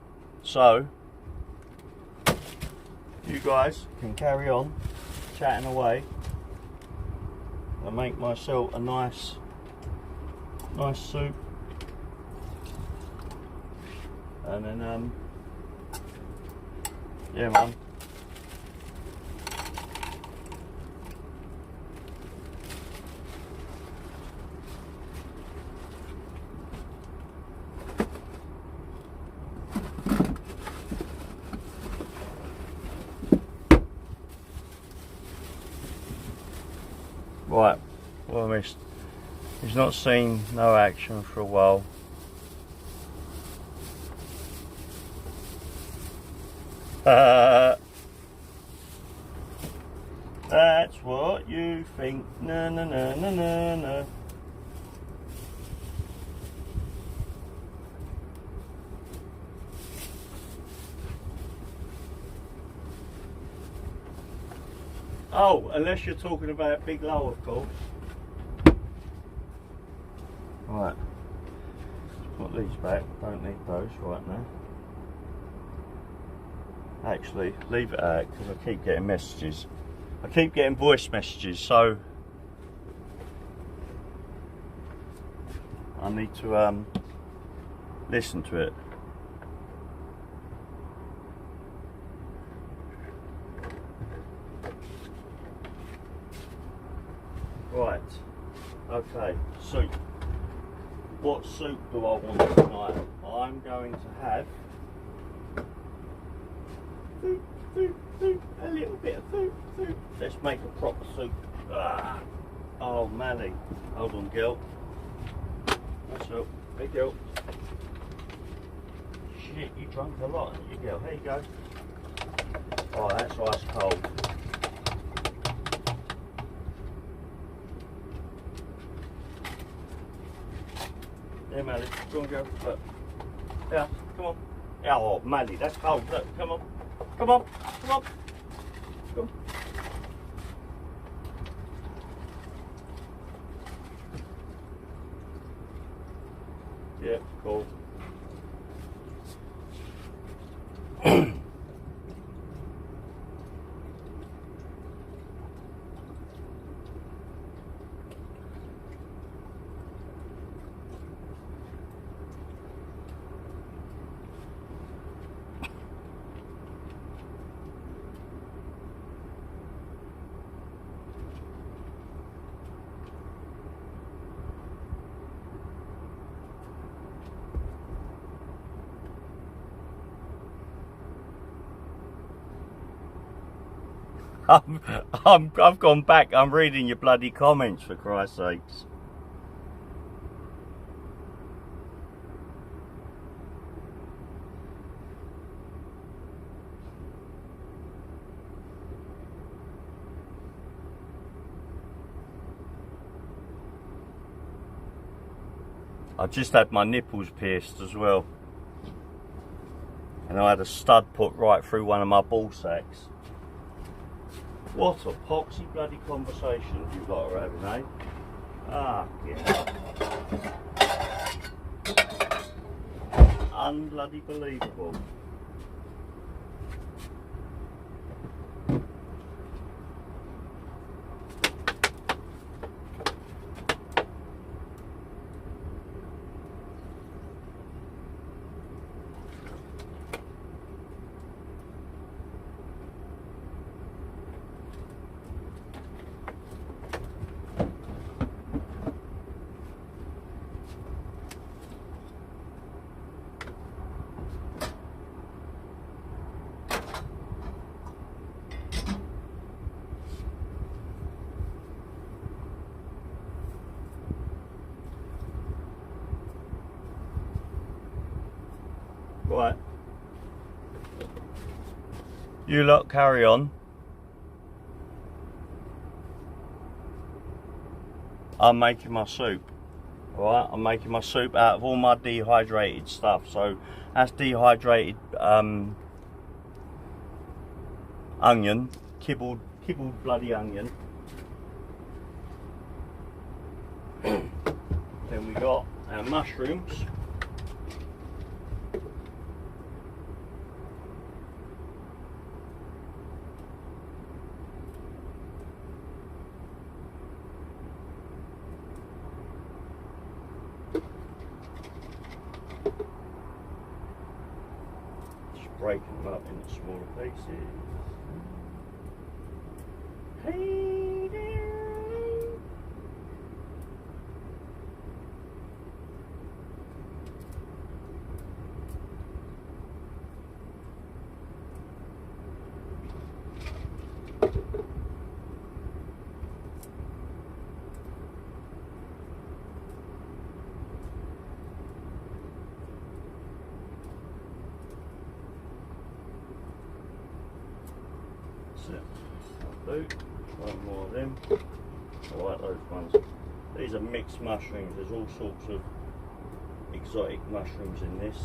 Speaker 1: So, you guys can carry on chatting away. I'll make myself a nice soup. And then, yeah, man. Right, well, I missed. He's not seen no action for a while. That's what you think. Na na na na na na. Oh, unless you're talking about Big Low, of course. Right. Let's put these back. Don't need those right now. Actually, leave it out because I keep getting messages. I keep getting voice messages, so I need to listen to it. Right. Okay. Soup. What soup do I want tonight? I'm going to have a little bit of soup. Let's make a proper soup. Ah. Oh, Mally. Hold on, girl. That's up. Hey, girl. Shit, you drunk a lot, haven't you, girl? Here you go. Oh, that's ice cold. Yeah, Mally. Go on, girl. Look. Yeah, come on. Oh, Mally, that's cold. Look, come on. Come on. Come on. Come on. Yeah, cool. I've gone back. I'm reading your bloody comments, for Christ's sakes. I just had my nipples pierced as well, and I had a stud put right through one of my ball sacks. What a poxy bloody conversation you lot are having, eh? Ah, yeah. Unbloody believable. Right. You lot carry on. I'm making my soup. Alright, I'm making my soup out of all my dehydrated stuff. So that's dehydrated onion, kibbled bloody onion. Then we got our mushrooms. breaking them up into smaller pieces. I'll do one more of them. I like those ones. These are mixed mushrooms. There's all sorts of exotic mushrooms in this.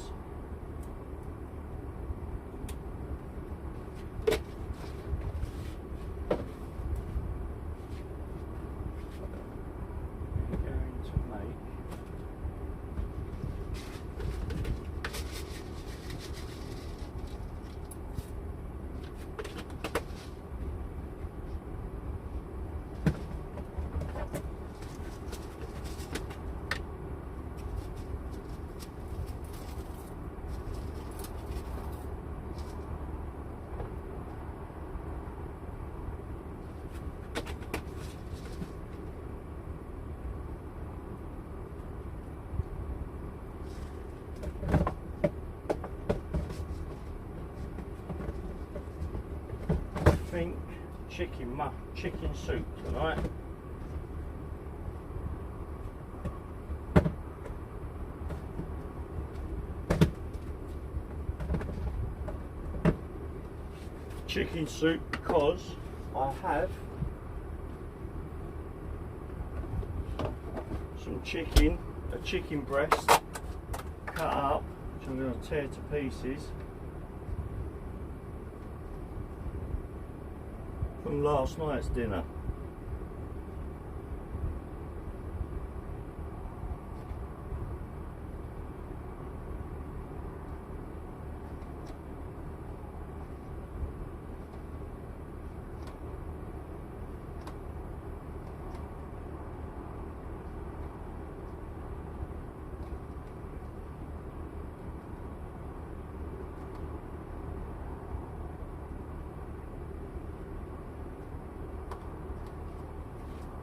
Speaker 1: I'm going to make chicken soup tonight. Chicken soup because I have some chicken, a chicken breast cut up, which I'm going to tear to pieces. From last night's dinner.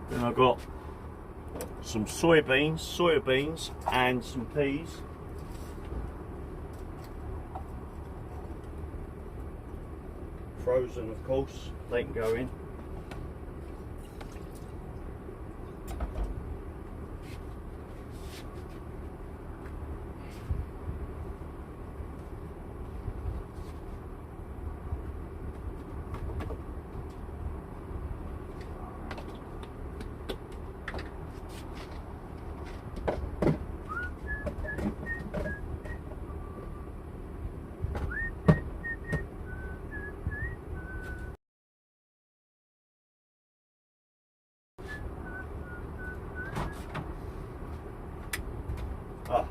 Speaker 1: Then I've got some soybeans and some peas. Frozen, of course, they can go in. Ah,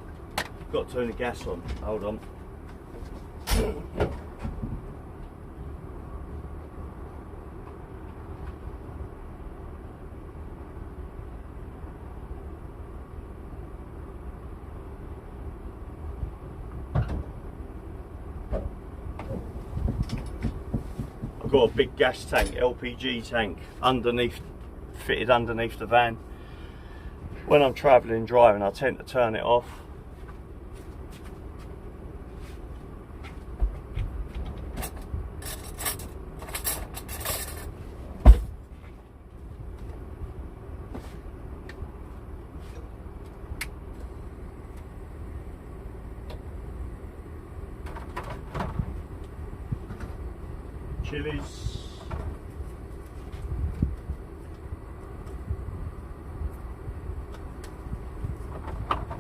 Speaker 1: got to turn the gas on. Hold on. I've got a big gas tank, LPG tank, fitted underneath the van. When I'm travelling and driving, I tend to turn it off. Chilies.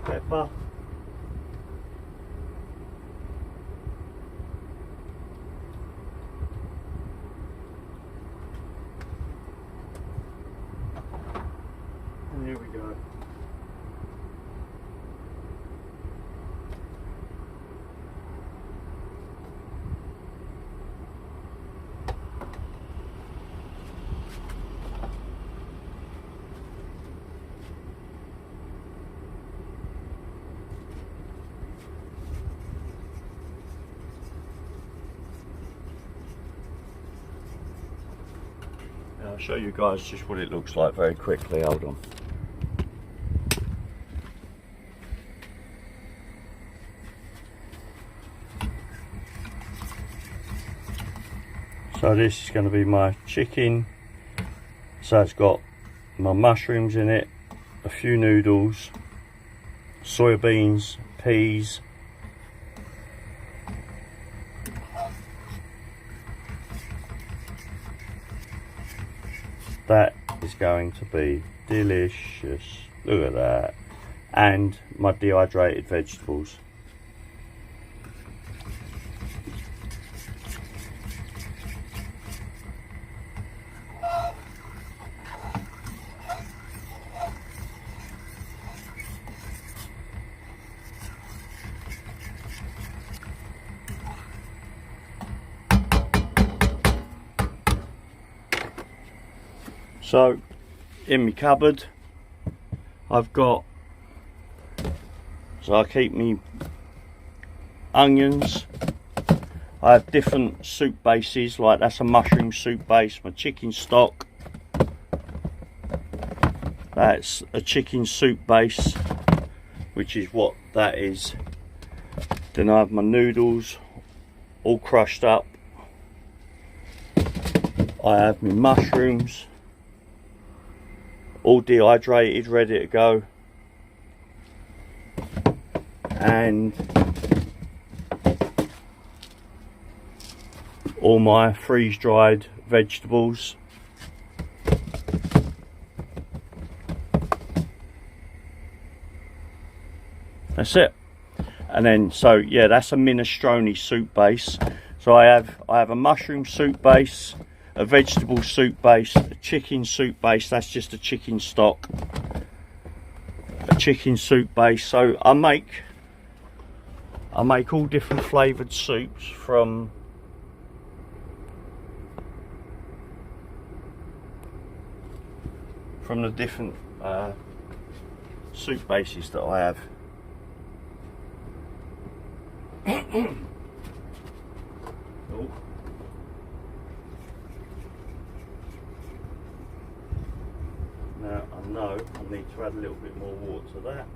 Speaker 1: Pepper. And here we go. I'll show you guys just what it looks like very quickly. Hold on. So this is going to be my chicken. So it's got my mushrooms in it, a few noodles, soybeans, peas, that is going to be delicious. Look at that. And my dehydrated vegetables. So in my cupboard I've got, so I keep me onions. I have different soup bases, like that's a mushroom soup base. My chicken stock, that's a chicken soup base, which is what that is. Then I have my noodles all crushed up. I have my mushrooms all dehydrated, ready to go, and all my freeze-dried vegetables. That's it. And then, so yeah, that's a minestrone soup base. So I have a mushroom soup base, a vegetable soup base, a chicken soup base, that's just a chicken stock, a chicken soup base. So I make all different flavoured soups from the different soup bases that I have. Oh. Now I know I need to add a little bit more water to that.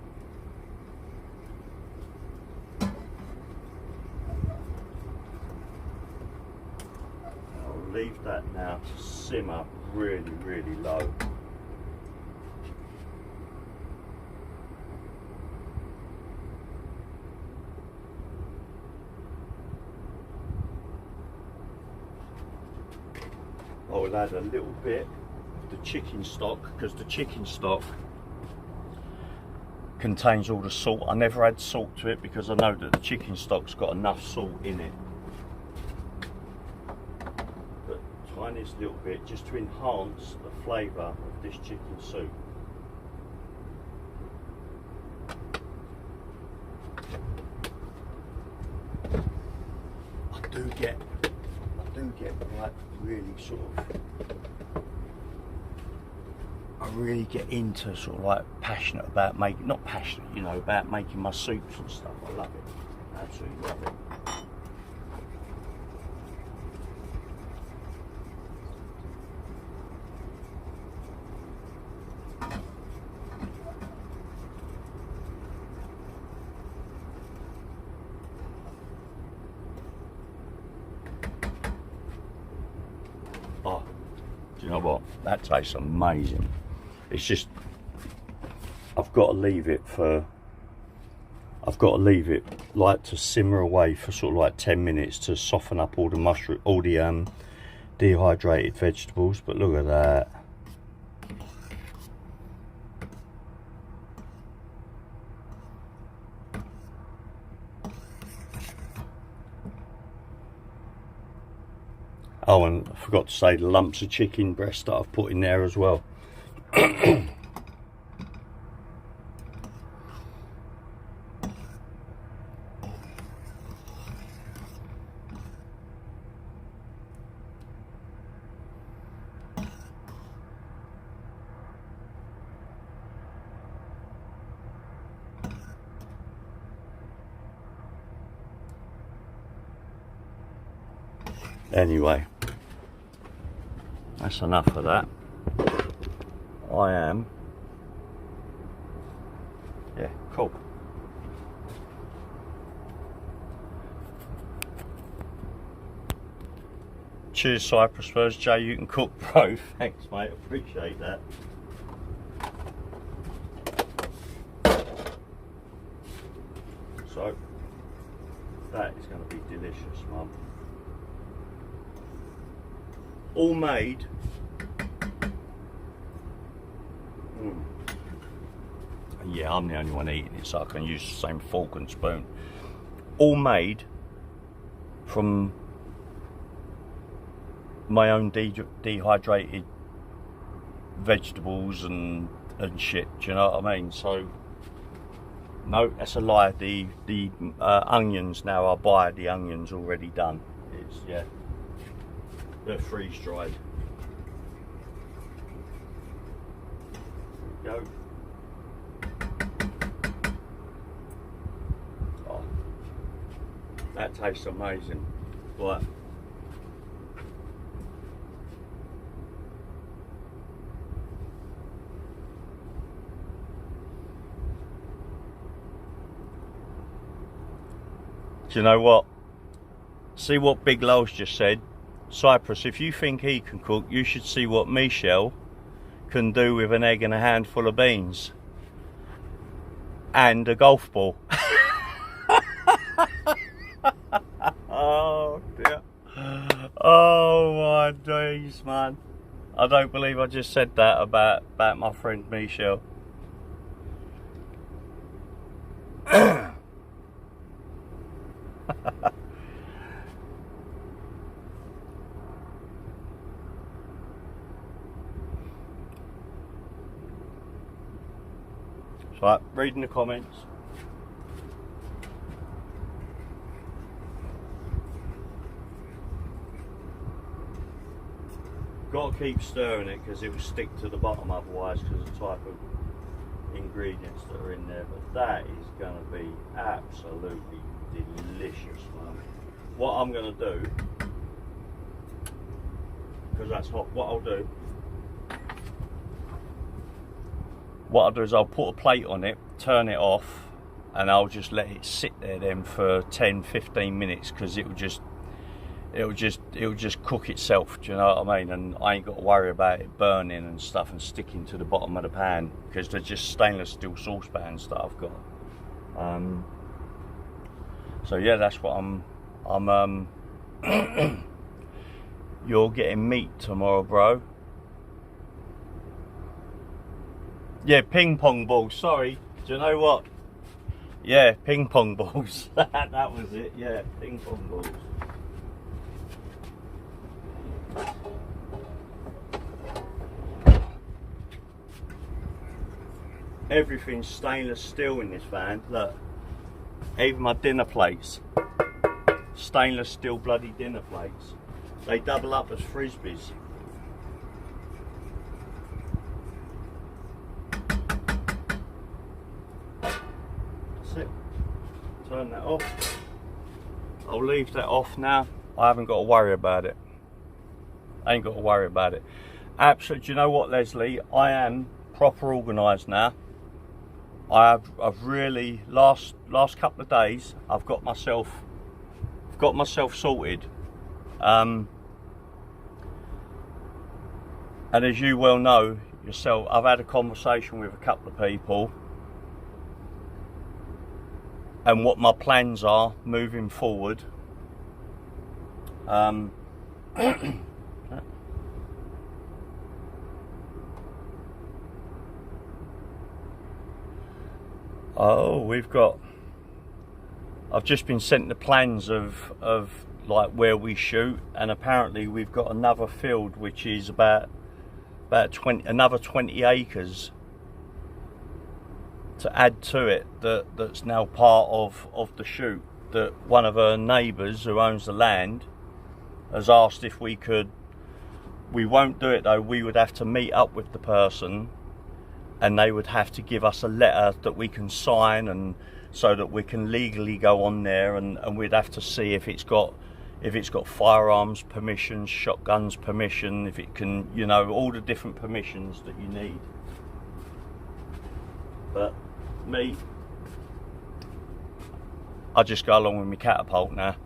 Speaker 1: I'll leave that now to simmer really, really low. I will add a little bit of the chicken stock, because the chicken stock contains all the salt. I never add salt to it because I know that the chicken stock's got enough salt in it. But tiniest little bit just to enhance the flavour of this chicken soup. I do get like really sort of, I really get into sort of like passionate about making, not passionate, you know, about making my soups and stuff. I love it, absolutely love it. Oh, do you know what? That tastes amazing. It's just, I've got to leave it like to simmer away for sort of like 10 minutes to soften up all the mushroom, all the dehydrated vegetables. But look at that. Oh, and I forgot to say the lumps of chicken breast that I've put in there as well. Anyway, That's enough of that. I am. Yeah, cool. Cheers, Cyprus first. Jay, you can cook, bro. Thanks, mate. Appreciate that. So, that is going to be delicious, Mum. All made. Yeah, I'm the only one eating it, so I can use the same fork and spoon. All made from my own dehydrated vegetables and shit. Do you know what I mean? So no, that's a lie. The onions now, I buy the onions already done. It's, yeah, they're freeze dried. There we go. Oh, that tastes amazing. Right. Do you know what? See what Big Lowe's just said? Cyprus, if you think he can cook, you should see what Michelle can do with an egg and a handful of beans. And a golf ball. Oh dear. Oh my days, man. I don't believe I just said that about my friend Michelle. So, reading the comments. Got to keep stirring it because it will stick to the bottom otherwise, because of the type of ingredients that are in there. But that is going to be absolutely delicious, man. What I'm going to do, because that's hot, what I'll do is I'll put a plate on it, turn it off, and I'll just let it sit there then for 10-15 minutes, because it'll just cook itself. Do you know what I mean? And I ain't got to worry about it burning and stuff and sticking to the bottom of the pan, because they're just stainless steel saucepans that I've got. So yeah, that's what I'm you're getting meat tomorrow, bro. Yeah, ping pong balls, sorry. Do you know what? Yeah, ping pong balls. That was it, yeah, ping pong balls. Everything's stainless steel in this van, look. Even my dinner plates. Stainless steel bloody dinner plates. They double up as frisbees. That's it. Turn that off. I'll leave that off now. I haven't got to worry about it. I ain't got to worry about it. Absolutely. Do you know what, Leslie? I am proper organised now. I've really last couple of days I've got myself sorted, and as you well know yourself, I've had a conversation with a couple of people and what my plans are moving forward. Oh, I've just been sent the plans of like where we shoot, and apparently we've got another field which is about another 20 acres to add to it, that's now part of the shoot. That one of her neighbours who owns the land has asked if we could. We won't do it though. We would have to meet up with the person, and they would have to give us a letter that we can sign, and so that we can legally go on there, and we'd have to see if it's got, if it's got firearms permissions, shotguns permission, if it can, you know, all the different permissions that you need. But me, I just go along with my catapult now.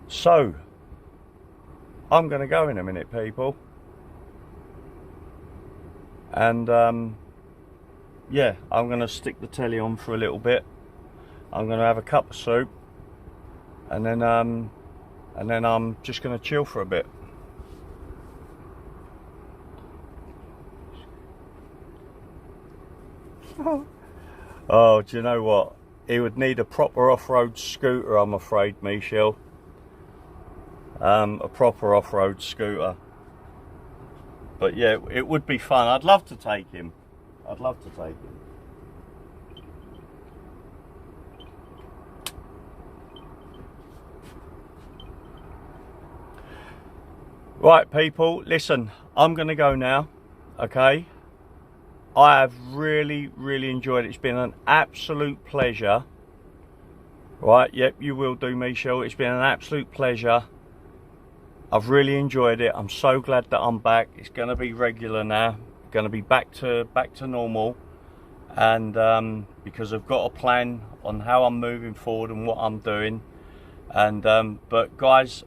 Speaker 1: So, I'm going to go in a minute, people. And, yeah, I'm going to stick the telly on for a little bit. I'm going to have a cup of soup. And then I'm just going to chill for a bit. Oh, do you know what? He would need a proper off-road scooter, I'm afraid, Michelle. A proper off-road scooter. But yeah, it would be fun. I'd love to take him. I'd love to take him. Right, people, listen, I'm going to go now, okay? I have really enjoyed it. It's been an absolute pleasure. Right, yep, you will do, Michelle. It's been an absolute pleasure. I've really enjoyed it. I'm so glad that I'm back. It's going to be regular now. Going to be back to normal, and because I've got a plan on how I'm moving forward and what I'm doing. And but guys,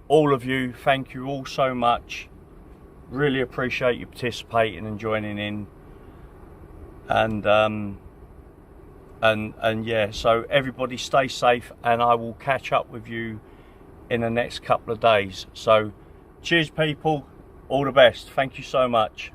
Speaker 1: all of you, thank you all so much. Really appreciate you participating and joining in. And yeah, so everybody stay safe, and I will catch up with you in the next couple of days. So cheers, people, all the best. Thank you so much.